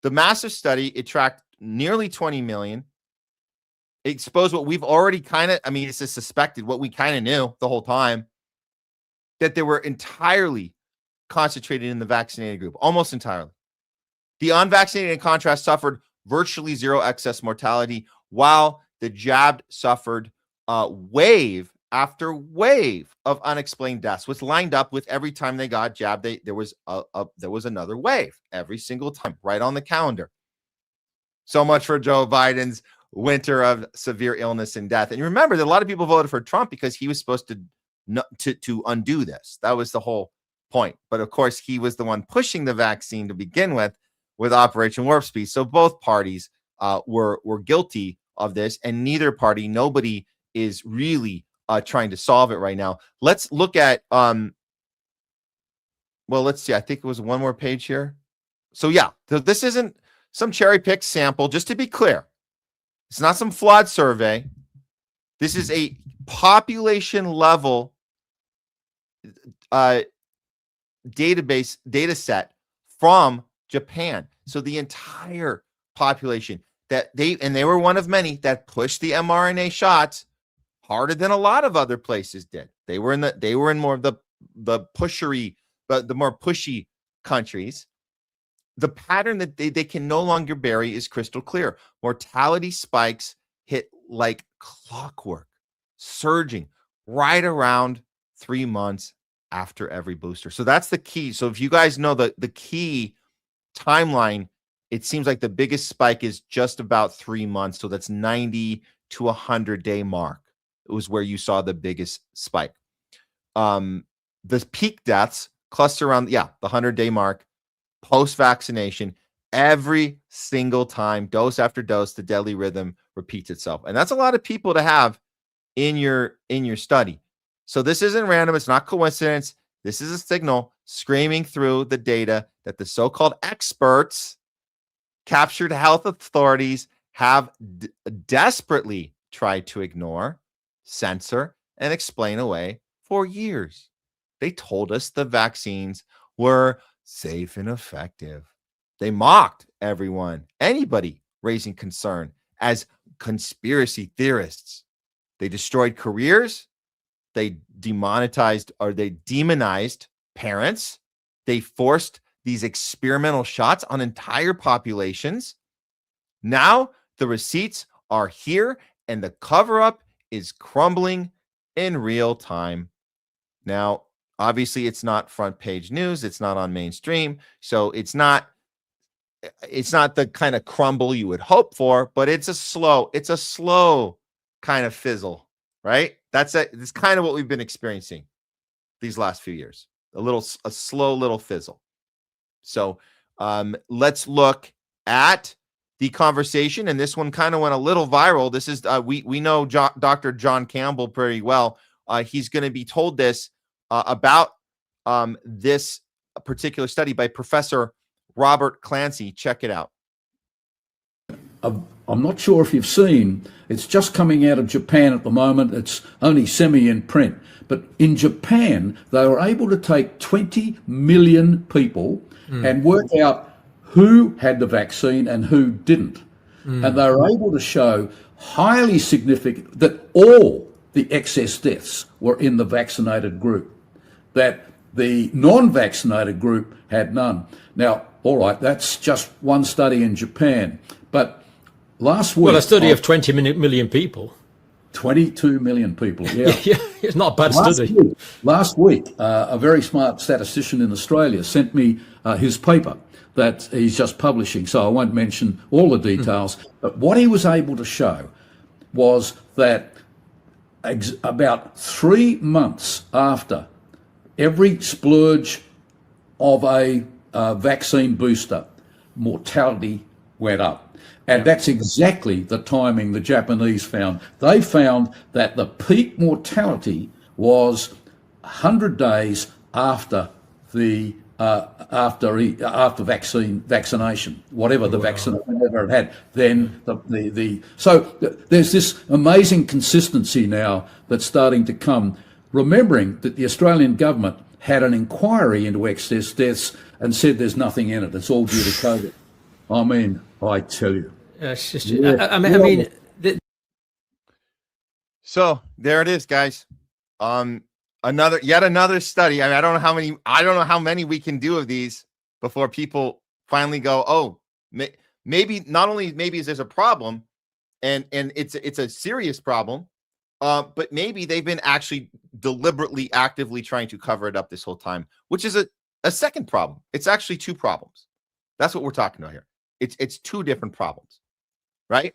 the massive study, it tracked nearly 20 million. It exposed what we've already it's a suspected, what we kind of knew the whole time. that they were entirely concentrated in the vaccinated group, almost entirely. The unvaccinated, in contrast, suffered virtually zero excess mortality, while the jabbed suffered wave after wave of unexplained deaths, which lined up with every time they got jabbed. There was another wave every single time, right on the calendar. So much for Joe Biden's winter of severe illness and death. And you remember that a lot of people voted for Trump because he was supposed to undo this. That was the whole point. But of course, he was the one pushing the vaccine to begin with Operation Warp Speed. So both parties were guilty of this, and neither party, nobody is really trying to solve it right now. Let's look at well, let's see. I think it was one more page here. So yeah, this isn't some cherry-picked sample. Just to be clear, it's not some flawed survey. This is a population level database data set from Japan. So the entire population that they were one of many that pushed the mRNA shots harder than a lot of other places did. They were in more of the pushery, but the more pushy countries. The pattern that they can no longer bury is crystal clear. Mortality spikes hit like clockwork, surging right around 3 months after every booster. So that's the key. So if you guys know the key timeline, it seems like the biggest spike is just about 3 months. So that's 90 to 100-day mark. It was where you saw the biggest spike. The peak deaths cluster around, the 100-day mark. Post-vaccination, every single time, dose after dose, the deadly rhythm repeats itself. And that's a lot of people to have in your study. So this isn't random. It's not coincidence. This is a signal screaming through the data that the so-called experts, captured health authorities, have desperately tried to ignore, censor, and explain away for years. They told us the vaccines were safe and effective. They mocked everyone, anybody raising concern, as conspiracy theorists. They destroyed careers. They demonetized or they demonized parents. They forced these experimental shots on entire populations. Now the receipts are here and the cover-up is crumbling in real time. Now, obviously, it's not front page news. It's not on mainstream. So it's not the kind of crumble you would hope for, but it's a slow kind of fizzle, right? It's kind of what we've been experiencing these last few years. A slow little fizzle. So let's look at the conversation. And this one kind of went a little viral. This is, we know Dr. John Campbell pretty well. He's going to be told this about this particular study by Professor Robert Clancy. Check it out. I'm not sure if you've seen, it's just coming out of Japan at the moment. It's only semi in print. But in Japan, they were able to take 20 million people and work out who had the vaccine and who didn't. And they were able to show highly significant that all the excess deaths were in the vaccinated group, that the non-vaccinated group had none. Now, all right, that's just one study in Japan, but last week... Well, a study of 20 million people. 22 million people, yeah. Yeah, it's not a bad study. Last week, a very smart statistician in Australia sent me his paper that he's just publishing, so I won't mention all the details, but what he was able to show was that about 3 months after every splurge of a vaccine booster, mortality went up. And that's exactly the timing the Japanese found. They found that the peak mortality was 100 days after the vaccination, whatever the vaccine whatever it had. Then so there's this amazing consistency now that's starting to come. Remembering that the Australian government had an inquiry into excess deaths and said there's nothing in it. It's all due to COVID. I mean, I tell you. It's just, So there it is, guys. Yet another study. I mean, I don't know how many we can do of these before people finally go, oh, maybe not only maybe is there's a problem, and it's a serious problem, but maybe they've been actually deliberately, actively trying to cover it up this whole time, which is a second problem. It's actually two problems. That's what we're talking about here. It's two different problems, right?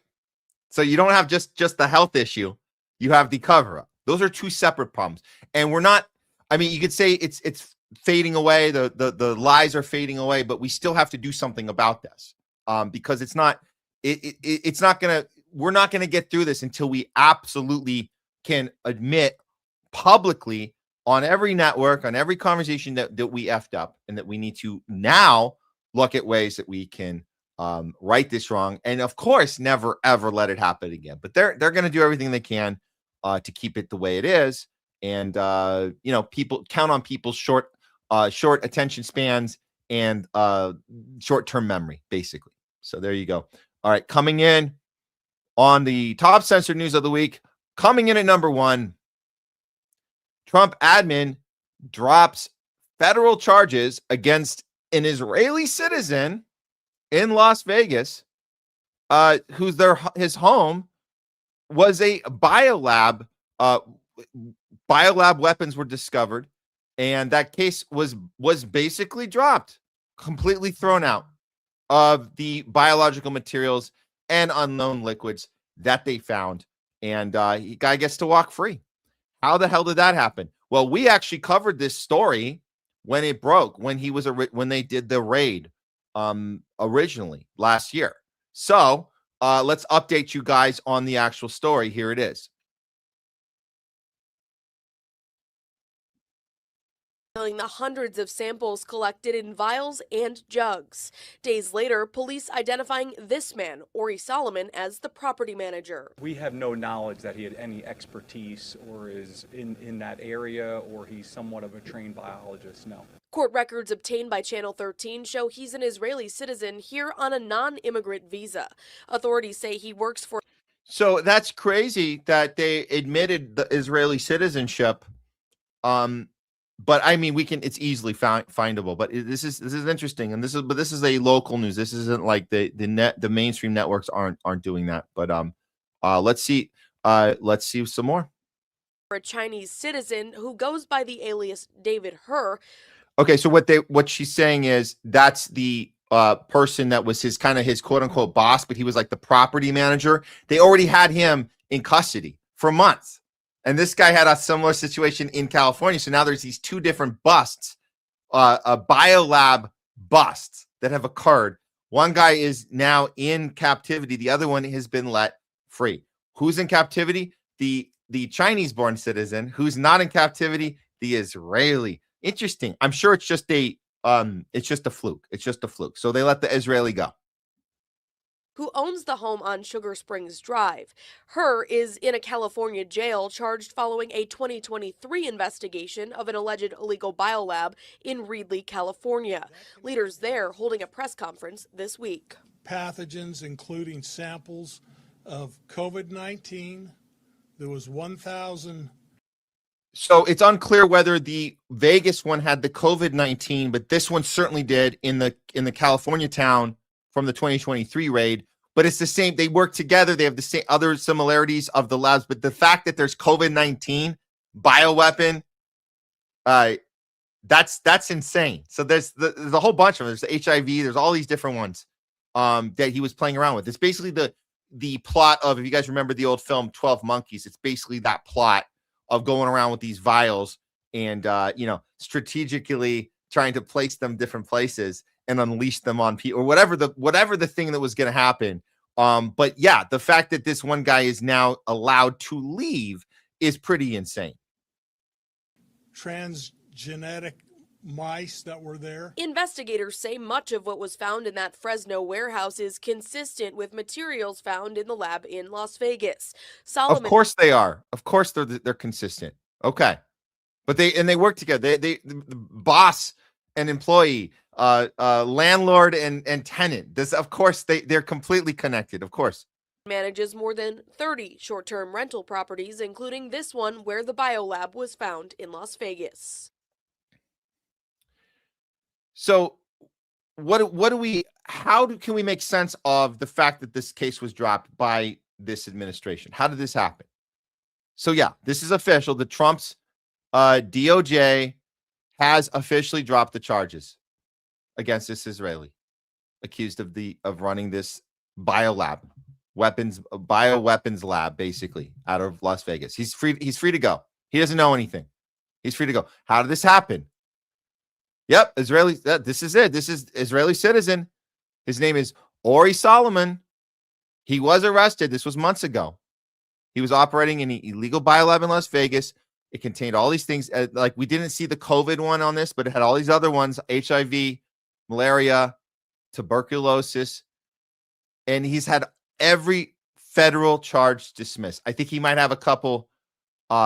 So you don't have just the health issue, you have the cover up. Those are two separate problems. And we're not, I mean, you could say it's fading away, the lies are fading away, but we still have to do something about this. Because it's not gonna, we're not gonna get through this until we absolutely can admit publicly on every network, on every conversation that we effed up, and that we need to now look at ways that we can right this wrong, and of course never ever let it happen again. But they're going to do everything they can to keep it the way it is, and people count on people's short attention spans and short-term memory, basically. So there you go. All right, coming in on the top censored news of the week, coming in at number 1, Trump admin drops federal charges against an Israeli citizen in Las Vegas, his home was a biolab. Biolab weapons were discovered, and that case was basically dropped, completely thrown out of the biological materials and unknown liquids that they found, and guy gets to walk free. How the hell did that happen? Well, we actually covered this story when it broke, when they did the raid originally last year. So let's update you guys on the actual story. Here it is. The hundreds of samples collected in vials and jugs. Days later, police identifying this man, Ori Solomon, as the property manager. We have no knowledge that he had any expertise or is in that area, or he's somewhat of a trained biologist, no. Court records obtained by Channel 13 show he's an Israeli citizen here on a non-immigrant visa. Authorities say he works for... So that's crazy that they admitted the Israeli citizenship. But I mean, it's easily findable. But this is interesting, and this is a local news. This isn't like the mainstream networks aren't doing that. But let's see some more. For a Chinese citizen who goes by the alias David Herr. Okay, so what she's saying is that's the person that was his quote unquote boss, but he was like the property manager. They already had him in custody for months. And this guy had a similar situation in California. So now there's these two different busts, biolab busts that have occurred. One guy is now in captivity. The other one has been let free. Who's in captivity? The Chinese-born citizen. Who's not in captivity? The Israeli. Interesting. I'm sure it's just a fluke. It's just a fluke. So they let the Israeli go. Who owns the home on Sugar Springs Drive. Herr is in a California jail charged following a 2023 investigation of an alleged illegal biolab in Reedley, California. Leaders there holding a press conference this week. Pathogens, including samples of COVID-19. There was 1,000. So it's unclear whether the Vegas one had the COVID-19, but this one certainly did in the California town from the 2023 raid. But it's the same. They work together. They have the same other similarities of the labs. But the fact that there's COVID-19 bioweapon, that's insane. So there's a whole bunch of them. There's the HIV. There's all these different ones that he was playing around with. It's basically the plot of, if you guys remember the old film 12 Monkeys, it's basically that plot of going around with these vials and strategically trying to place them different places and unleash them on people, or whatever the thing that was going to happen. But yeah, the fact that this one guy is now allowed to leave is pretty insane. Transgenic mice that were there. Investigators say much of what was found in that Fresno warehouse is consistent with materials found in the lab in Las Vegas. Solomon, of course they are. Of course they're consistent. Okay, but they work together. They the boss and employee, landlord and tenant. This, of course, they're completely connected. Of course. Manages more than 30 short-term rental properties, including this one where the biolab was found in Las Vegas. So can we make sense of the fact that this case was dropped by this administration? How did this happen? So yeah, this is official. The Trump's DOJ has officially dropped the charges against this Israeli accused of running this bioweapons lab, basically, out of Las Vegas. He's free to go. He doesn't know anything. He's free to go. How did this happen? Yep, Israeli. This is it. This is Israeli citizen. His name is Ori Solomon. He was arrested. This was months ago. He was operating an illegal biolab in Las Vegas. It contained all these things. Like, we didn't see the COVID one on this, but it had all these other ones: HIV, malaria, tuberculosis, and he's had every federal charge dismissed. I think he might have a couple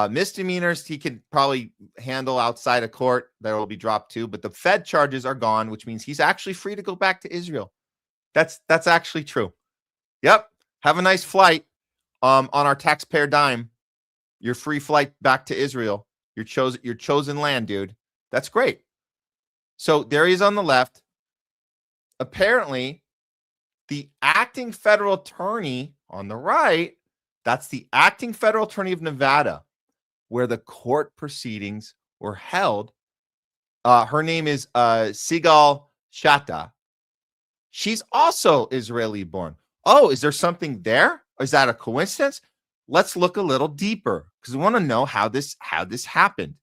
misdemeanors he could probably handle outside of court that will be dropped too, but the Fed charges are gone, which means he's actually free to go back to Israel. That's actually true. Yep. Have a nice flight on our taxpayer dime. Your free flight back to Israel. Your chosen land, dude. That's great. So there he is on the left. Apparently, the acting federal attorney on the right, that's the acting federal attorney of Nevada, where the court proceedings were held. Her name is Sigal Shatta. She's also Israeli born. Oh, is there something there? Is that a coincidence? Let's look a little deeper because we want to know how this happened.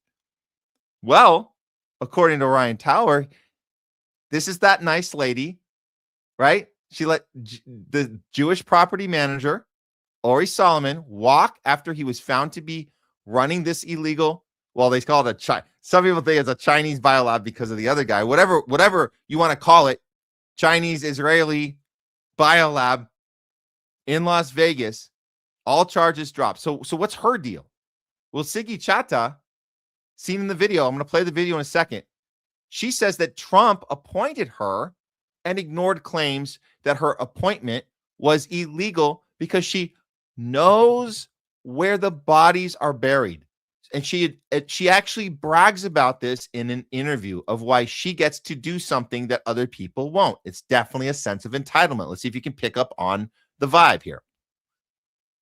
Well, according to Ryan Tower, this is that nice lady, right? She let the Jewish property manager, Ori Solomon, walk after he was found to be running this illegal, well, they call it some people think it's a Chinese biolab because of the other guy. Whatever you want to call it, Chinese Israeli biolab in Las Vegas. All charges dropped. So what's her deal? Well, Sigi Chatta, seen in the video, I'm going to play the video in a second. She says that Trump appointed her and ignored claims that her appointment was illegal because she knows where the bodies are buried. And she actually brags about this in an interview of why she gets to do something that other people won't. It's definitely a sense of entitlement. Let's see if you can pick up on the vibe here.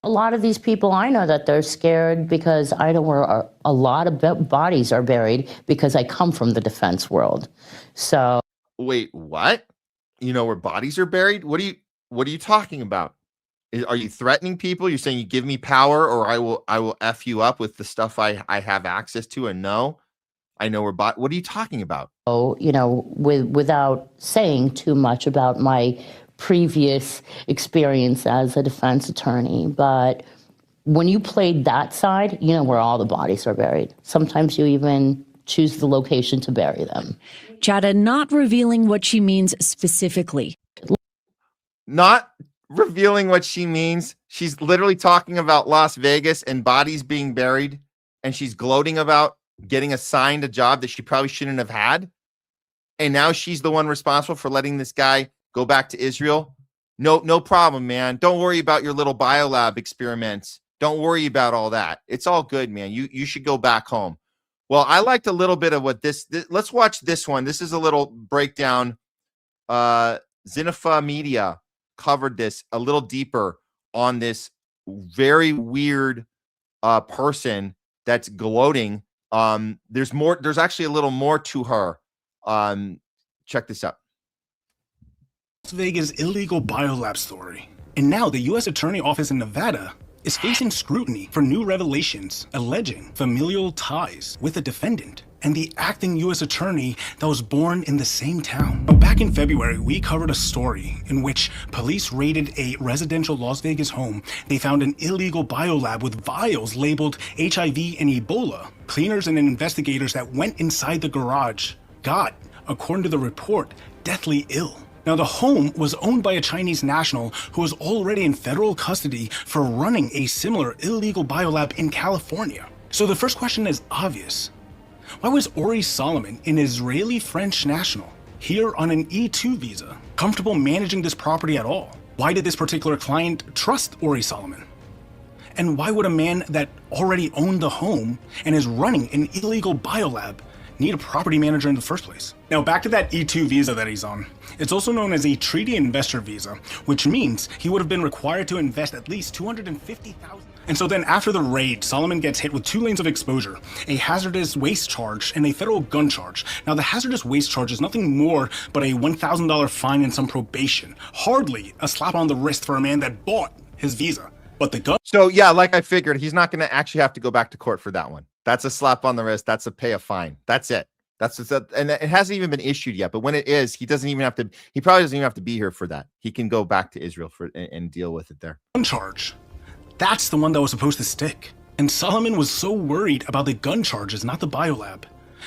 A lot of these people, I know that they're scared because I know where a lot of bodies are buried because I come from the defense world. So wait, what? You know where bodies are buried? What are you talking about? Are you threatening people? You're saying you give me power or I will F you up with the stuff I have access to and know? I know where what are you talking about? Oh, without saying too much about my previous experience as a defense attorney, but when you played that side, you know where all the bodies are buried. Sometimes you even choose the location to bury them. Chatta not revealing what she means specifically. Not revealing what she means. She's literally talking about Las Vegas and bodies being buried, and she's gloating about getting assigned a job that she probably shouldn't have had. And now she's the one responsible for letting this guy go back to Israel. No problem, man. Don't worry about your little biolab experiments. Don't worry about all that. It's all good, man. You should go back home. Well, I liked a little bit of what this let's watch this one. This is a little breakdown. Xenophobia Media covered this a little deeper on this very weird person that's gloating. There's actually a little more to her. Check this out. Las Vegas illegal biolab story. And now the U.S. Attorney Office in Nevada is facing scrutiny for new revelations alleging familial ties with the defendant and the acting U.S. attorney that was born in the same town. Now, back in February, we covered a story in which police raided a residential Las Vegas home. They found an illegal biolab with vials labeled HIV and Ebola. Cleaners and investigators that went inside the garage got, according to the report, deathly ill. Now, the home was owned by a Chinese national who was already in federal custody for running a similar illegal biolab in California. So the first question is obvious. Why was Ori Solomon, an Israeli French national, here on an E2 visa, comfortable managing this property at all? Why did this particular client trust Ori Solomon? And why would a man that already owned the home and is running an illegal biolab need a property manager in the first place? Now back to that E2 visa that he's on. It's also known as a treaty investor visa, which means he would have been required to invest at least $250,000. And so then after the raid, Solomon gets hit with 2 lanes of exposure, a hazardous waste charge and a federal gun charge. Now the hazardous waste charge is nothing more but a $1,000 fine and some probation. Hardly a slap on the wrist for a man that bought his visa. But the gun. So yeah, like I figured, he's not going to actually have to go back to court for that one. That's a slap on the wrist. That's a pay a fine. That's it. And it hasn't even been issued yet. But when it is, he doesn't even have to. He probably doesn't even have to be here for that. He can go back to Israel and deal with it there. Gun charge. That's the one that was supposed to stick. And Solomon was so worried about the gun charges, not the biolab,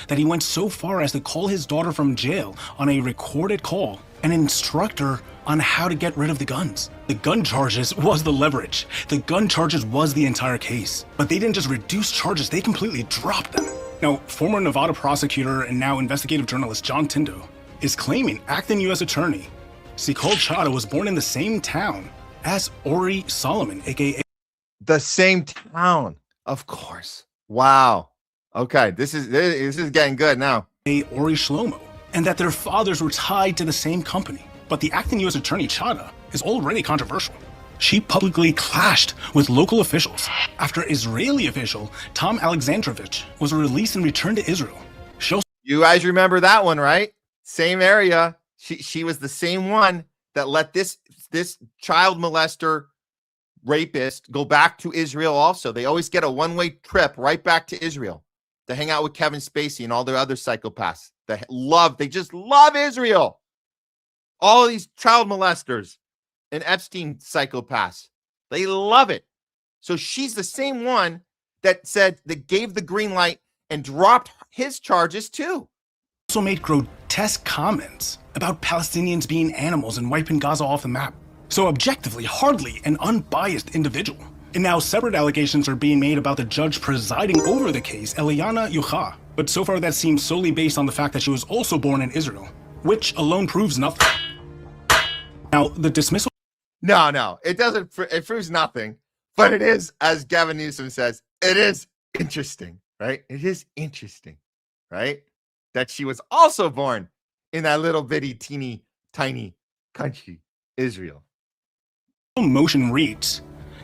that he went so far as to call his daughter from jail on a recorded call and instruct her on how to get rid of the guns. The gun charges was the leverage. The gun charges was the entire case. But they didn't just reduce charges, they completely dropped them. Now, former Nevada prosecutor and now investigative journalist John Tindo is claiming acting U.S. attorney Sikol Chada was born in the same town as Ori Solomon, aka the same town, of course. Wow. Okay, this is getting good now. Ori Shlomo, and that their fathers were tied to the same company. But the acting U.S. attorney Chada is already controversial. She publicly clashed with local officials after Israeli official Tom Alexandrovich was released and returned to Israel. You guys remember that one, right? Same area. She was the same one that let this child molester rapist go back to Israel also. They always get a one-way trip right back to Israel to hang out with Kevin Spacey and all the other psychopaths that they just love Israel. All of these child molesters and Epstein psychopaths, they love it. So she's the same one that gave the green light and dropped his charges too. Also made grotesque comments about Palestinians being animals and wiping Gaza off the map. So objectively, hardly an unbiased individual. And now separate allegations are being made about the judge presiding over the case, Eliana Yucha. But so far that seems solely based on the fact that she was also born in Israel, which alone proves nothing. Now, the dismissal... No, it doesn't. It proves nothing. But it is, as Gavin Newsom says, it is interesting, right? It is interesting, right? That she was also born in that little bitty, teeny, tiny country, Israel. Motion reads,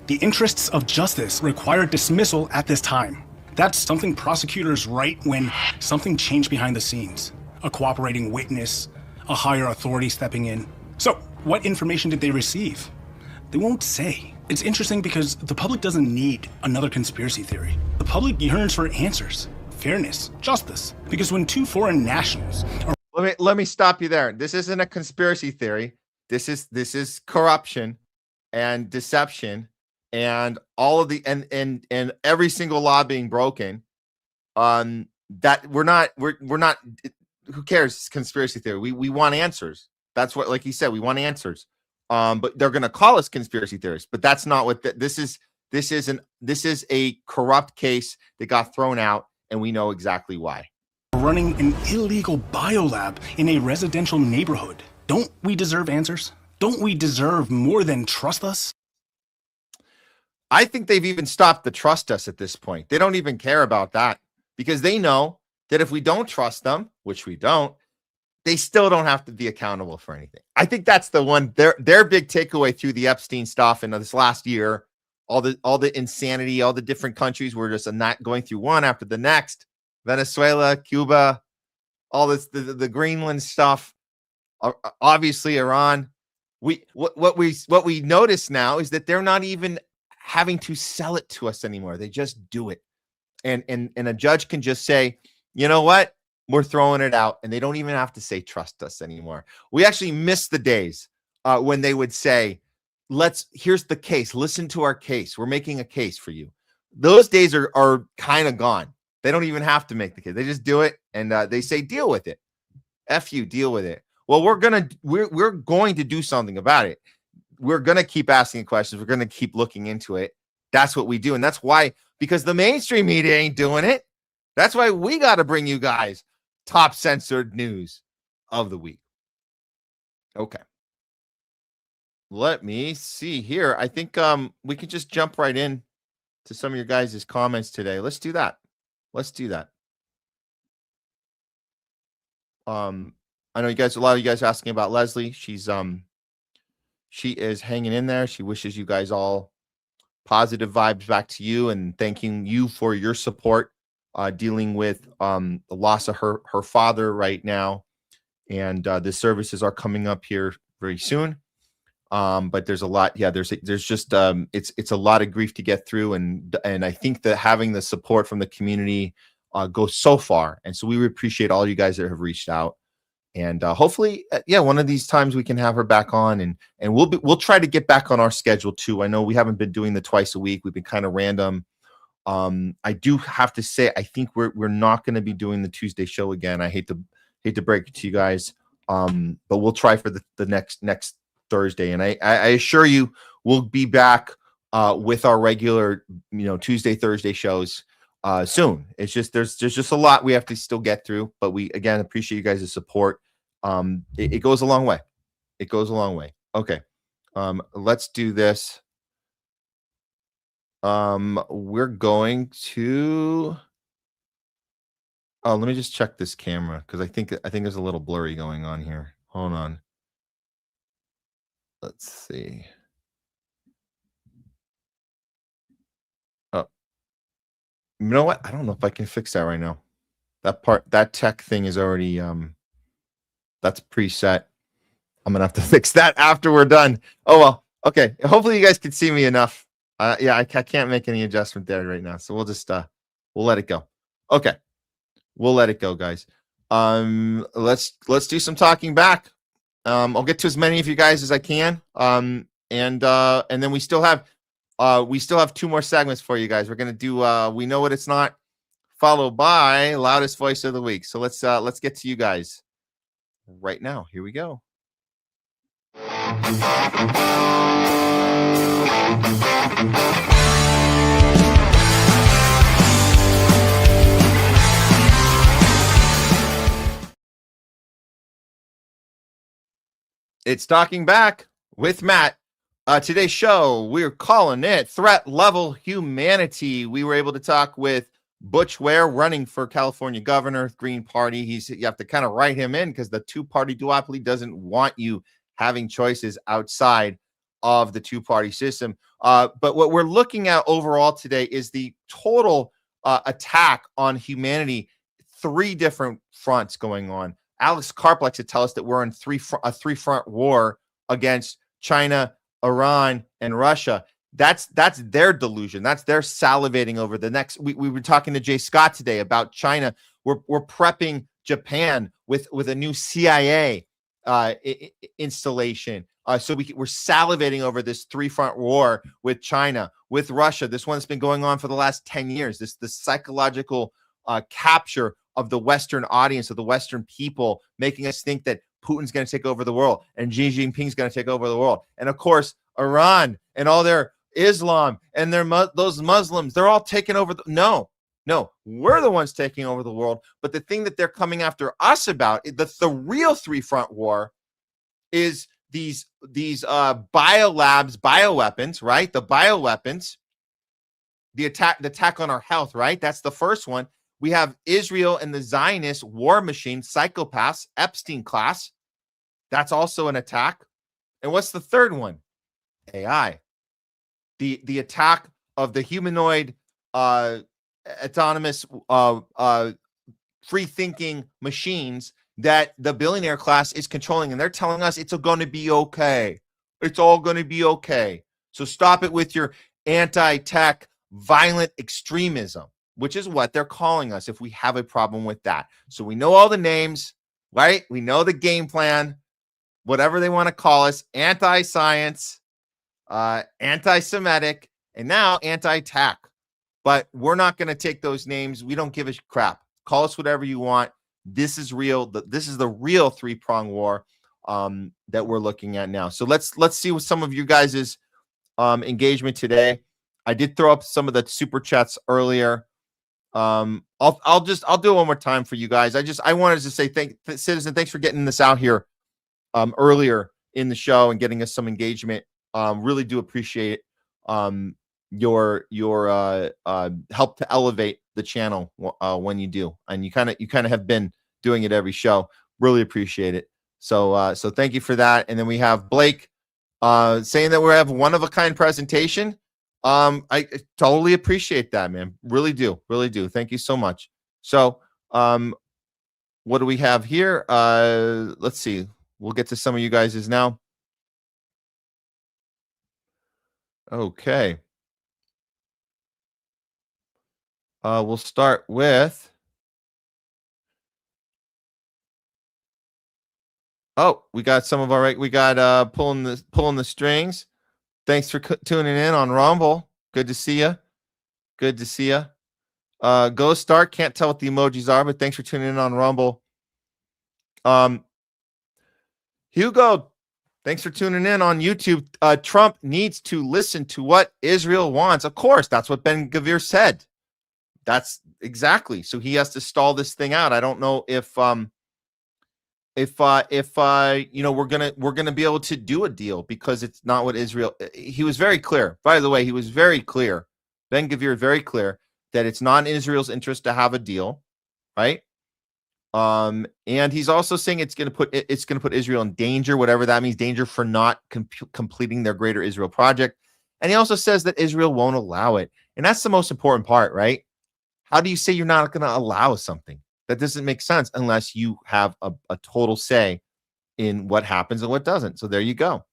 the interests of justice require dismissal at this time. That's something prosecutors write when something changed behind the scenes. A cooperating witness, a higher authority stepping in. So, what information did they receive? They won't say. It's interesting because the public doesn't need another conspiracy theory. The public yearns for answers, fairness, justice. Because when 2 foreign nationals are... Let me stop you there. This isn't a conspiracy theory. This is corruption and deception and all of the and every single law being broken. That we're not. Who cares? It's conspiracy theory. We want answers. That's what, like he said, we want answers. But they're going to call us conspiracy theorists. But that's not what this is. This is a corrupt case that got thrown out, and we know exactly why. Running an illegal biolab in a residential neighborhood. Don't we deserve answers? Don't we deserve more than trust us? I think they've even stopped the trust us at this point. They don't even care about that because they know that if we don't trust them, which we don't, they still don't have to be accountable for anything. I think that's the one, their big takeaway through the Epstein stuff in this last year, all the insanity, all the different countries were just not going through one after the next. Venezuela, Cuba, all this, the Greenland stuff, obviously Iran. What we notice now is that they're not even having to sell it to us anymore. They just do it. And a judge can just say, you know what? We're throwing it out. And they don't even have to say, trust us anymore. We actually miss the days when they would say, here's the case. Listen to our case. We're making a case for you. Those days are kind of gone. They don't even have to make the case. They just do it. And they say, deal with it. F you, deal with it. Well, we're going to do something about it. We're going to keep asking questions. We're going to keep looking into it. That's what we do. And that's why, because the mainstream media ain't doing it. That's why we got to bring you guys top censored news of the week. Okay. let me see here. I think we can just jump right in to some of your guys' comments today. Let's do that. Let's do that. I know you guys, a lot of you guys asking about Leslie. She is hanging in there. She wishes you guys all positive vibes back to you and thanking you for your support dealing with the loss of her father right now. And the services are coming up here very soon. But there's a lot. Yeah, there's just it's a lot of grief to get through, and I think that having the support from the community goes so far. And so we appreciate all you guys that have reached out. And hopefully, one of these times we can have her back on, and we'll try to get back on our schedule too. I know we haven't been doing the twice a week. We've been kind of random. I do have to say, I think we're not going to be doing the Tuesday show again. I hate to break it to you guys, but we'll try for the next Thursday. And I assure you, we'll be back with our regular, Tuesday, Thursday shows soon. It's just there's just a lot we have to still get through, but we again appreciate you guys' support. It goes a long way. It goes a long way. Okay. Let's do this. We're going to let me just check this camera because I think there's a little blurry going on here. Hold on. Let's see. Oh, you know what? I don't know if I can fix that right now. That tech thing is already that's preset. I'm gonna have to fix that after we're done. Oh well. Okay. Hopefully you guys can see me enough. I can't make any adjustment there right now, so we'll just we'll let it go. Okay, we'll let it go, guys. Let's do some talking back. I'll get to as many of you guys as I can. And then we still have 2 more segments for you guys. We're gonna do We Know What It's Not, followed by Loudest Voice of the Week. So let's get to you guys right now. Here we go. It's Talking Back with Matt. Today's show, we're calling it Threat Level Humanity. We were able to talk with Butch Ware, running for California governor, Green Party. You have to kind of write him in because the two-party duopoly doesn't want you having choices outside of the two-party system. But what we're looking at overall today is the total attack on humanity. 3 different fronts going on. Alex Karp likes to tell us that we're in a three-front war against China, Iran, and Russia. That's their delusion. That's their salivating over the next. We were talking to Jay Scott today about China. We're prepping Japan with a new CIA installation. So we're salivating over this 3-front war with China, with Russia. This one that's been going on for the last 10 years. This psychological capture of the Western audience, of the Western people, making us think that Putin's going to take over the world and Xi Jinping's going to take over the world. And of course, Iran and all their Islam and those Muslims, they're all taking over. No, we're the ones taking over the world. But the thing that they're coming after us about, the real 3-front war, is these biolabs, bioweapons, right? The bioweapons, the attack on our health, right? That's the first one. We have Israel and the Zionist war machine, psychopaths, Epstein class. That's also an attack. And what's the third one? AI. The attack of the humanoid, autonomous, free-thinking machines that the billionaire class is controlling. And they're telling us it's going to be okay. It's all going to be okay. So stop it with your anti-tech, violent extremism, which is what they're calling us if we have a problem with that. So we know all the names, right? We know the game plan, whatever they want to call us: anti-science, anti-Semitic, and now anti-tech. But we're not going to take those names. We don't give a crap. Call us whatever you want. This is real. This is the real 3-prong war that we're looking at now. So let's see what some of you guys' engagement today. I did throw up some of the super chats earlier. I'll do it one more time for you guys. I wanted to say Citizen, thanks for getting this out here earlier in the show and getting us some engagement. Really do appreciate your help to elevate the channel when you do, and you kind of have been doing it every show. Really appreciate it. So thank you for that. And then we have Blake saying that we have one of a kind presentation. I totally appreciate that, man. Really do. Thank you so much. So what do we have here? Let's see. We'll get to some of you guys now. Okay. We'll start with. Oh, we got some of our right. We got pulling the strings. Thanks for tuning in on Rumble. Good to see you. Go Start. Can't tell what the emojis are, but thanks for tuning in on Rumble. Hugo, thanks for tuning in on YouTube. Trump needs to listen to what Israel wants. Of course, that's what Ben-Gvir said. That's exactly. So he has to stall this thing out. I don't know if we're gonna be able to do a deal, because it's not what Israel. He was very clear. By the way, he was very clear. Ben-Gvir very clear that it's not in Israel's interest to have a deal, right? And he's also saying it's gonna put Israel in danger, whatever that means, danger for not completing their Greater Israel project. And he also says that Israel won't allow it, and that's the most important part, right? How do you say you're not going to allow something? That doesn't make sense unless you have a total say in what happens and what doesn't. So there you go.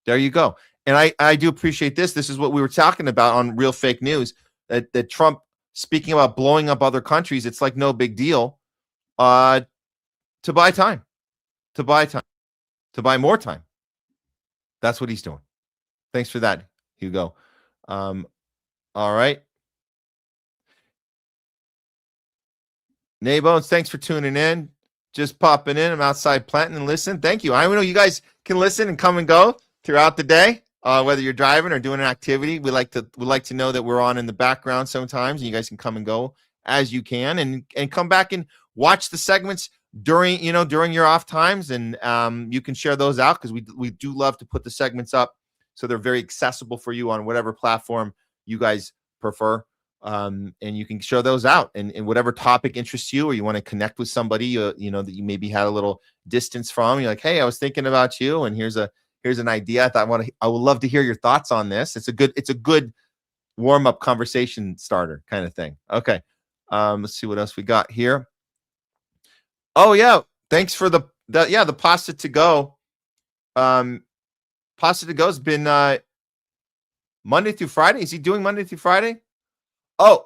And I do appreciate this. This is what we were talking about on Real Fake News, that Trump speaking about blowing up other countries. It's like no big deal to buy time, to buy more time. That's what he's doing. Thanks for that, Hugo. All right. Naybones, thanks for tuning in. Just popping in. I'm outside planting and listen. Thank you. I know you guys can listen and come and go throughout the day, whether you're driving or doing an activity. We like to know that we're on in the background sometimes, and you guys can come and go as you can, and come back and watch the segments during your off times, and you can share those out, because we do love to put the segments up so they're very accessible for you on whatever platform you guys prefer. And you can share those out, and whatever topic interests you, or you want to connect with somebody that you maybe had a little distance from. You're like, hey, I was thinking about you, and here's an idea. I would love to hear your thoughts on this. It's a good warm-up conversation starter kind of thing. Okay. Let's see what else we got here. Oh yeah, thanks for the pasta to go. Pasta to go has been Monday through Friday. Is he doing Monday through Friday? Oh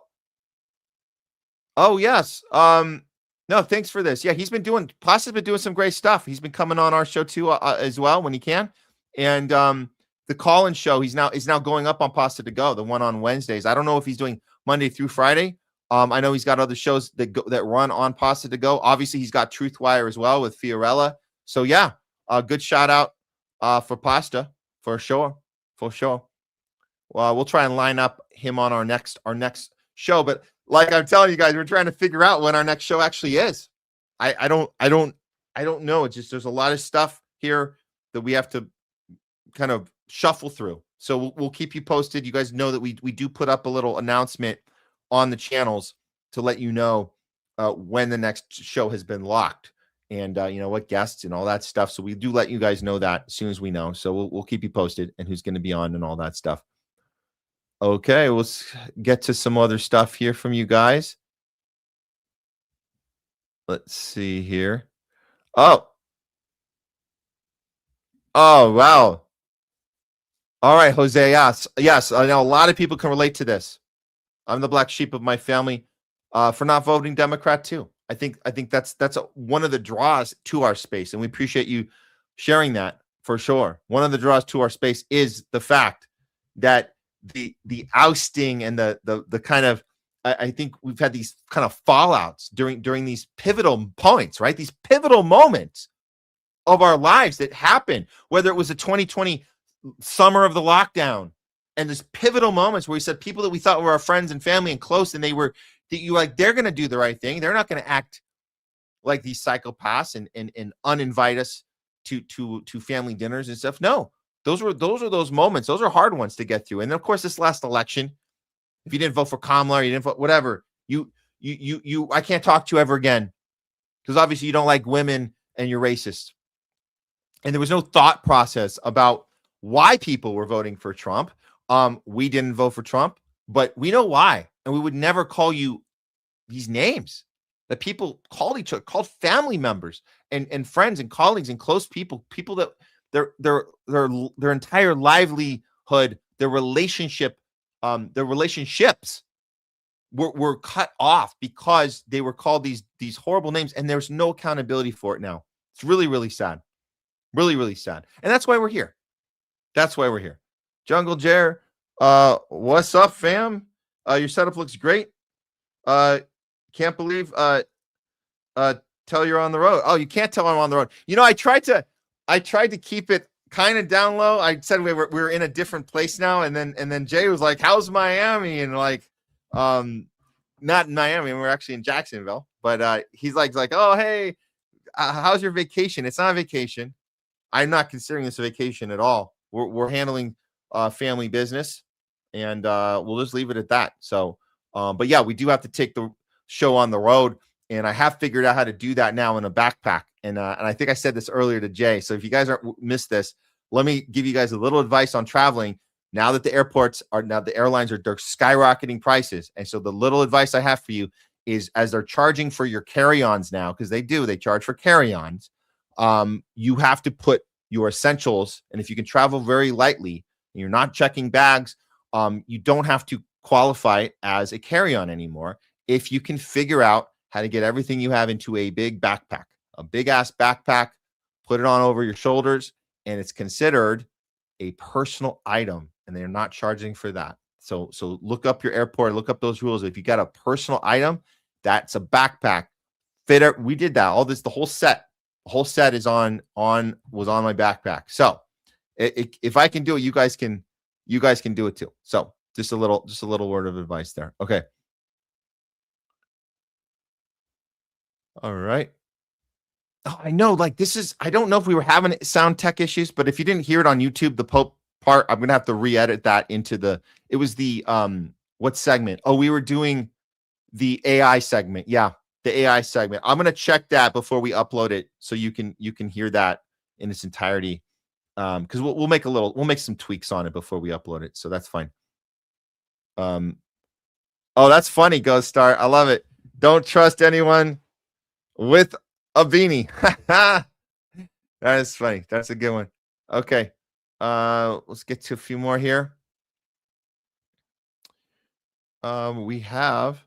yes. No, thanks for this. Yeah, Pasta's been doing some great stuff. He's been coming on our show too as well when he can. And the call-in show, is now going up on Pasta to Go, the one on Wednesdays. I don't know if he's doing Monday through Friday. I know he's got other shows that run on Pasta to Go. Obviously, he's got Truthwire as well with Fiorella. So yeah, good shout out for Pasta for sure. Well, we'll try and line up him on our next show. But like I'm telling you guys, we're trying to figure out when our next show actually is. I don't know. It's just there's a lot of stuff here that we have to kind of shuffle through. So we'll keep you posted. You guys know that we do put up a little announcement on the channels to let you know when the next show has been locked, and what guests and all that stuff. So we do let you guys know that as soon as we know. So we'll keep you posted, and who's going to be on and all that stuff. Okay, we'll get to some other stuff here from you guys. Let's see here. Oh, wow. All right, Jose. Yes. I know a lot of people can relate to this. I'm the black sheep of my family for not voting Democrat too. I think that's one of the draws to our space, and we appreciate you sharing that for sure. One of the draws to our space is the fact that the ousting and the kind of, I think we've had these kind of fallouts during these pivotal points, right? These pivotal moments of our lives that happen, whether it was the 2020 summer of the lockdown and this pivotal moments where we said people that we thought were our friends and family and close, and they're going to do the right thing. They're not going to act like these psychopaths and uninvite us to family dinners and stuff. No, those are those moments. Those are hard ones to get through. And then, of course, this last election, if you didn't vote for Kamala or you didn't vote whatever, you I can't talk to you ever again because obviously you don't like women and you're racist. And there was no thought process about why people were voting for Trump. We didn't vote for Trump, but we know why. And we would never call you these names that people called each other, called family members and friends and colleagues and close people that their entire livelihood, their relationships were cut off because they were called these horrible names, and there's no accountability for it now. It's really, really sad. Really, really sad. And that's why we're here. That's why we're here. Jungle Jer, what's up, fam? Your setup looks great. Can't believe tell you're on the road. Oh, you can't tell I'm on the road. You know, I tried to keep it kind of down low. I said we were in a different place now, and then Jay was like, "How's Miami?" And like, not in Miami. We're actually in Jacksonville, but he's like, "Oh, hey, how's your vacation?" It's not a vacation. I'm not considering this a vacation at all. We're handling family business, and we'll just leave it at that. So, but yeah, we do have to take the show on the road, and I have figured out how to do that now in a backpack. And I think I said this earlier to Jay. So if you guys missed this, let me give you guys a little advice on traveling. Now that the airlines are skyrocketing prices, and so the little advice I have for you is, as they're charging for your carry-ons now, because they charge for carry-ons. You have to put your essentials, and if you can travel very lightly and you're not checking bags, you don't have to qualify as a carry-on anymore if you can figure out how to get everything you have into a big backpack, a big ass backpack, put it on over your shoulders, and it's considered a personal item, and they're not charging for that. So look up your airport, look up those rules. If you got a personal item, that's a backpack. We did that. All this, the whole set is was on my backpack. So if I can do it, you guys can do it too. So just a little word of advice there. Okay. All right. Oh, I know, like I don't know if we were having sound tech issues, but if you didn't hear it on YouTube, the Pope part, I'm going to have to re-edit that into it was the, what segment? Oh, we were doing the AI segment. Yeah. The AI segment. I'm going to check that before we upload it so you can hear that in its entirety. Because we'll make some tweaks on it before we upload it. So that's fine. Oh, that's funny, Ghost Star. I love it. Don't trust anyone with a beanie. That is funny. That's a good one. Okay. Let's get to a few more here. We have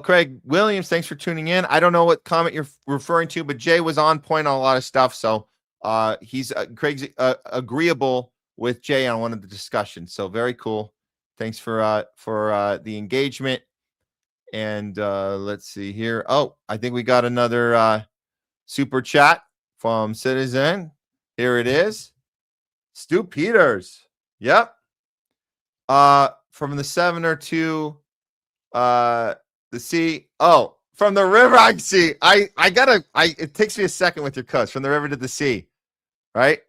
Craig Williams, thanks for tuning in. I don't know what comment you're referring to, but Jay was on point on a lot of stuff. So he's Craig's agreeable with Jay on one of the discussions. So very cool. Thanks for the engagement. And let's see here. Oh, I think we got another super chat from Citizen. Here it is. Stu Peters. Yep. From the 7 or 2 the sea. Oh, from the river. I see. It takes me a second with your cuts. From the river to the sea. Right?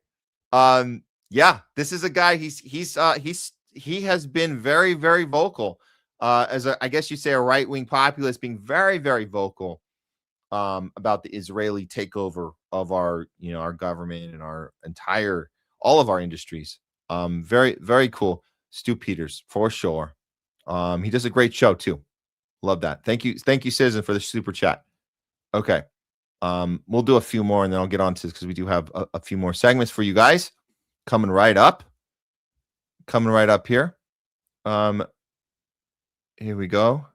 Yeah, this is a guy, he has been very, very vocal. As I guess you say, a right-wing populist, being very, very vocal about the Israeli takeover of our government and all of our industries. Very, very cool. Stu Peters, for sure. He does a great show too. Love that. Thank you, Citizen, for the super chat. Okay. We'll do a few more and then I'll get on to this because we do have a few more segments for you guys coming right up. Here. Here we go.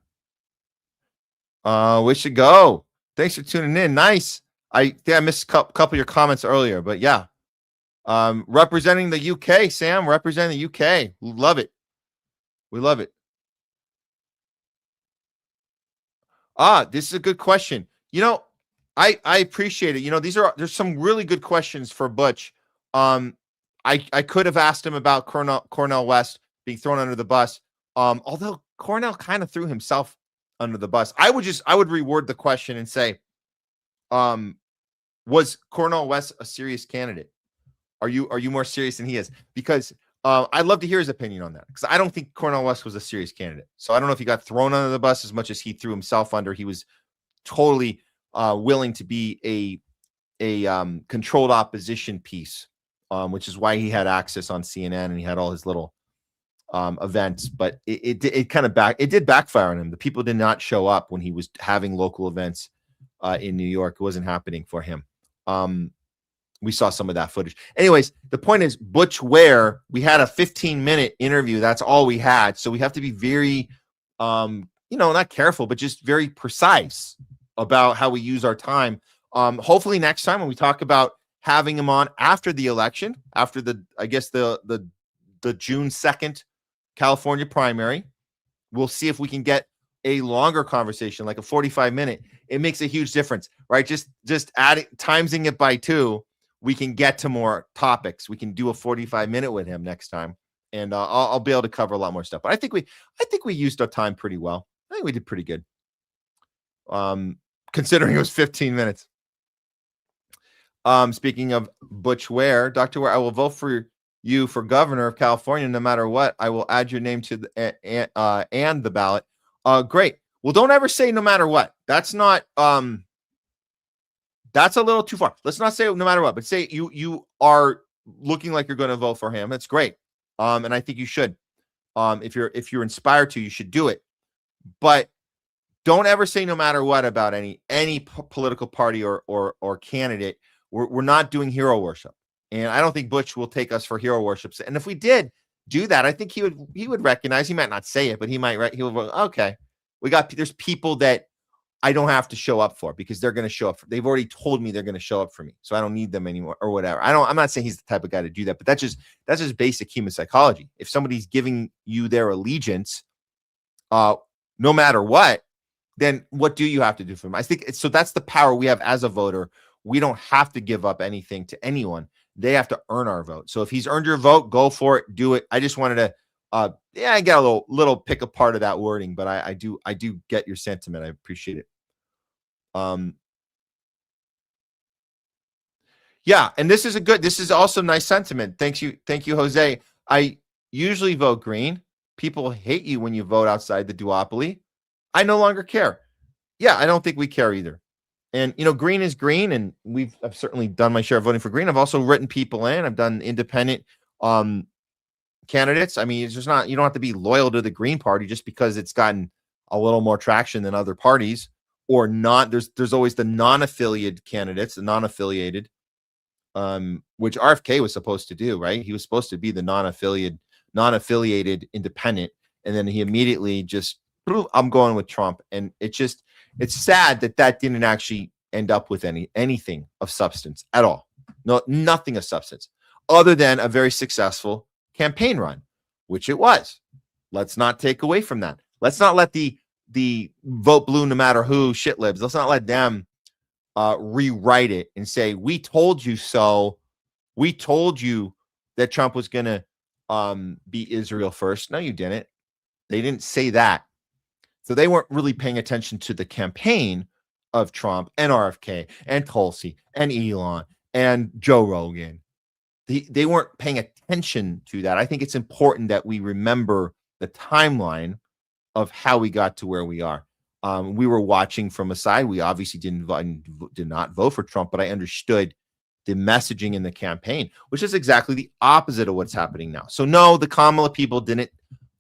We should go. Thanks for tuning in. Nice. I think I missed a couple of your comments earlier, but yeah. Representing the UK, Sam. Representing the UK. We love it. We love it. This is a good question. I appreciate it. There's some really good questions for Butch. I could have asked him about Cornel West being thrown under the bus. Although Cornell kind of threw himself under the bus. I would reword the question and say, was Cornel West a serious candidate? Are you more serious than he is? Because I'd love to hear his opinion on that, because I don't think Cornel West was a serious candidate. So I don't know if he got thrown under the bus as much as he threw himself under. He was totally willing to be a controlled opposition piece, which is why he had access on CNN and he had all his little events. But it did backfire on him. The people did not show up when he was having local events in New York. It wasn't happening for him. We saw some of that footage. Anyways, the point is, Butch Ware, we had a 15-minute interview. That's all we had. So we have to be very, not careful, but just very precise about how we use our time. Hopefully next time when we talk about having him on after the election, after the June 2nd California primary, we'll see if we can get a longer conversation, like a 45-minute. It makes a huge difference, right? Just timesing it by 2, we can get to more topics. We can do a 45-minute with him next time, and I'll be able to cover a lot more stuff. But I think we used our time pretty well. I think we did pretty good, considering it was 15 minutes. Speaking of Butch Ware, Dr. Ware, I will vote for you for governor of California no matter what. I will add your name to the and the ballot. Great. Well, don't ever say no matter what. That's not that's a little too far. Let's not say no matter what, but say you are looking like you're going to vote for him. That's great. And I think you should. If you're inspired to, you should do it. But don't ever say no matter what about any political party or candidate. We're not doing hero worship. And I don't think Butch will take us for hero worship. And if we did do that, I think he would recognize. He might not say it, but he would go, okay, there's people that I don't have to show up for because they're going to show up. They've already told me they're going to show up for me, so I don't need them anymore or whatever. I'm not saying he's the type of guy to do that, but that's just basic human psychology. If somebody's giving you their allegiance, no matter what, then what do you have to do for them? I think so. That's the power we have as a voter. We don't have to give up anything to anyone. They have to earn our vote. So if he's earned your vote, go for it, do it. I just wanted to, I get a little pick apart of that wording, but I do get your sentiment. I appreciate it. Yeah, and this is also nice sentiment. Thank you, Jose. I usually vote green. People hate you when you vote outside the duopoly. I no longer care. Yeah, I don't think we care either. And green is green, and I've certainly done my share of voting for green. I've also written people in. I've done independent candidates. I mean, it's just not, you don't have to be loyal to the Green Party just because it's gotten a little more traction than other parties or not. There's always the non-affiliated candidates, the non-affiliated, which RFK was supposed to do, right? He was supposed to be the non-affiliated independent, and then he immediately just, I'm going with Trump. And it's sad that didn't actually end up with anything of substance at all. No, nothing of substance other than a very successful campaign run, which it was. Let's not take away from that. Let's not let the vote blue no matter who shit libs. Let's not let them rewrite it and say, we told you so. We told you that Trump was going to be Israel first. No, you didn't. They didn't say that. So they weren't really paying attention to the campaign of Trump and RFK and Tulsi and Elon and Joe Rogan. They weren't paying attention to that. I think it's important that we remember the timeline of how we got to where we are. We were watching from a side. We obviously did not vote for Trump, but I understood the messaging in the campaign, which is exactly the opposite of what's happening now. So no, the Kamala people didn't.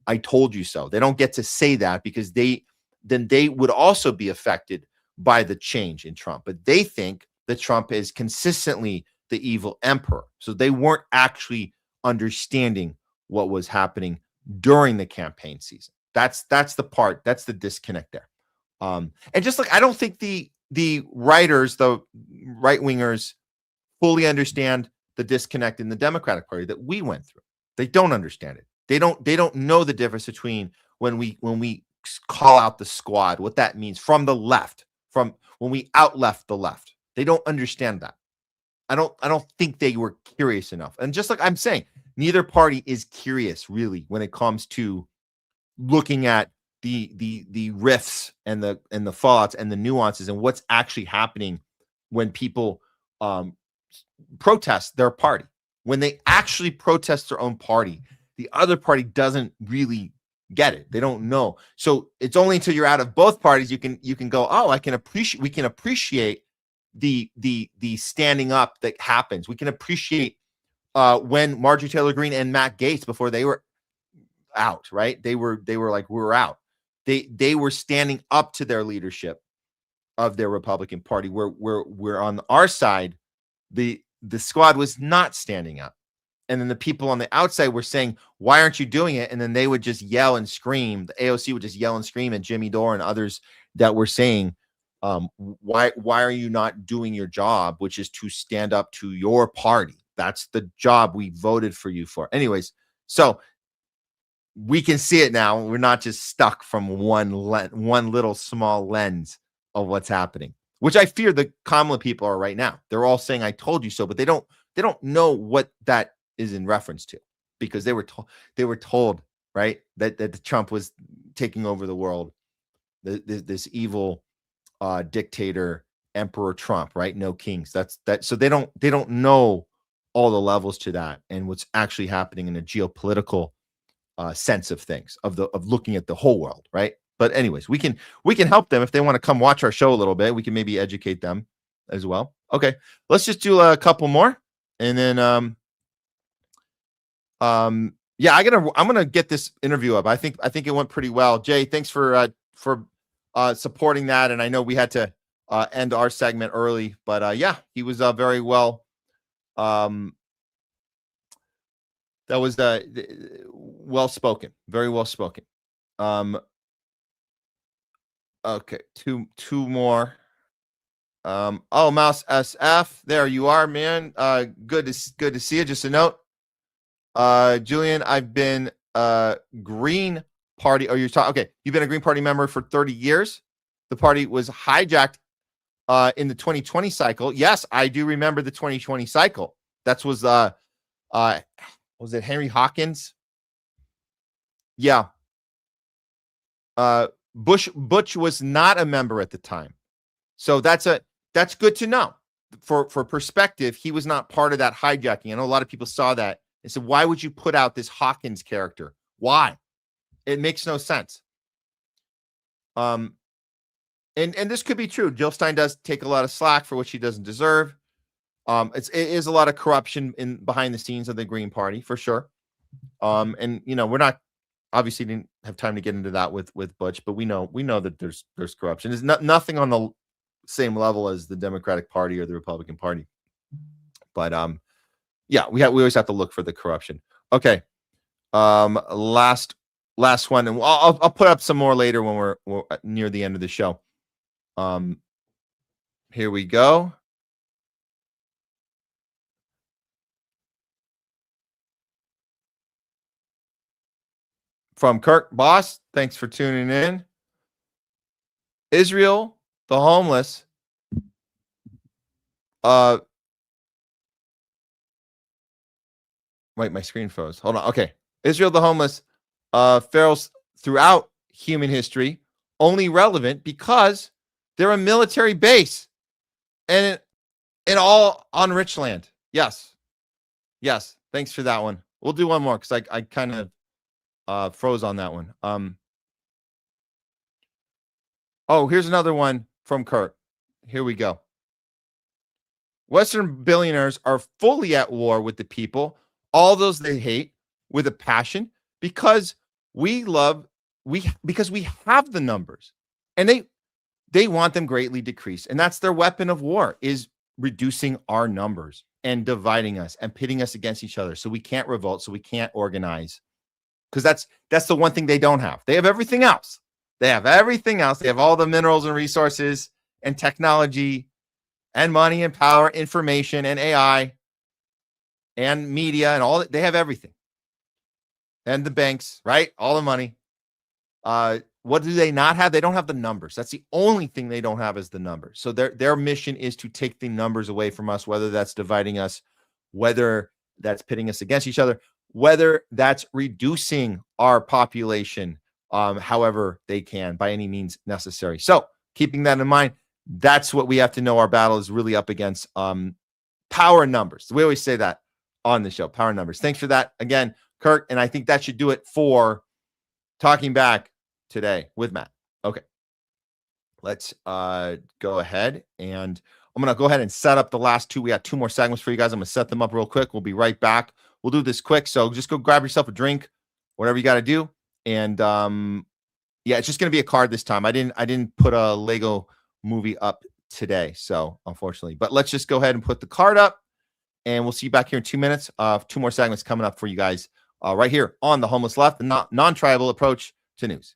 I told you so. They don't get to say that because they would also be affected by the change in Trump. But they think that Trump is consistently the evil emperor. So they weren't actually understanding what was happening during the campaign season. That's the part. That's the disconnect there. And just like I don't think the writers, the right wingers, fully understand the disconnect in the Democratic Party that we went through. They don't understand it. They don't know the difference between when we call out the squad, what that means from the left, from when we out left the left. They don't understand that. I don't think they were curious enough. And just like I'm saying, neither party is curious really when it comes to looking at the rifts and the fallouts and the nuances and what's actually happening when people protest their party. When they actually protest their own party, the other party doesn't really get it. They don't know. So it's only until you're out of both parties you can go, oh, we can appreciate the standing up that happens. We can appreciate when Marjorie Taylor Greene and Matt Gaetz, before they were out, right? They were like, we're out. They were standing up to their leadership of their Republican Party. We're on our side. The squad was not standing up. And then the people on the outside were saying, why aren't you doing it? And then they would just yell and scream. The AOC would just yell and scream at Jimmy Dore and others that were saying, why are you not doing your job, which is to stand up to your party? That's the job we voted for you for. Anyways, so we can see it now. We're not just stuck from one little small lens of what's happening, which I fear the Kamala people are right now. They're all saying, I told you so, but they don't know what that is in reference to, because they were told, right, that Trump was taking over the world, this evil dictator, Emperor Trump, right? No kings. That's that. So they don't know all the levels to that and what's actually happening in a geopolitical sense of things, of looking at the whole world, right? But anyways, we can help them if they want to come watch our show a little bit. We can maybe educate them as well. Okay, let's just do a couple more, and then yeah, I'm gonna get this interview up. I think it went pretty well. Jay, thanks for supporting that. And I know we had to end our segment early, but yeah, he was very well. That was well spoken, very well spoken. Okay, two more. Oh, Mouse SF, there you are, man. Good to see you. Just a note, Julian, I've been Green Party. Oh, you're talking. Okay, you've been a Green Party member for 30 years. The party was hijacked in the 2020 cycle. Yes, I do remember the 2020 cycle. That was it Henry Hawkins? Yeah. Butch was not a member at the time. So that's good to know. For perspective, he was not part of that hijacking. I know a lot of people saw that and said, why would you put out this Hawkins character? Why? It makes no sense. And this could be true. Jill Stein does take a lot of slack for what she doesn't deserve. It is a lot of corruption behind the scenes of the Green Party, for sure. And we're not, obviously didn't have time to get into that with Butch, but we know that there's corruption. There's nothing on the same level as the Democratic Party or the Republican Party. But yeah, we always have to look for the corruption. Okay. Last one, and I'll put up some more later when we're near the end of the show. Here we go. From Kirk Boss, thanks for tuning in. Israel, the homeless. Wait, my screen froze. Hold on. Okay. Israel, the homeless, ferals throughout human history, only relevant because they're a military base and all on rich land. Yes. Thanks for that one. We'll do one more because I kind of froze on that one. Oh, here's another one from Kurt. Here we go. Western billionaires are fully at war with the people, all those they hate, with a passion, because we have the numbers, and they want them greatly decreased, and that's their weapon of war, is reducing our numbers and dividing us and pitting us against each other, so we can't revolt, so we can't organize, because that's the one thing they don't have. They have everything else. They have everything else. They have all the minerals and resources and technology and money and power, information and AI and media and all that. They have everything. And the banks, right? All the money. What do they not have? They don't have the numbers. That's the only thing they don't have is the numbers. So their mission is to take the numbers away from us, whether that's dividing us, whether that's pitting us against each other, whether that's reducing our population however they can by any means necessary. So keeping that in mind, that's what we have to know. Our battle is really up against power numbers. We always say that on the show, power numbers. Thanks for that again, Kirk. And I think that should do it for Talking Back today with Matt. Okay. Let's go ahead, and I'm going to go ahead and set up the last two. We got two more segments for you guys. I'm going to set them up real quick. We'll be right back. We'll do this quick. So just go grab yourself a drink, whatever you got to do. And yeah, it's just going to be a card this time. I didn't put a Lego movie up today, so unfortunately. But let's just go ahead and put the card up, and we'll see you back here in 2 minutes. Two more segments coming up for you guys right here on the Homeless Left, the non-tribal approach to news.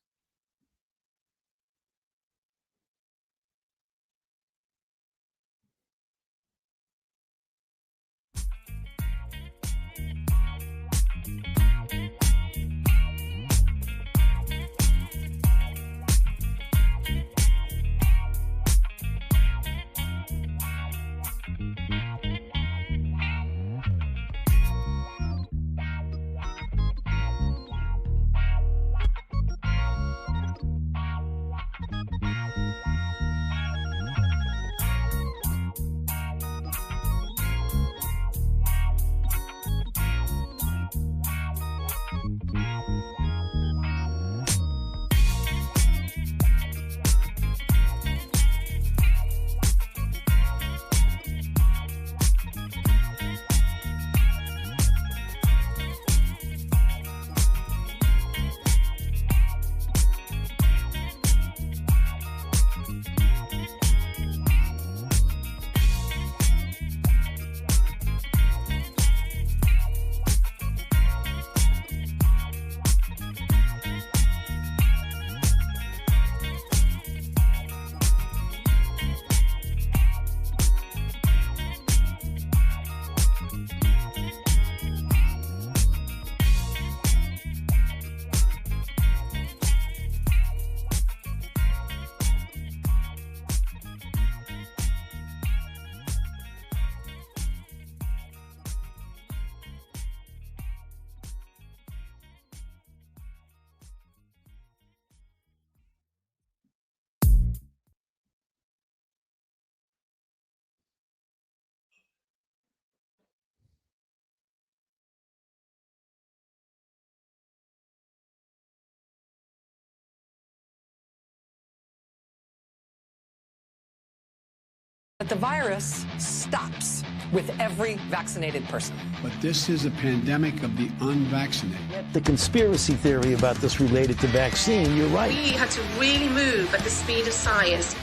But the virus stops with every vaccinated person. But this is a pandemic of the unvaccinated. The conspiracy theory about this related to vaccine, you're right. We had to really move at the speed of science.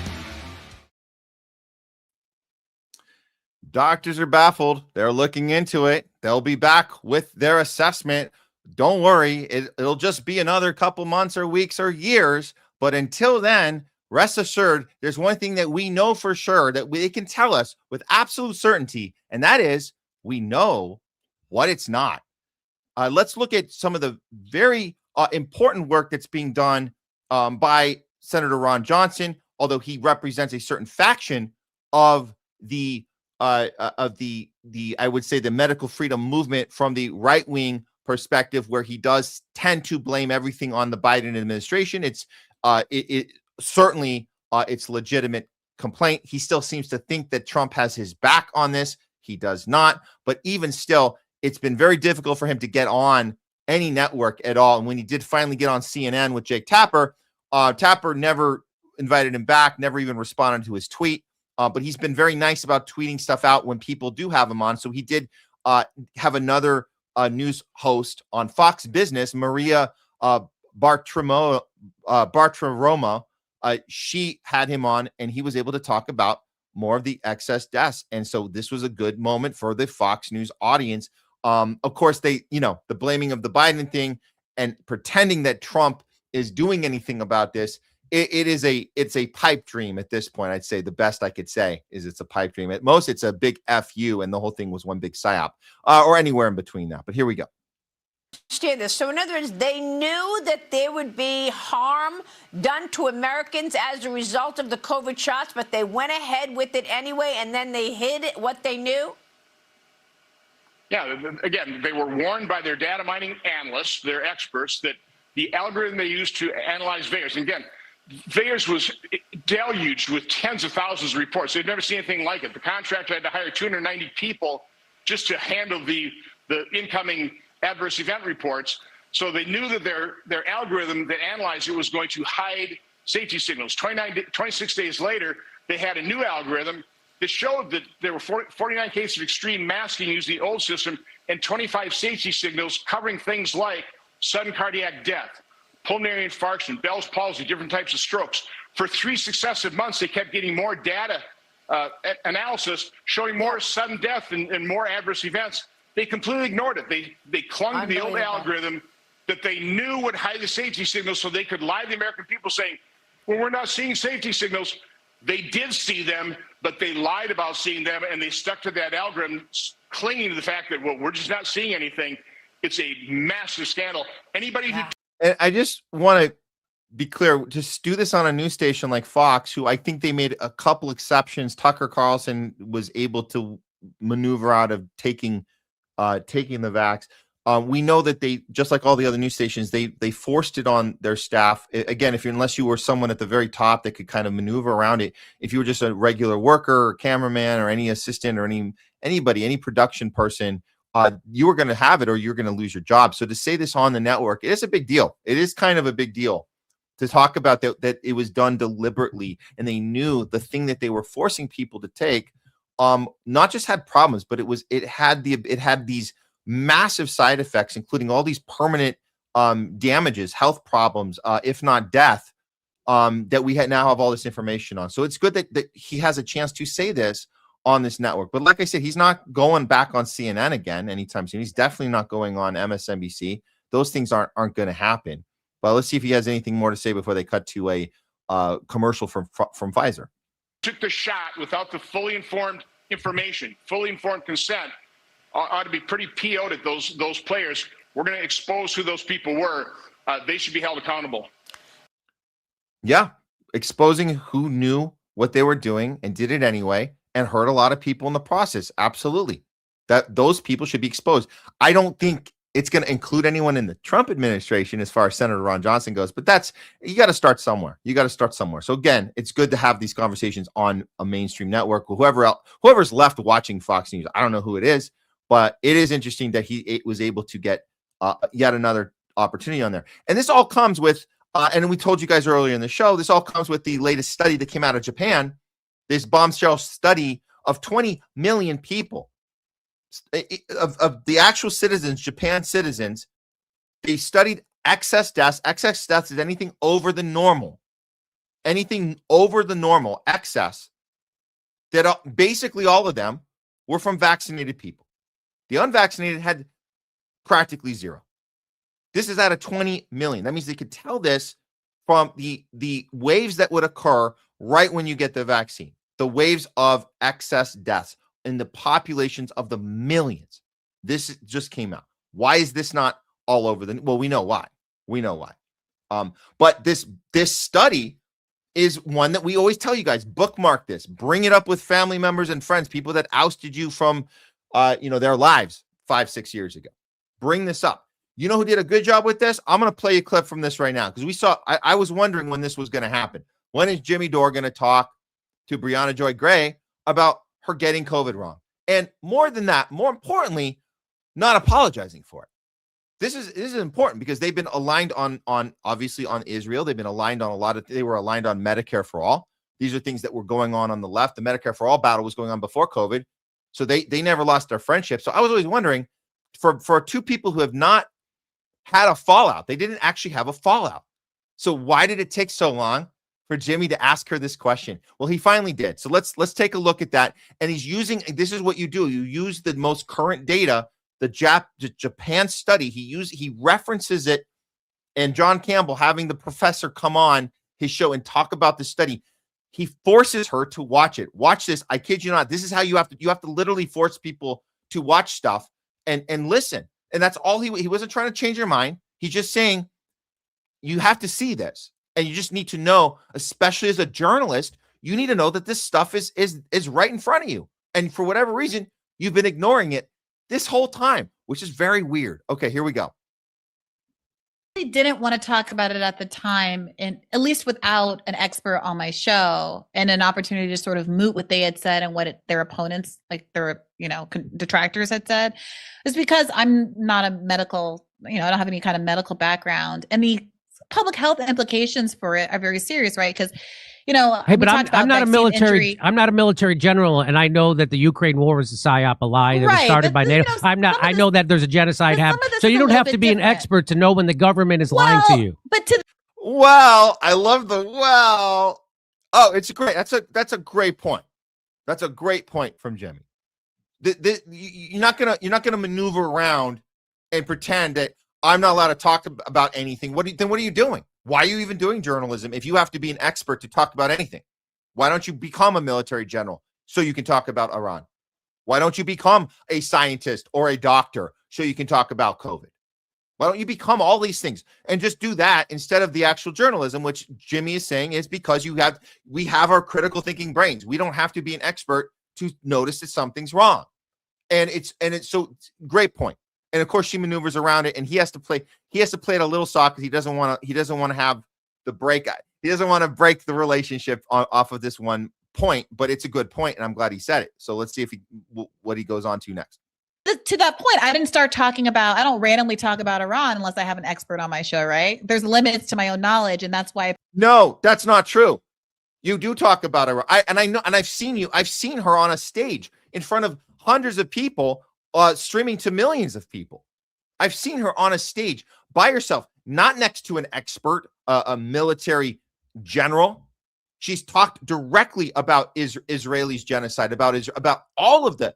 Doctors are baffled. They're looking into it. They'll be back with their assessment. Don't worry. It'll just be another couple months or weeks or years. But until then, rest assured, there's one thing that we know for sure that they can tell us with absolute certainty, and that is we know what it's not. Let's look at some of the very important work that's being done by Senator Ron Johnson, although he represents a certain faction of the I would say the medical freedom movement from the right wing perspective, where he does tend to blame everything on the Biden administration. It's certainly it's legitimate complaint. He still seems to think that Trump has his back on this. He does not. But even still, it's been very difficult for him to get on any network at all. And when he did finally get on CNN with Jake Tapper, Tapper never invited him back, never even responded to his tweet. But he's been very nice about tweeting stuff out when people do have him on. So he did have another news host on Fox Business, Maria Bartiromo. She had him on, and he was able to talk about more of the excess deaths. And so this was a good moment for the Fox News audience. Of course, the blaming of the Biden thing and pretending that Trump is doing anything about this. It's a pipe dream at this point. I'd say the best I could say is it's a pipe dream. At most, it's a big FU, and the whole thing was one big psyop, or anywhere in between that. But here we go. Understand this. So in other words, they knew that there would be harm done to Americans as a result of the COVID shots, but they went ahead with it anyway, and then they hid what they knew? Yeah, again, they were warned by their data mining analysts, their experts, that the algorithm they used to analyze VAERS. And again, VAERS was deluged with tens of thousands of reports. They'd never seen anything like it. The contractor had to hire 290 people just to handle the incoming adverse event reports. So they knew that their algorithm that analyzed it was going to hide safety signals. 26 days later, they had a new algorithm that showed that there were 49 cases of extreme masking using the old system and 25 safety signals covering things like sudden cardiac death, pulmonary infarction, Bell's palsy, different types of strokes. For 3 successive months, they kept getting more data analysis showing more sudden death and more adverse events. They completely ignored it. They clung to the old algorithm that they knew would hide the safety signals so they could lie to the American people saying, well, we're not seeing safety signals. They did see them, but they lied about seeing them, and they stuck to that algorithm, clinging to the fact that, well, we're just not seeing anything. It's a massive scandal. Anybody who... And I just want to be clear, just do this on a news station like Fox, who I think they made a couple exceptions. Tucker Carlson was able to maneuver out of taking the vax. We know that they, just like all the other news stations, they forced it on their staff. Again, unless you were someone at the very top that could kind of maneuver around it. If you were just a regular worker or cameraman or any assistant or anybody, any production person, you were going to have it or you're going to lose your job. So to say this on the network, it is a big deal. It is kind of a big deal to talk about that it was done deliberately, and they knew the thing that they were forcing people to take not just had problems, but it had these massive side effects, including all these permanent damages, health problems, if not death, that we now have all this information on. So it's good that he has a chance to say this on this network. But like I said, he's not going back on CNN again anytime soon. He's definitely not going on MSNBC. Those things aren't going to happen. But let's see if he has anything more to say before they cut to a commercial from Pfizer. Took the shot without the fully informed information, fully informed consent. Ought to be pretty PO'd at those players. We're going to expose who those people were. They should be held accountable. Yeah, exposing who knew what they were doing and did it anyway and hurt a lot of people in the process. Absolutely. That those people should be exposed. I don't think it's going to include anyone in the Trump administration as far as Senator Ron Johnson goes, but you got to start somewhere. So again, it's good to have these conversations on a mainstream network. Whoever's left watching Fox News, I don't know who it is, but it is interesting that he was able to get yet another opportunity on there. And this all comes with, and we told you guys earlier in the show, this all comes with the latest study that came out of Japan, this bombshell study of 20 million people, of the actual citizens, Japan citizens. They studied excess deaths. Excess deaths is anything over the normal. Excess, that basically all of them were from vaccinated people. The unvaccinated had practically zero. This is out of 20 million. That means they could tell this from the waves that would occur right when you get the vaccine, the waves of excess deaths in the populations of the millions. This just came out. Why is this not all over well, we know why. But this study is one that we always tell you guys, bookmark this, bring it up with family members and friends, people that ousted you from their lives 5-6 years ago. Bring this up. You know who did a good job with this? I'm going to play a clip from this right now because I was wondering when this was going to happen. When is Jimmy Dore going to talk to Brianna Joy Gray about her getting COVID wrong? And more than that, more importantly, not apologizing for it. This is important because they've been aligned on obviously on Israel. They've been aligned on they were aligned on Medicare for all. These are things that were going on the left. The Medicare for all battle was going on before COVID. So they never lost their friendship. So I was always wondering, for two people who have not had a fallout, they didn't actually have a fallout. So why did it take so long for Jimmy to ask her this question? Well, he finally did. So let's take a look at that. And he's using, this is what you do. You use the most current data, the Japan study. He references it, and John Campbell, having the professor come on his show and talk about the study, he forces her to watch it. Watch this. I kid you not. This is how you have to literally force people to watch stuff and listen. And that's all he wasn't trying to change your mind. He's just saying, you have to see this. And you just need to know, especially as a journalist, you need to know that this stuff is right in front of you. And for whatever reason, you've been ignoring it this whole time, which is very weird. Okay, here we go. didn't want to talk about it at the time, and at least without an expert on my show and an opportunity to sort of moot what they had said and what their opponents, like their detractors, had said, is because I'm not a medical, I don't have any kind of medical background, and the public health implications for it are very serious, right? Because hey, but I'm not a military. I'm not a military general, and I know that the Ukraine war was a psyop, a lie that was started by NATO. I'm not. I know that there's a genocide happening. So you don't have to be an expert to know when the government is lying to you. But to I love the well. Oh, it's great. That's a great point. That's a great point from Jimmy. You're not gonna maneuver around and pretend that I'm not allowed to talk about anything. What are you doing? Why are you even doing journalism if you have to be an expert to talk about anything? Why don't you become a military general so you can talk about Iran? Why don't you become a scientist or a doctor so you can talk about COVID? Why don't you become all these things and just do that instead of the actual journalism, which Jimmy is saying is because we have our critical thinking brains. We don't have to be an expert to notice that something's wrong. And it's so great point. And of course, she maneuvers around it, and he has to play it a little soft because he doesn't want to have the break. He doesn't want to break the relationship off of this one point, but it's a good point, and I'm glad he said it. So let's see what he goes on to next. To that point, I don't randomly talk about Iran unless I have an expert on my show, right? There's limits to my own knowledge, and that's why. No, that's not true. You do talk about Iran. I know, and I've seen her on a stage in front of hundreds of people, streaming to millions of people. I've seen her on a stage by herself, not next to an expert, a military general. She's talked directly about Israelis' genocide, about all of the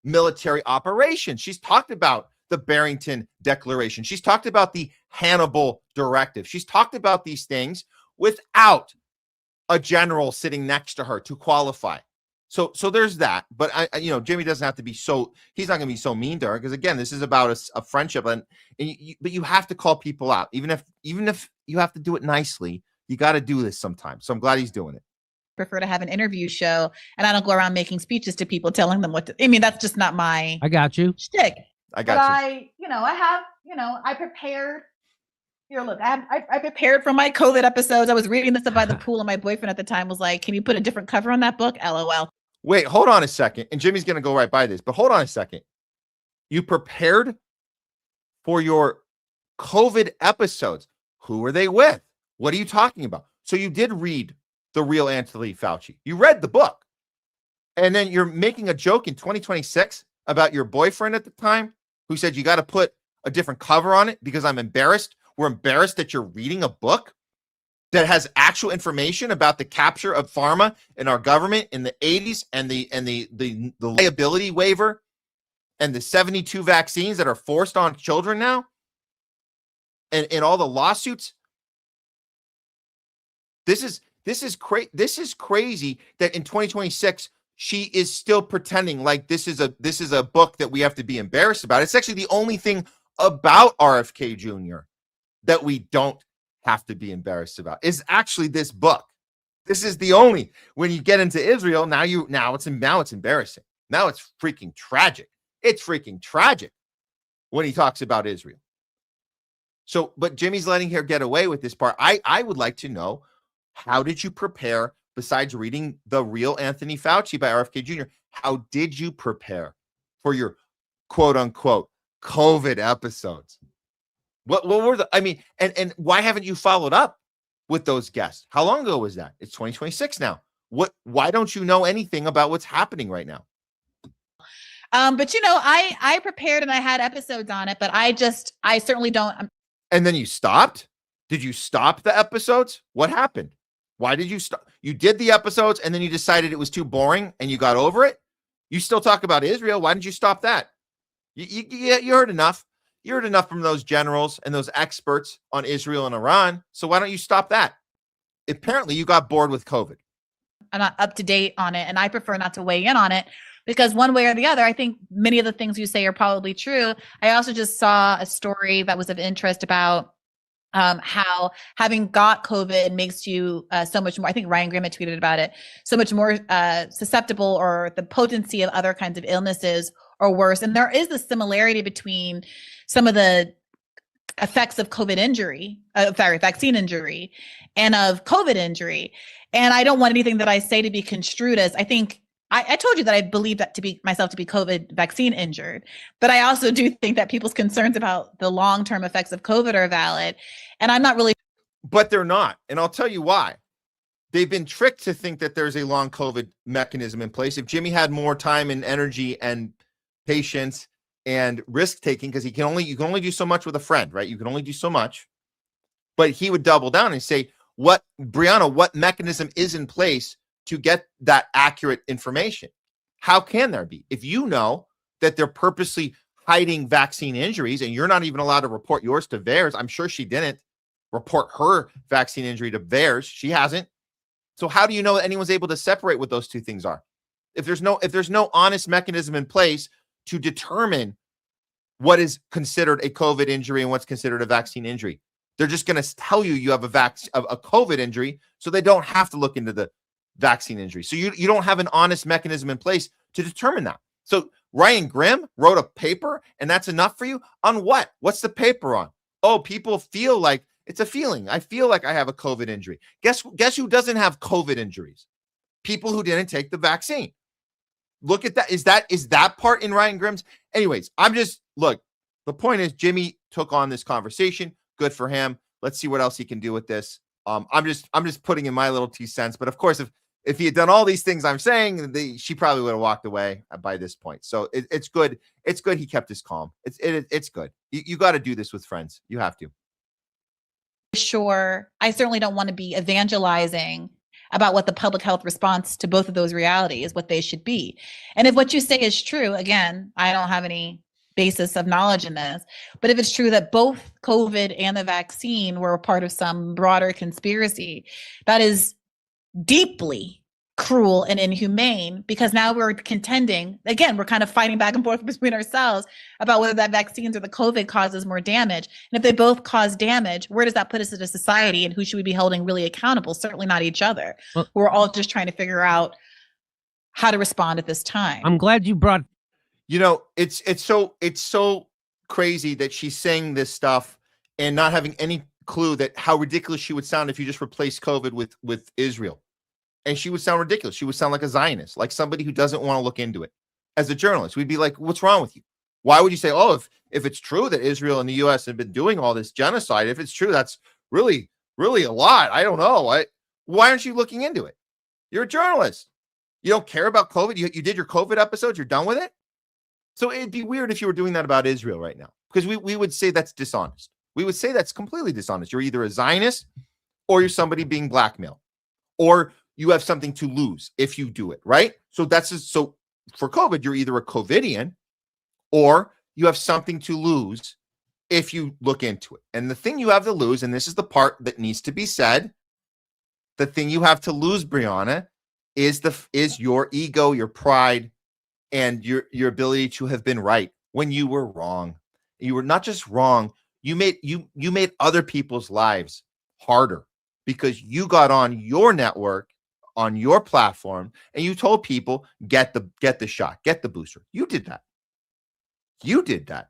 military operations. She's talked about the Barrington Declaration. She's talked about the Hannibal Directive. She's talked about these things without a general sitting next to her to qualify. So there's that, but Jimmy doesn't have to be he's not going to be so mean to her, because again, this is about a friendship, but you have to call people out, even if you have to do it nicely. You got to do this sometimes. So I'm glad he's doing it. Prefer to have an interview show, and I don't go around making speeches to people telling them what to. I mean, that's just not my. I got you. Shtick. I got you. I prepared. Here, look, I prepared for my COVID episodes. I was reading this by the pool, and my boyfriend at the time was like, "Can you put a different cover on that book?" LOL. Wait, hold on a second. And Jimmy's going to go right by this, but hold on a second. You prepared for your COVID episodes. Who were they with? What are you talking about? So you did read The Real Anthony Fauci. You read the book. And then you're making a joke in 2026 about your boyfriend at the time who said you got to put a different cover on it because I'm embarrassed. We're embarrassed that you're reading a book that has actual information about the capture of pharma in our government in the 80s and the liability waiver and the 72 vaccines that are forced on children now and all the lawsuits. This is crazy that in 2026 she is still pretending like this is a book that we have to be embarrassed about. It's actually the only thing about RFK Jr. that we don't have to be embarrassed about is actually this book. This is the only, when you get into Israel, now it's embarrassing. Now it's freaking tragic. It's freaking tragic when he talks about Israel. So, but Jimmy's letting her get away with this part. I would like to know, how did you prepare besides reading The Real Anthony Fauci by RFK Jr.? How did you prepare for your quote unquote COVID episodes? What were and why haven't you followed up with those guests? How long ago was that? It's 2026 now. Why don't you know anything about what's happening right now? But I prepared and I had episodes on it, but I certainly don't. And then you stopped? Did you stop the episodes? What happened? Why did you stop? You did the episodes and then you decided it was too boring and you got over it? You still talk about Israel. Why didn't you stop that? You heard enough. You heard enough from those generals and those experts on Israel and Iran. So why don't you stop that? Apparently you got bored with COVID. I'm not up to date on it, and I prefer not to weigh in on it because one way or the other, I think many of the things you say are probably true. I also just saw a story that was of interest about how having got COVID makes you so much more, I think Ryan Graham had tweeted about it, so much more susceptible, or the potency of other kinds of illnesses or worse. And there is a similarity between some of the effects of vaccine injury and of COVID injury. And I don't want anything that I say to be construed as, I think, I told you that I believe that to be myself to be COVID vaccine injured, but I also do think that people's concerns about the long-term effects of COVID are valid. And I'm not really. But they're not. And I'll tell you why. They've been tricked to think that there's a long COVID mechanism in place. If Jimmy had more time and energy and patience and risk taking, because you can only do so much with a friend, right? You can only do so much. But he would double down and say, what mechanism is in place to get that accurate information? How can there be? If you know that they're purposely hiding vaccine injuries and you're not even allowed to report yours to VAERS, I'm sure she didn't report her vaccine injury to VAERS. She hasn't. So how do you know that anyone's able to separate what those two things are? If there's no honest mechanism in place to determine what is considered a COVID injury and what's considered a vaccine injury, they're just going to tell you have a COVID injury, so they don't have to look into the vaccine injury. So you don't have an honest mechanism in place to determine that. So Ryan Grimm wrote a paper, and that's enough for you? On what? What's the paper on? Oh, people feel like it's a feeling. I feel like I have a COVID injury. Guess who doesn't have COVID injuries? People who didn't take the vaccine. Look at that. Is that part in Ryan Grimm's? Anyways, look, the point is Jimmy took on this conversation. Good for him. Let's see what else he can do with this. I'm just putting in my little 2 cents. But of course, if he had done all these things I'm saying, she probably would have walked away by this point. So it's good. It's good he kept his calm. It's good. You got to do this with friends. You have to. Sure. I certainly don't want to be evangelizing about what the public health response to both of those realities, what they should be. And if what you say is true, again, I don't have any basis of knowledge in this, but if it's true that both COVID and the vaccine were a part of some broader conspiracy, that is deeply cruel and inhumane, because now we're contending, again, we're kind of fighting back and forth between ourselves about whether that vaccines or the COVID causes more damage. And if they both cause damage, where does that put us as a society, and who should we be holding really accountable? Certainly not each other. We're all just trying to figure out how to respond at this time. I'm glad you brought. It's so crazy that she's saying this stuff and not having any clue that how ridiculous she would sound if you just replaced COVID with Israel. And she would sound ridiculous. She would sound like a Zionist, like somebody who doesn't want to look into it. As a journalist, we'd be like, what's wrong with you? Why would you say, oh, if it's true that Israel and the U.S. have been doing all this genocide, if it's true, that's really, really a lot. I don't know. Why aren't you looking into it? You're a journalist. You don't care about COVID. You did your COVID episodes. You're done with it. So it'd be weird if you were doing that about Israel right now, because we would say that's dishonest. We would say that's completely dishonest. You're either a Zionist or you're somebody being blackmailed, or you have something to lose if you do it, right? So so for COVID, you're either a COVIDian or you have something to lose if you look into it. And the thing you have to lose, and this is the part that needs to be said, the thing you have to lose, Brianna, is your ego, your pride, and your ability to have been right when you were wrong. You were not just wrong, you made other people's lives harder because you got on your network, on your platform, and you told people, get the shot, get the booster. You did that.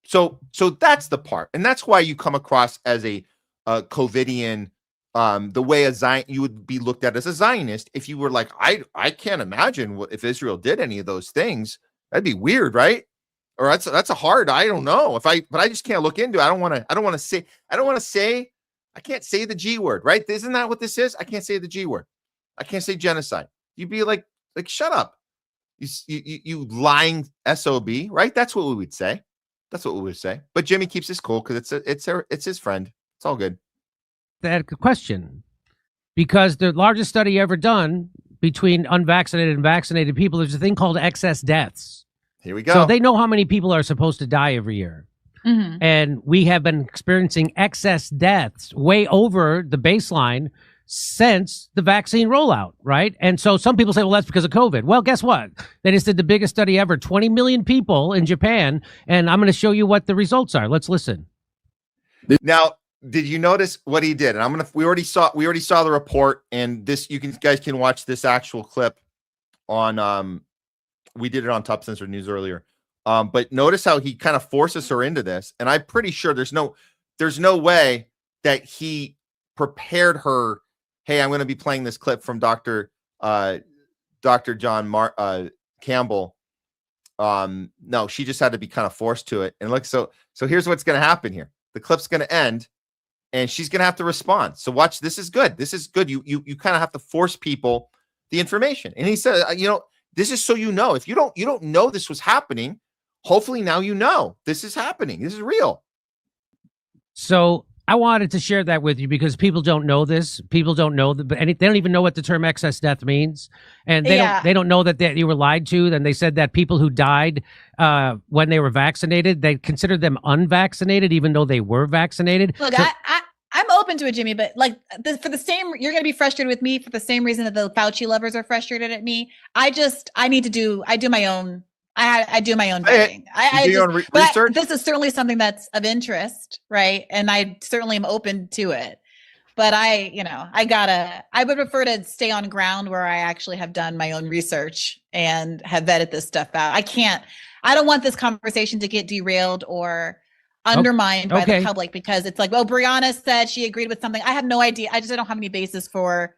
So that's the part. And that's why you come across as a COVIDian, the way you would be looked at as a Zionist if you were like, I can't imagine if Israel did any of those things. That'd be weird, right? Or that's a hard, I don't know. But I just can't look into it. I don't want to say, I can't say the G word, right? Isn't that what this is? I can't say the G word. I can't say genocide. You'd be like, shut up. You lying SOB, right? That's what we would say. That's what we would say. But Jimmy keeps his cool because it's his friend. It's all good. That question, because the largest study ever done between unvaccinated and vaccinated people, there's a thing called excess deaths. Here we go. So they know how many people are supposed to die every year. Mm-hmm. And we have been experiencing excess deaths way over the baseline since the vaccine rollout, right? And so some people say, well, that's because of COVID. Well, guess what? They just did the biggest study ever, 20 million people in Japan, and I'm going to show you what the results are. Let's listen. Now, did you notice what he did? And we already saw the report, and this guys can watch this actual clip on we did it on Top Censored News earlier But notice how he kind of forces her into this, and I'm pretty sure there's no way that he prepared her. Hey, I'm going to be playing this clip from Dr. John Campbell. No, she just had to be kind of forced to it. And look, so here's what's going to happen here. The clip's going to end, and she's going to have to respond. So watch. This is good. This is good. You kind of have to force people the information. And he said, this is so if you don't know this was happening. Hopefully now you know this is happening. This is real. So I wanted to share that with you because people don't know this. People don't know that, they don't even know what the term excess death means, and they don't know that you were lied to. And they said that people who died when they were vaccinated, they considered them unvaccinated, even though they were vaccinated. Look, I'm open to it, Jimmy, but you're going to be frustrated with me for the same reason that the Fauci lovers are frustrated at me. I do my own. I do my own vetting. Research. This is certainly something that's of interest, right? And I certainly am open to it. But I would prefer to stay on ground where I actually have done my own research and have vetted this stuff out. I don't want this conversation to get derailed or undermined by the public because it's like, well, Brianna said she agreed with something. I have no idea. I don't have any basis for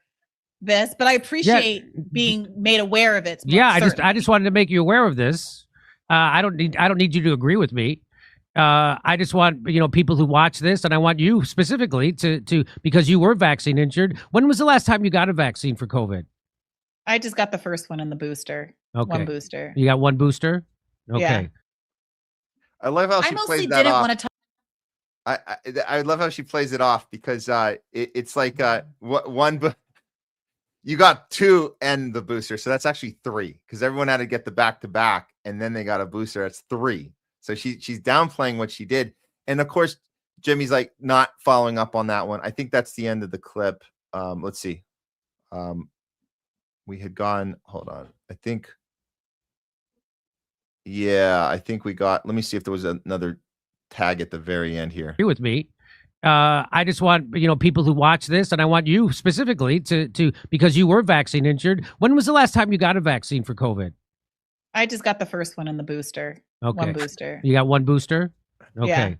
this, but I appreciate being made aware of it. I just wanted to make you aware of this. I don't need you to agree with me. I just want people who watch this, and I want you specifically to because you were vaccine injured. When was the last time you got a vaccine for COVID? I just got the first one and the booster. Okay. One booster. You got one booster? Okay. Yeah. I love how she plays that off. I love how she plays it off because it's like one. You got two and the booster, so that's actually three because everyone had to get the back-to-back, and then they got a booster. That's three. So she's downplaying what she did, and of course, Jimmy's like not following up on that one. I think that's the end of the clip. Let's see. We had gone. Hold on. I think we got. Let me see if there was another tag at the very end here. Agree with me. I just want people who watch this, and I want you specifically to because you were vaccine injured. When was the last time you got a vaccine for COVID? I just got the first one and the booster. Okay. One booster. You got one booster? Okay.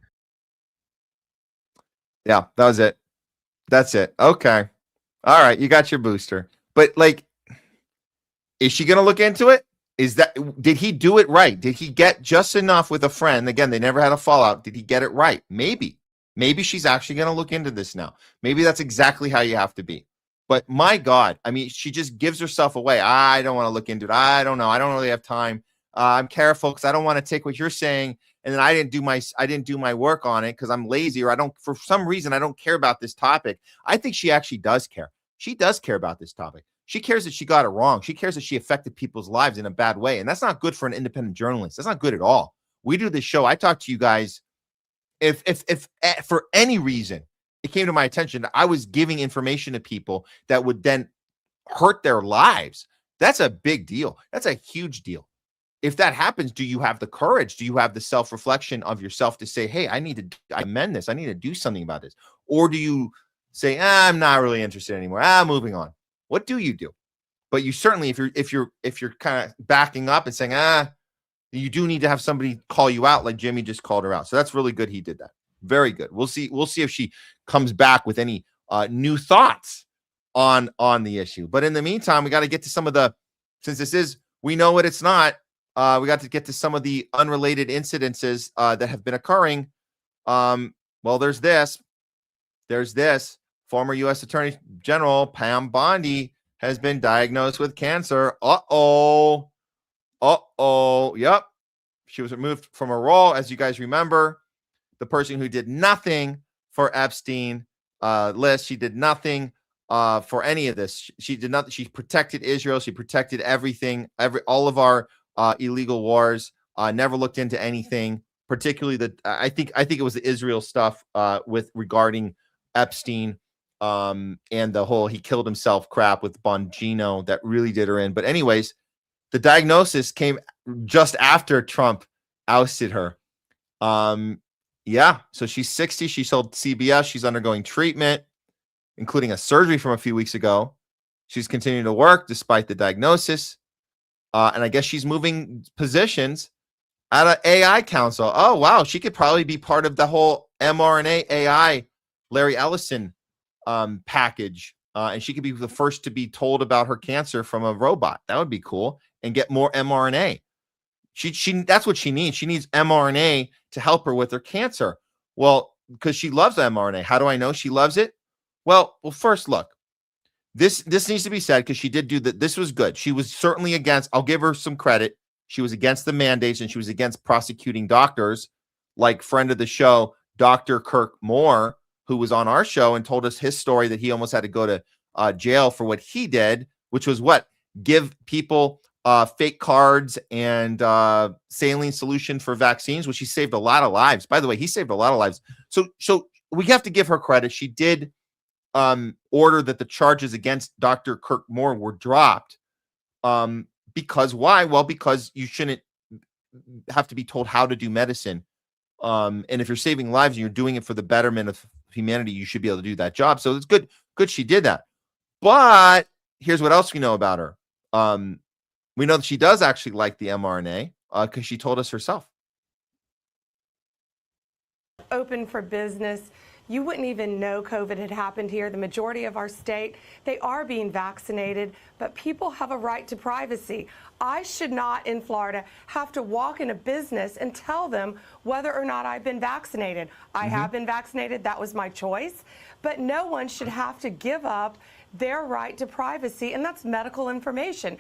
Yeah, that was it. That's it. Okay. All right, you got your booster. But is she going to look into it? Did he do it right? Did he get just enough with a friend? Again, they never had a fallout. Did he get it right? Maybe she's actually going to look into this now. Maybe that's exactly how you have to be. But my God, I mean, she just gives herself away. I don't want to look into it. I don't know. I don't really have time. I'm careful because I don't want to take what you're saying. And then I didn't do my work on it because I'm lazy or for some reason, I don't care about this topic. I think she actually does care. She does care about this topic. She cares that she got it wrong. She cares that she affected people's lives in a bad way. And that's not good for an independent journalist. That's not good at all. We do this show. I talk to you guys. If for any reason it came to my attention, I was giving information to people that would then hurt their lives. That's a big deal. That's a huge deal. If that happens, do you have the courage? Do you have the self-reflection of yourself to say, hey, I need to amend this. I need to do something about this. Or do you say, I'm not really interested anymore. Moving on. What do you do? But you certainly, if you're kind of backing up and saying, you do need to have somebody call you out like Jimmy just called her out. So that's really good. He did that. Very good. We'll see if she comes back with any new thoughts on the issue. But in the meantime, we got to get to some of since this is, we know what it's not. We got to get to some of the unrelated incidences that have been occurring. Well, there's this. Former U.S. Attorney General Pam Bondi has been diagnosed with cancer. Yep. She was removed from her role. As you guys remember, the person who did nothing for Epstein list. She did nothing for any of this. She did nothing. She protected Israel. She protected everything, all of our illegal wars. Never looked into anything, particularly I think it was the Israel stuff with regarding Epstein and the whole he killed himself crap with Bongino that really did her in. But anyways, the diagnosis came just after Trump ousted her. So she's 60. She told CBS she's undergoing treatment, including a surgery from a few weeks ago. She's continuing to work despite the diagnosis. And I guess she's moving positions at an AI council. Oh, wow. She could probably be part of the whole mRNA AI Larry Ellison package. And she could be the first to be told about her cancer from a robot. That would be cool. And get more mRNA. She that's what she needs. She needs mRNA to help her with her cancer. Well, because she loves mRNA. How do I know she loves it? Well, first look. This needs to be said because she did do that. This was good. She was certainly against, I'll give her some credit. She was against the mandates and she was against prosecuting doctors, like friend of the show, Dr. Kirk Moore, who was on our show and told us his story that he almost had to go to jail for what he did, which was what? Give people fake cards and saline solution for vaccines, which he saved a lot of lives. By the way, he saved a lot of lives. So we have to give her credit. She did order that the charges against Dr. Kirk Moore were dropped. Because why? Well, because you shouldn't have to be told how to do medicine. And if you're saving lives and you're doing it for the betterment of humanity, you should be able to do that job. So it's good she did that. But here's what else we know about her. We know that she does actually like the mRNA because she told us herself. Open for business. You wouldn't even know COVID had happened here. The majority of our state, they are being vaccinated, but people have a right to privacy. I should not, in Florida, have to walk in a business and tell them whether or not I've been vaccinated. I have been vaccinated. That was my choice. But no one should have to give up their right to privacy, and that's medical information.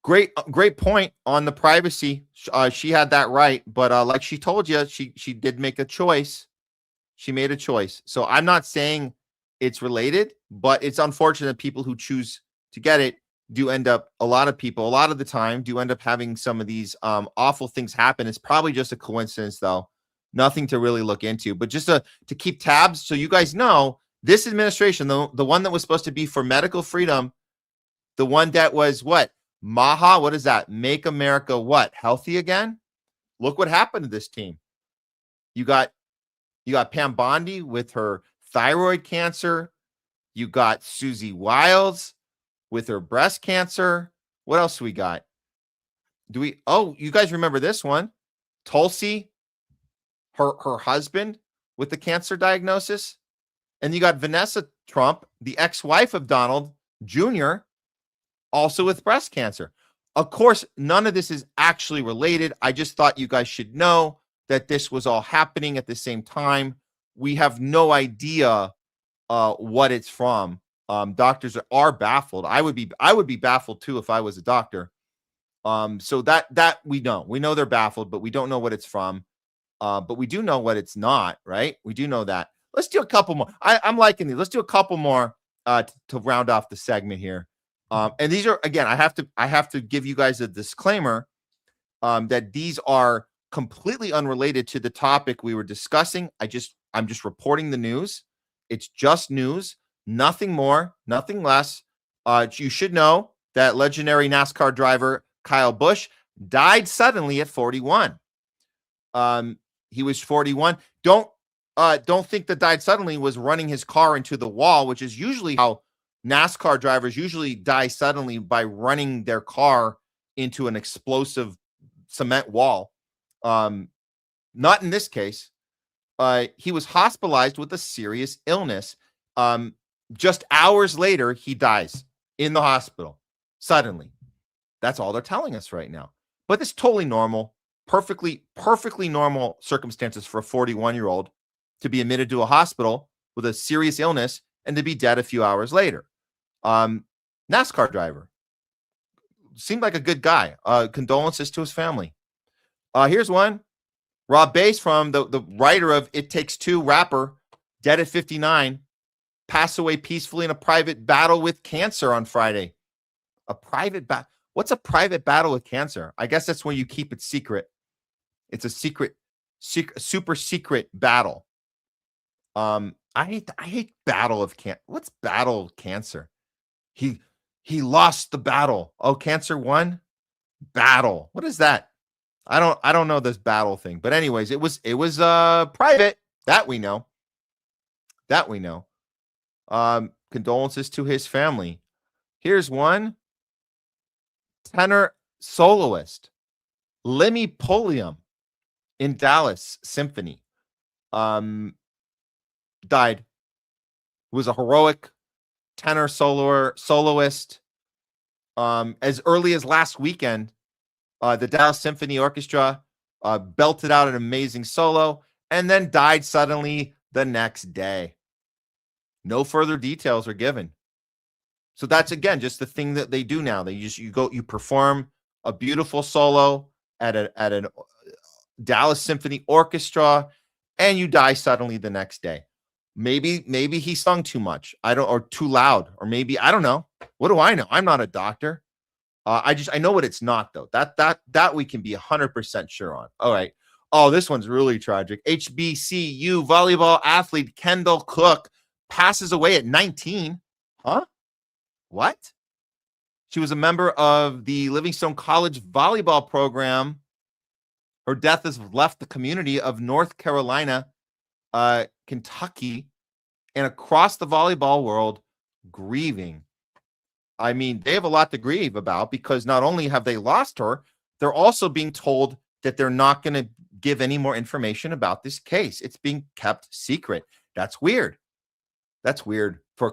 Great point on the privacy. She had that right, but like she told you, she did make a choice. She made a choice. So I'm not saying it's related, but it's unfortunate people who choose to get it do end up, a lot of the time do end up having some of these awful things happen. It's probably just a coincidence, though. Nothing to really look into, but just to keep tabs so you guys know, this administration, the one that was supposed to be for medical freedom, the one that was what? MAHA, what is that? Make America what? Healthy again? Look what happened to this team. You got Pam Bondi with her thyroid cancer. You got Susie Wiles with her breast cancer. What else we got? You guys remember this one? Tulsi, her husband with the cancer diagnosis. And you got Vanessa Trump, the ex-wife of Donald Jr., also with breast cancer. Of course, none of this is actually related. I just thought you guys should know that this was all happening at the same time. We have no idea what it's from. Doctors are baffled. I would be baffled too if I was a doctor. So that we know they're baffled, but we don't know what it's from. But we do know what it's not, right? We do know that. Let's do a couple more. I'm liking these. Let's do a couple more to round off the segment here. And these are, again, I have to give you guys a disclaimer that these are completely unrelated to the topic we were discussing. I'm just reporting the news. It's just news, nothing more, nothing less. You should know that legendary NASCAR driver Kyle Busch died suddenly at 41. He was 41. Don't think that died suddenly was running his car into the wall, which is usually how NASCAR drivers usually die suddenly, by running their car into an explosive cement wall. Not in this case. He was hospitalized with a serious illness. Just hours later, he dies in the hospital suddenly. That's all they're telling us right now. But it's totally normal, perfectly normal circumstances for a 41-year-old to be admitted to a hospital with a serious illness and to be dead a few hours later. NASCAR driver. Seemed like a good guy. Condolences to his family. Here's one. Rob Bass, from the writer of It Takes Two, rapper, dead at 59, passed away peacefully in a private battle with cancer on Friday. A private battle? What's a private battle with cancer? I guess that's when you keep it secret. It's a super secret battle. I hate battle of cancer. What's battle of cancer? He lost the battle. Oh, cancer won? Battle. What is that? I don't know this battle thing. But anyways, it was private. That we know. Condolences to his family. Here's one. Tenor soloist Lemmy Polium in Dallas Symphony died. Was a heroic tenor soloist. As early as last weekend, the Dallas Symphony Orchestra belted out an amazing solo and then died suddenly the next day. No further details are given. So that's, again, just the thing that they do now. You perform a beautiful solo at an Dallas Symphony Orchestra, and you die suddenly the next day. Maybe he sung too much. Or too loud, or maybe, I don't know. What do I know? I'm not a doctor. I know what it's not, though. That we can be 100% sure on. All right. Oh, this one's really tragic. HBCU volleyball athlete Kendall Cook passes away at 19. Huh? What? She was a member of the Livingstone College volleyball program. Her death has left the community of North Carolina, Kentucky, and across the volleyball world grieving. I mean, they have a lot to grieve about, because not only have they lost her, they're also being told that they're not going to give any more information about this case. It's being kept secret. That's weird. That's weird for a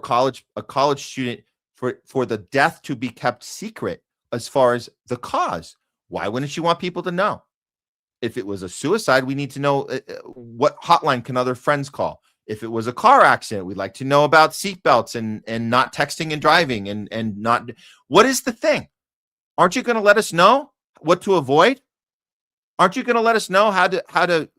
college student, for the death to be kept secret as far as the cause. Why wouldn't you want people to know? If it was a suicide, we need to know what hotline can other friends call. If it was a car accident, we'd like to know about seatbelts and not texting and driving and not. What is the thing? Aren't you going to let us know what to avoid? Aren't you going to let us know how to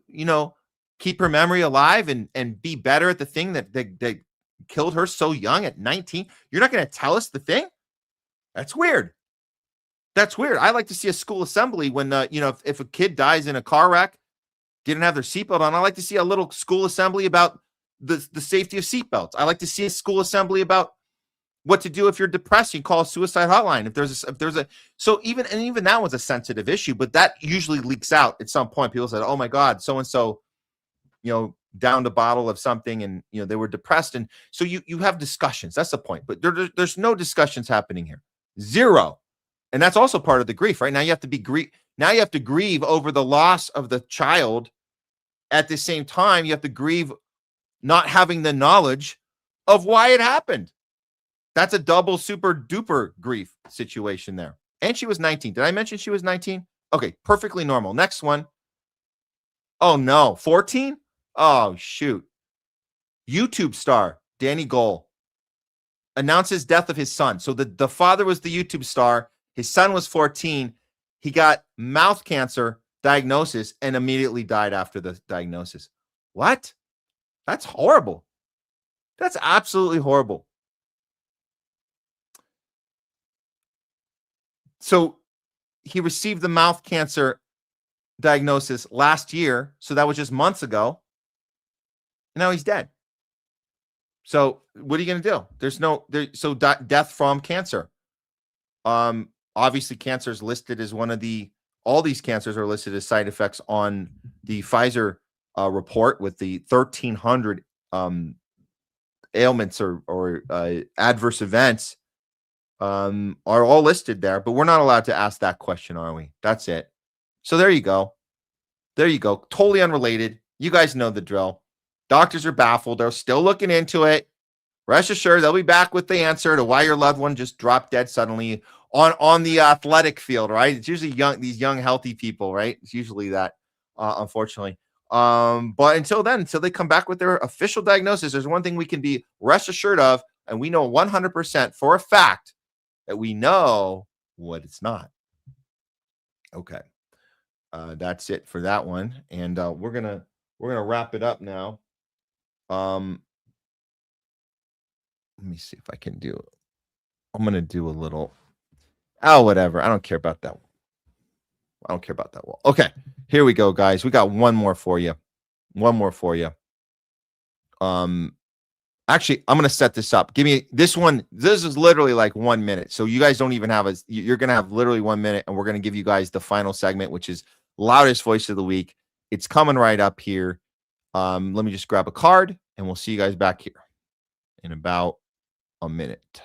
keep her memory alive and be better at the thing that killed her so young at 19? You're not going to tell us the thing? That's weird. That's weird. I like to see a school assembly when if a kid dies in a car wreck, didn't have their seatbelt on. I like to see a little school assembly about the safety of seatbelts. I like to see a school assembly about what to do if you're depressed. You call a suicide hotline. Even that was a sensitive issue, but that usually leaks out at some point. People said, "Oh my God, so and so, downed a bottle of something, and they were depressed." And so you have discussions. That's the point. But there's no discussions happening here. Zero. And that's also part of the grief, right? Now you have to grieve over the loss of the child. At the same time, you have to grieve not having the knowledge of why it happened. That's a double super duper grief situation there. And she was 19. Did I mention she was 19? Okay, perfectly normal. Next one. Oh no, 14? Oh shoot. YouTube star Danny Gold announces death of his son. So the father was the YouTube star. His son was 14. He got mouth cancer diagnosis and immediately died after the diagnosis. What? That's horrible. That's absolutely horrible. So he received the mouth cancer diagnosis last year. So that was just months ago. And now he's dead. So what are you going to do? Death from cancer. Obviously cancer is listed as all these cancers are listed as side effects on the Pfizer report, with the 1,300 ailments or adverse events are all listed there, but we're not allowed to ask that question, are we? That's it. So there you go. There you go. Totally unrelated. You guys know the drill. Doctors are baffled. They're still looking into it. Rest assured, they'll be back with the answer to why your loved one just dropped dead suddenly on the athletic field, right? It's usually these young, healthy people, right? It's usually that, unfortunately. But until they come back with their official diagnosis, there's one thing we can be rest assured of, and we know 100% for a fact that we know what it's not. Okay. That's it for that one. And we're gonna wrap it up now. Let me see if I can do it. I'm gonna do a little. Oh, whatever. I don't care about that one. Okay, here we go, guys. We got one more for you. Actually, I'm gonna set this up. Give me this one. This is literally like 1 minute. So you guys don't even have you're gonna have literally 1 minute, and we're gonna give you guys the final segment, which is loudest voice of the week. It's coming right up here. Let me just grab a card, and we'll see you guys back here in about a minute.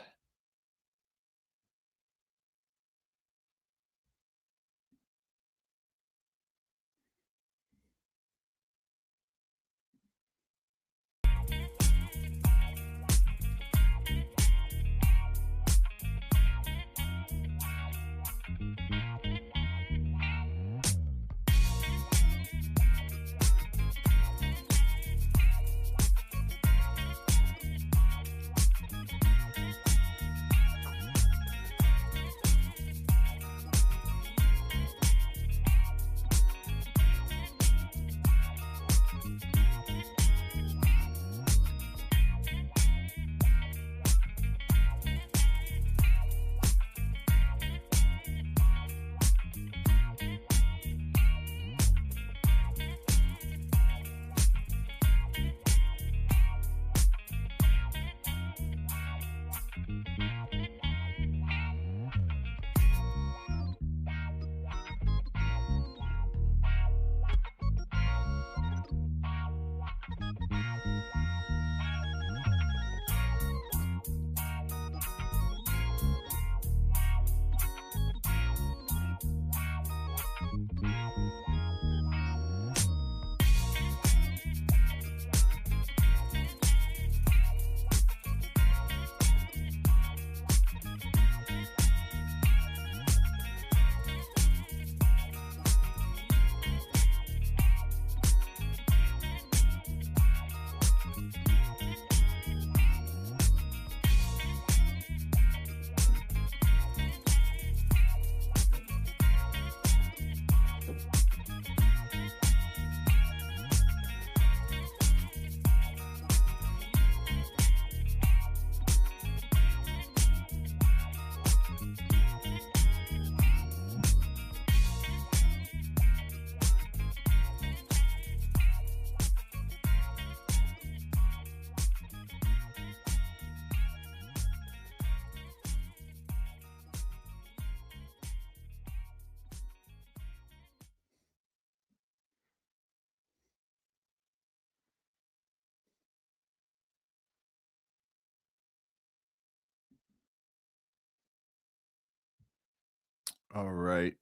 All right,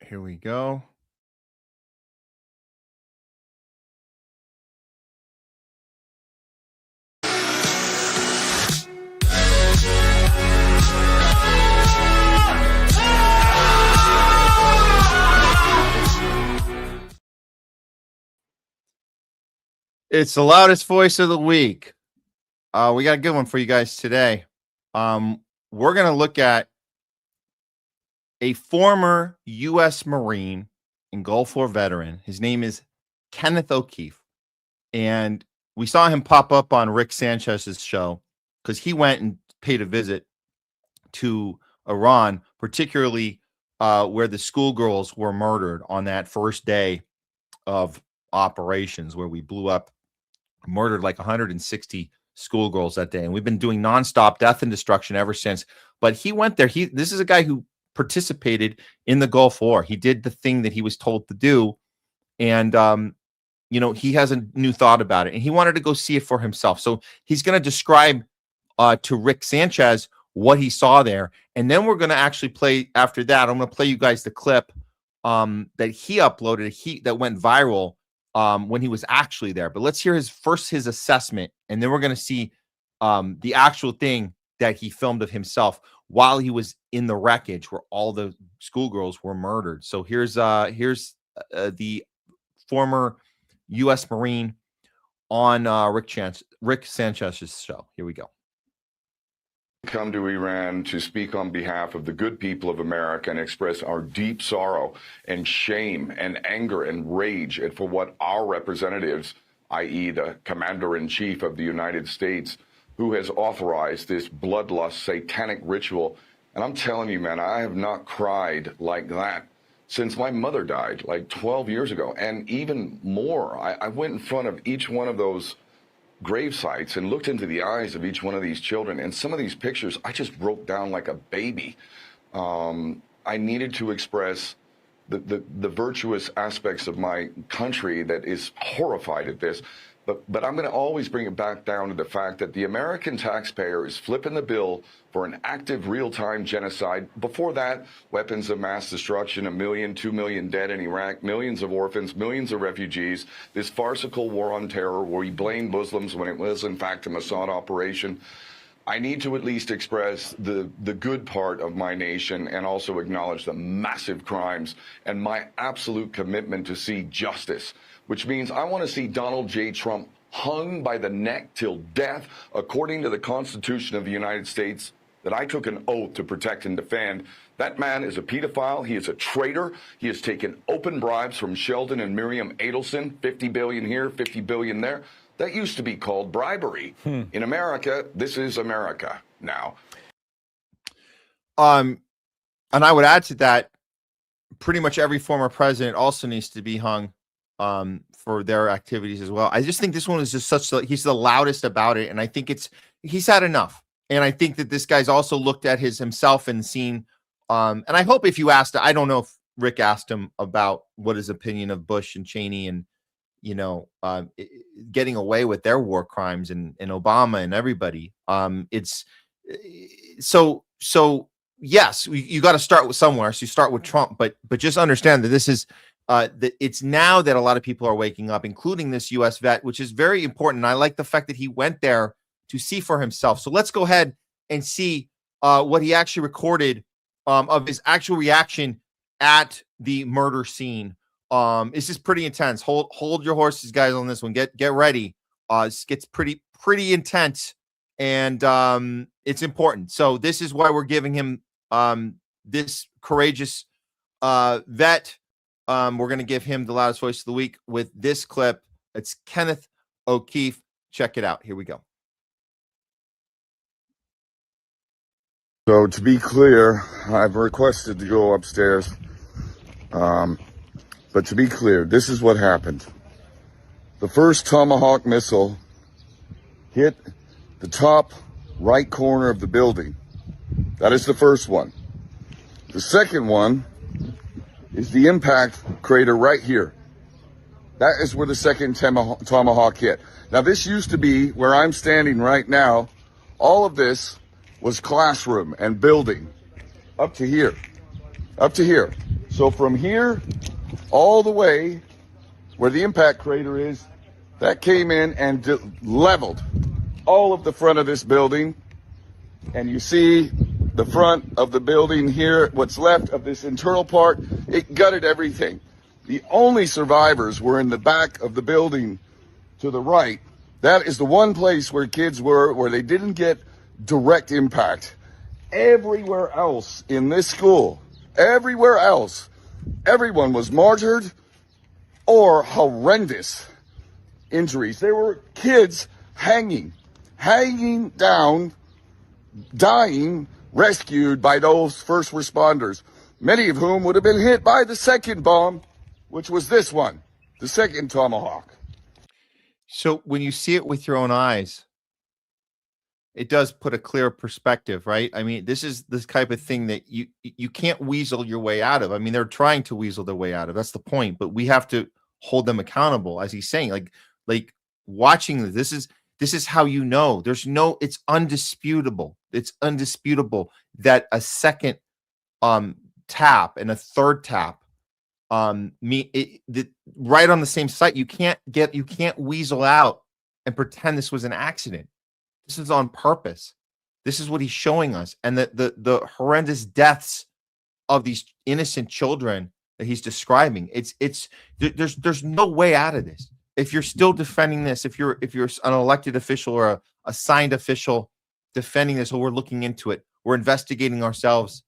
here we go. It's the loudest voice of the week. We got a good one for you guys today. We're going to look at a former U.S. Marine and Gulf War veteran. His name is Kenneth O'Keefe. And we saw him pop up on Rick Sanchez's show because he went and paid a visit to Iran, particularly where the schoolgirls were murdered on that first day of operations, where we blew up, murdered like 160 schoolgirls that day. And we've been doing nonstop death and destruction ever since. But he went there. This is a guy who participated in the Gulf War. He did the thing that he was told to do. And, he has a new thought about it. And he wanted to go see it for himself. So he's going to describe to Rick Sanchez what he saw there. And then we're going to actually play, after that, I'm going to play you guys the clip that he uploaded, that went viral when he was actually there. But let's hear his assessment, and then we're going to see the actual thing that he filmed of himself while he was in the wreckage where all the schoolgirls were murdered. So here's the former U.S. Marine on Rick Sanchez's show. Here we go. Come to Iran to speak on behalf of the good people of America and express our deep sorrow and shame and anger and rage for what our representatives, i.e. the Commander-in-Chief of the United States, who has authorized this bloodlust satanic ritual. And I'm telling you, man, I have not cried like that since my mother died like 12 years ago. And even more, I went in front of each one of those grave sites and looked into the eyes of each one of these children. And some of these pictures, I just broke down like a baby. I needed to express the virtuous aspects of my country that is horrified at this. But I'm going to always bring it back down to the fact that the American taxpayer is flipping the bill for an active real-time genocide. Before that, weapons of mass destruction, 1 million, 2 million dead in Iraq, millions of orphans, millions of refugees, this farcical war on terror where we blame Muslims when it was, in fact, a Mossad operation. I need to at least express the good part of my nation and also acknowledge the massive crimes and my absolute commitment to see justice, which means I want to see Donald J. Trump hung by the neck till death, according to the Constitution of the United States that I took an oath to protect and defend. That man is a pedophile. He is a traitor. He has taken open bribes from Sheldon and Miriam Adelson, 50 billion here, 50 billion there. That used to be called bribery. In America, this is America now. And I would add to that, pretty much every former president also needs to be hung for their activities as well. I just think this one is just he's the loudest about it. And I think he's had enough. And I think that this guy's also looked at himself and seen, and I hope if you asked, I don't know if Rick asked him about what his opinion of Bush and Cheney and, getting away with their war crimes and Obama and everybody. It's so yes, you got to start with somewhere. So you start with Trump, but just understand that this is, that it's now that a lot of people are waking up, including this U.S. vet, which is very important. And I like the fact that he went there to see for himself. So let's go ahead and see what he actually recorded of his actual reaction at the murder scene. This is pretty intense. Hold your horses, guys, on this one. Get ready. This gets pretty intense, and it's important. So this is why we're giving him this courageous vet. We're going to give him the loudest voice of the week with this clip. It's Kenneth O'Keefe. Check it out. Here we go. So to be clear, I've requested to go upstairs. But to be clear, this is what happened. The first Tomahawk missile hit the top right corner of the building. That is the first one. The second one is the impact crater right here. That is where the second Tomahawk hit. Now, this used to be where I'm standing right now. All of this was classroom and building up to here. up to here. So from here all the way where the impact crater is, that came in and leveled all of the front of this building. And you see the front of the building here, what's left of this internal part, it gutted everything. The only survivors were in the back of the building to the right. That is the one place where kids were, where they didn't get direct impact. Everywhere else in this school, everywhere else, everyone was martyred or horrendous injuries. There were kids hanging down, dying, rescued by those first responders, many of whom would have been hit by the second bomb, which was this one, the second Tomahawk. So when you see it with your own eyes, it does put a clear perspective, right? I mean, this is this type of thing that you can't weasel your way out of. I mean, they're trying to weasel their way out of. That's the point. But we have to hold them accountable, as he's saying. Like watching this is how you know. It's undisputable. It's undisputable that a second tap and a third tap right on the same site. You can't weasel out and pretend this was an accident. This is on purpose. This is what he's showing us. And the horrendous deaths of these innocent children that he's describing. There's no way out of this. If you're still defending this, if you're an elected official or a assigned official defending this, or we're looking into it, we're investigating ourselves.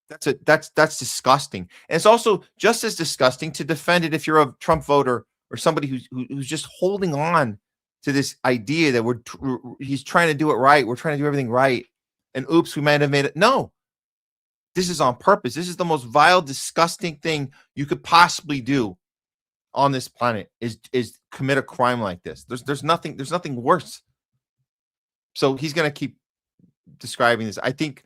That's disgusting. And it's also just as disgusting to defend it if you're a Trump voter or somebody who's just holding on to this idea that he's trying to do it right. We're trying to do everything right. And oops, we might have made it. No, this is on purpose. This is the most vile, disgusting thing you could possibly do on this planet is commit a crime like this. There's nothing worse. So he's going to keep describing this. I think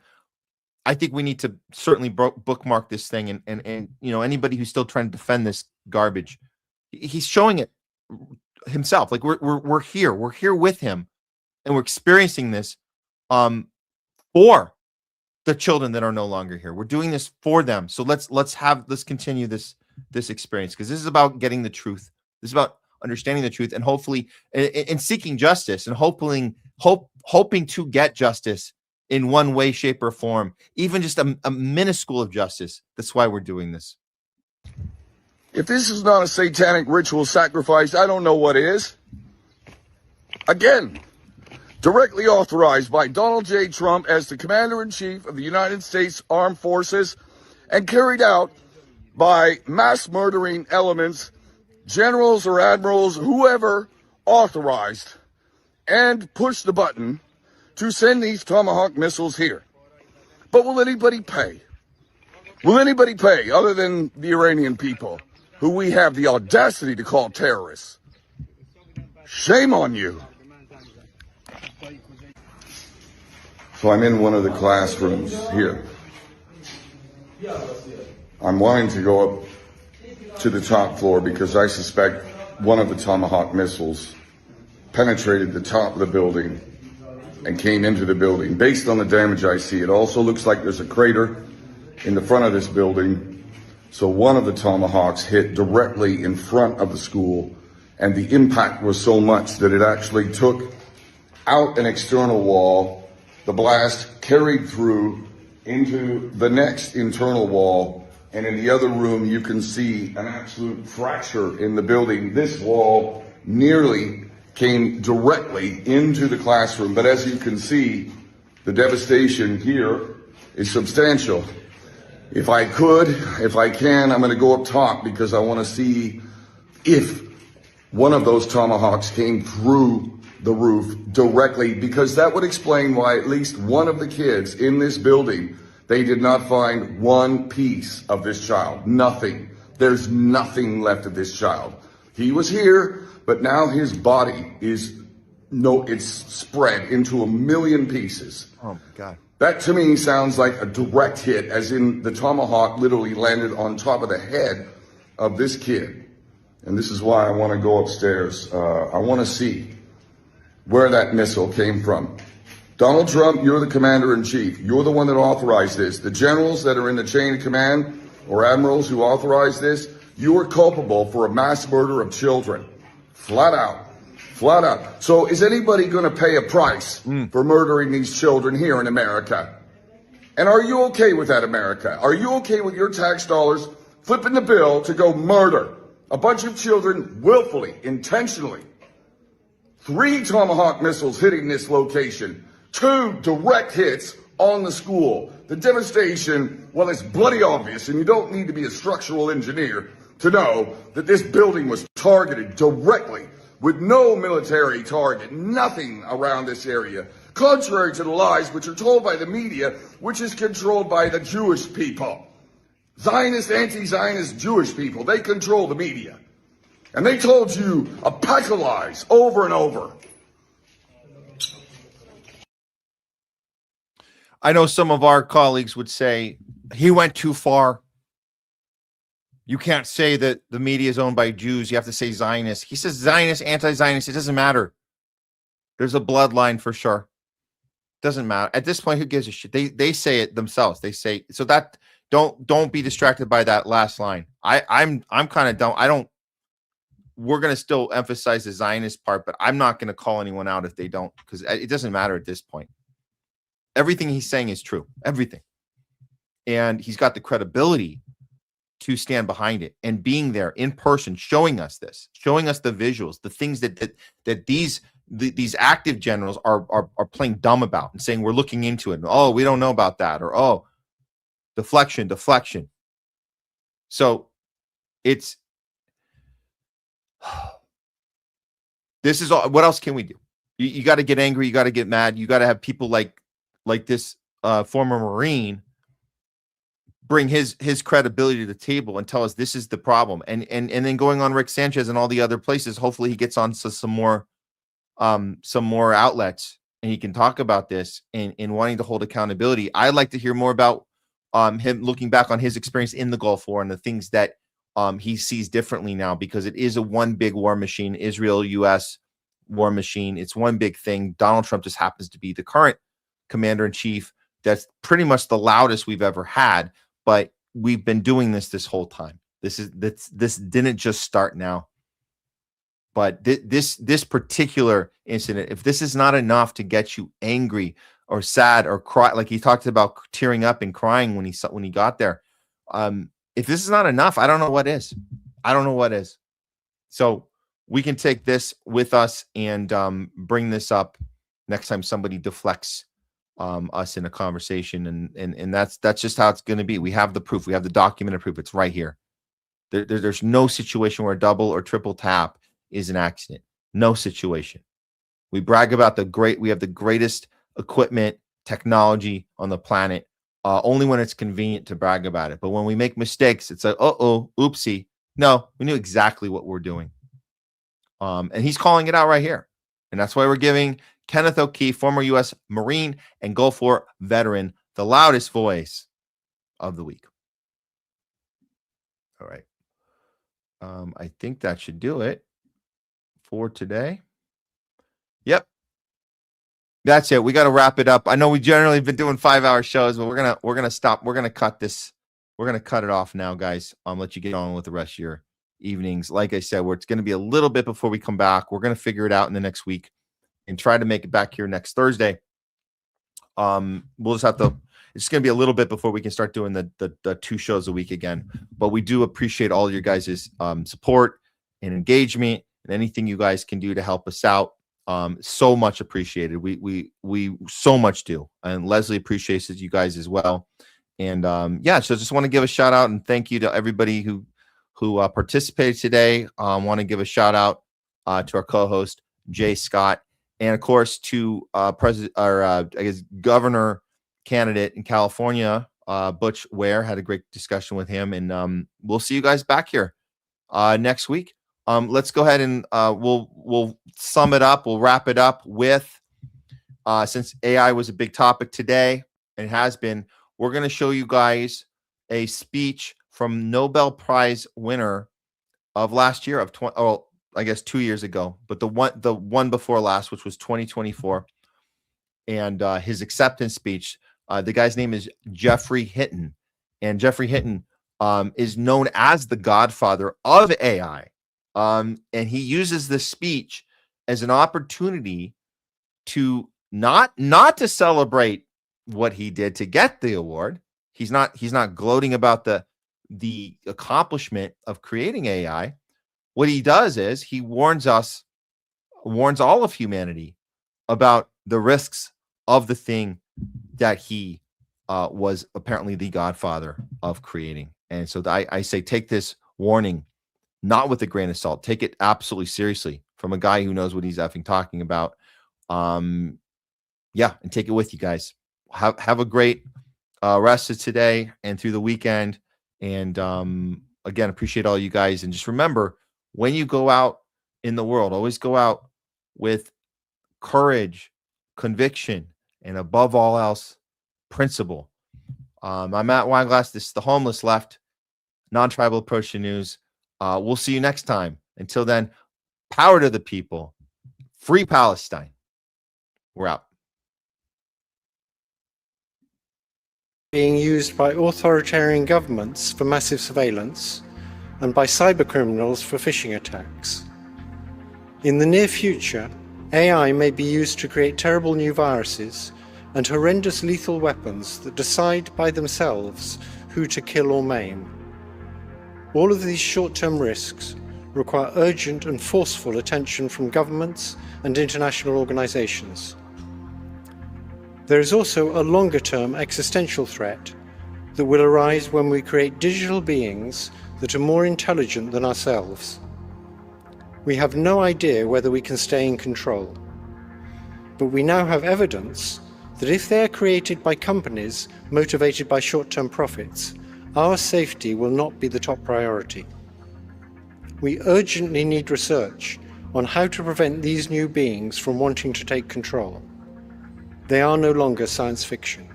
we need to certainly bookmark this thing and anybody who's still trying to defend this garbage, he's showing it himself. Like we're here with him, and we're experiencing this for the children that are no longer here. We're doing this for them. So let's continue this experience, because this is about getting the truth. This is about understanding the truth, and hopefully and seeking justice, and hoping to get justice in one way, shape, or form, even just a minuscule of justice. That's why we're doing this. If this is not a satanic ritual sacrifice, I don't know what is. Again, directly authorized by Donald J. Trump as the Commander-in-Chief of the United States Armed Forces, and carried out by mass murdering elements, generals or admirals, whoever authorized and pushed the button to send these Tomahawk missiles here. But will anybody pay? Will anybody pay other than the Iranian people, who we have the audacity to call terrorists? Shame on you. So I'm in one of the classrooms here. I'm wanting to go up to the top floor because I suspect one of the Tomahawk missiles penetrated the top of the building and came into the building. Based on the damage I see, it also looks like there's a crater in the front of this building. So one of the Tomahawks hit directly in front of the school, and the impact was so much that it actually took out an external wall. The blast carried through into the next internal wall, and in the other room you can see an absolute fracture in the building. This wall nearly came directly into the classroom, but as you can see, the devastation here is substantial. If I can, I'm going to go up top because I want to see if one of those Tomahawks came through the roof directly, because that would explain why at least one of the kids in this building, they did not find one piece of this child. Nothing. There's nothing left of this child. He was here, but now his body it's spread into a million pieces. Oh my God. That to me sounds like a direct hit, as in the Tomahawk literally landed on top of the head of this kid. And this is why I want to go upstairs. I want to see where that missile came from. Donald Trump, you're the commander-in-chief. You're the one that authorized this. The generals that are in the chain of command or admirals who authorized this, you are culpable for a mass murder of children. Flat out. Flat out. So is anybody going to pay a price for murdering these children here in America? And are you okay with that, America? Are you okay with your tax dollars flipping the bill to go murder a bunch of children willfully, intentionally? 3 Tomahawk missiles hitting this location. 2 direct hits on the school. The devastation, well, it's bloody obvious, and you don't need to be a structural engineer to know that this building was targeted directly with no military target, nothing around this area, contrary to the lies which are told by the media, which is controlled by the Jewish people. Zionist, anti-Zionist Jewish people, they control the media. And they told you a pack of lies over and over. I know some of our colleagues would say he went too far. You can't say that the media is owned by Jews. You have to say Zionist. He says Zionist, anti-Zionist. It doesn't matter. There's a bloodline for sure. Doesn't matter. At this point, who gives a shit? They say it themselves. They say so that don't be distracted by that last line. I'm kind of don't. We're going to still emphasize the Zionist part, but I'm not going to call anyone out if they don't, because it doesn't matter at this point. Everything he's saying is true. Everything. And he's got the credibility to stand behind it, and being there in person, showing us this, showing us the visuals, the things that these active generals are playing dumb about and saying we're looking into it. And, oh, we don't know about that, or oh, deflection. So it's this is all. What else can we do? You got to get angry. You got to get mad. You got to have people like this former Marine bring his credibility to the table and tell us this is the problem. And then going on Rick Sanchez and all the other places, hopefully he gets on to some more outlets and he can talk about this and wanting to hold accountability. I'd like to hear more about him looking back on his experience in the Gulf War and the things that he sees differently now, because it is a one big war machine, Israel-US war machine. It's one big thing. Donald Trump just happens to be the current commander-in-chief. That's pretty much the loudest we've ever had, but we've been doing this whole time. This didn't just start now. But this particular incident, if this is not enough to get you angry or sad or cry, like he talked about tearing up and crying when he got there, if this is not enough, I don't know what is. I don't know what is. So we can take this with us and bring this up next time somebody deflects us in a conversation, and that's just how it's going to be. We have the proof. We have the documented proof. It's right here. There's no situation where a double or triple tap is an accident. No situation. We brag about we have the greatest equipment, technology on the planet, only when it's convenient to brag about it. But when we make mistakes, it's like, oopsie. No, we knew exactly what we're doing. And he's calling it out right here. And that's why we're giving Kenneth O'Keefe, former U.S. Marine and Gulf War veteran, the loudest voice of the week. All right. I think that should do it for today. Yep. That's it. We got to wrap it up. I know we generally have been doing 5-hour shows, but we're gonna stop. We're gonna cut this. We're gonna cut it off now, guys. Let you get on with the rest of your evenings. Like I said, it's going to be a little bit before we come back. We're going to figure it out in the next week and try to make it back here next Thursday. We'll just have to. It's going to be a little bit before we can start doing the 2 shows a week again. But we do appreciate all your guys' support and engagement and anything you guys can do to help us out. So much appreciated. We so much do. And Leslie appreciates you guys as well. And so just want to give a shout out and thank you to everybody who participated today. Want to give a shout out to our co-host Jay Scott, and of course to governor candidate in California, Butch Ware. Had a great discussion with him, and we'll see you guys back here next week. Let's go ahead and we'll sum it up. We'll wrap it up with since AI was a big topic today and has been, we're going to show you guys a speech from Nobel Prize winner of last year of 2 years ago, but the one before last, which was 2024. and his acceptance speech. The guy's name is Jeffrey Hinton, and Jeffrey Hinton is known as the godfather of AI. And he uses this speech as an opportunity to not to celebrate what he did to get the award. He's not gloating about the accomplishment of creating AI. What he does is he warns all of humanity about the risks of the thing that he was apparently the godfather of creating. And so I say take this warning not with a grain of salt. Take it absolutely seriously from a guy who knows what he's effing talking about. Yeah, and take it with you guys. Have a great rest of today and through the weekend. And again, appreciate all you guys. And just remember, when you go out in the world, always go out with courage, conviction, and above all else, principle. I'm Matt Weinglass. This is the Homeless Left, non-tribal approach to news. We'll see you next time. Until then, power to the people. Free Palestine. We're out. Being used by authoritarian governments for massive surveillance and by cybercriminals for phishing attacks. In the near future, AI may be used to create terrible new viruses and horrendous lethal weapons that decide by themselves who to kill or maim. All of these short-term risks require urgent and forceful attention from governments and international organizations. There is also a longer-term existential threat that will arise when we create digital beings that are more intelligent than ourselves. We have no idea whether we can stay in control, but we now have evidence that if they are created by companies motivated by short-term profits, our safety will not be the top priority. We urgently need research on how to prevent these new beings from wanting to take control. They are no longer science fiction.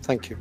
Thank you.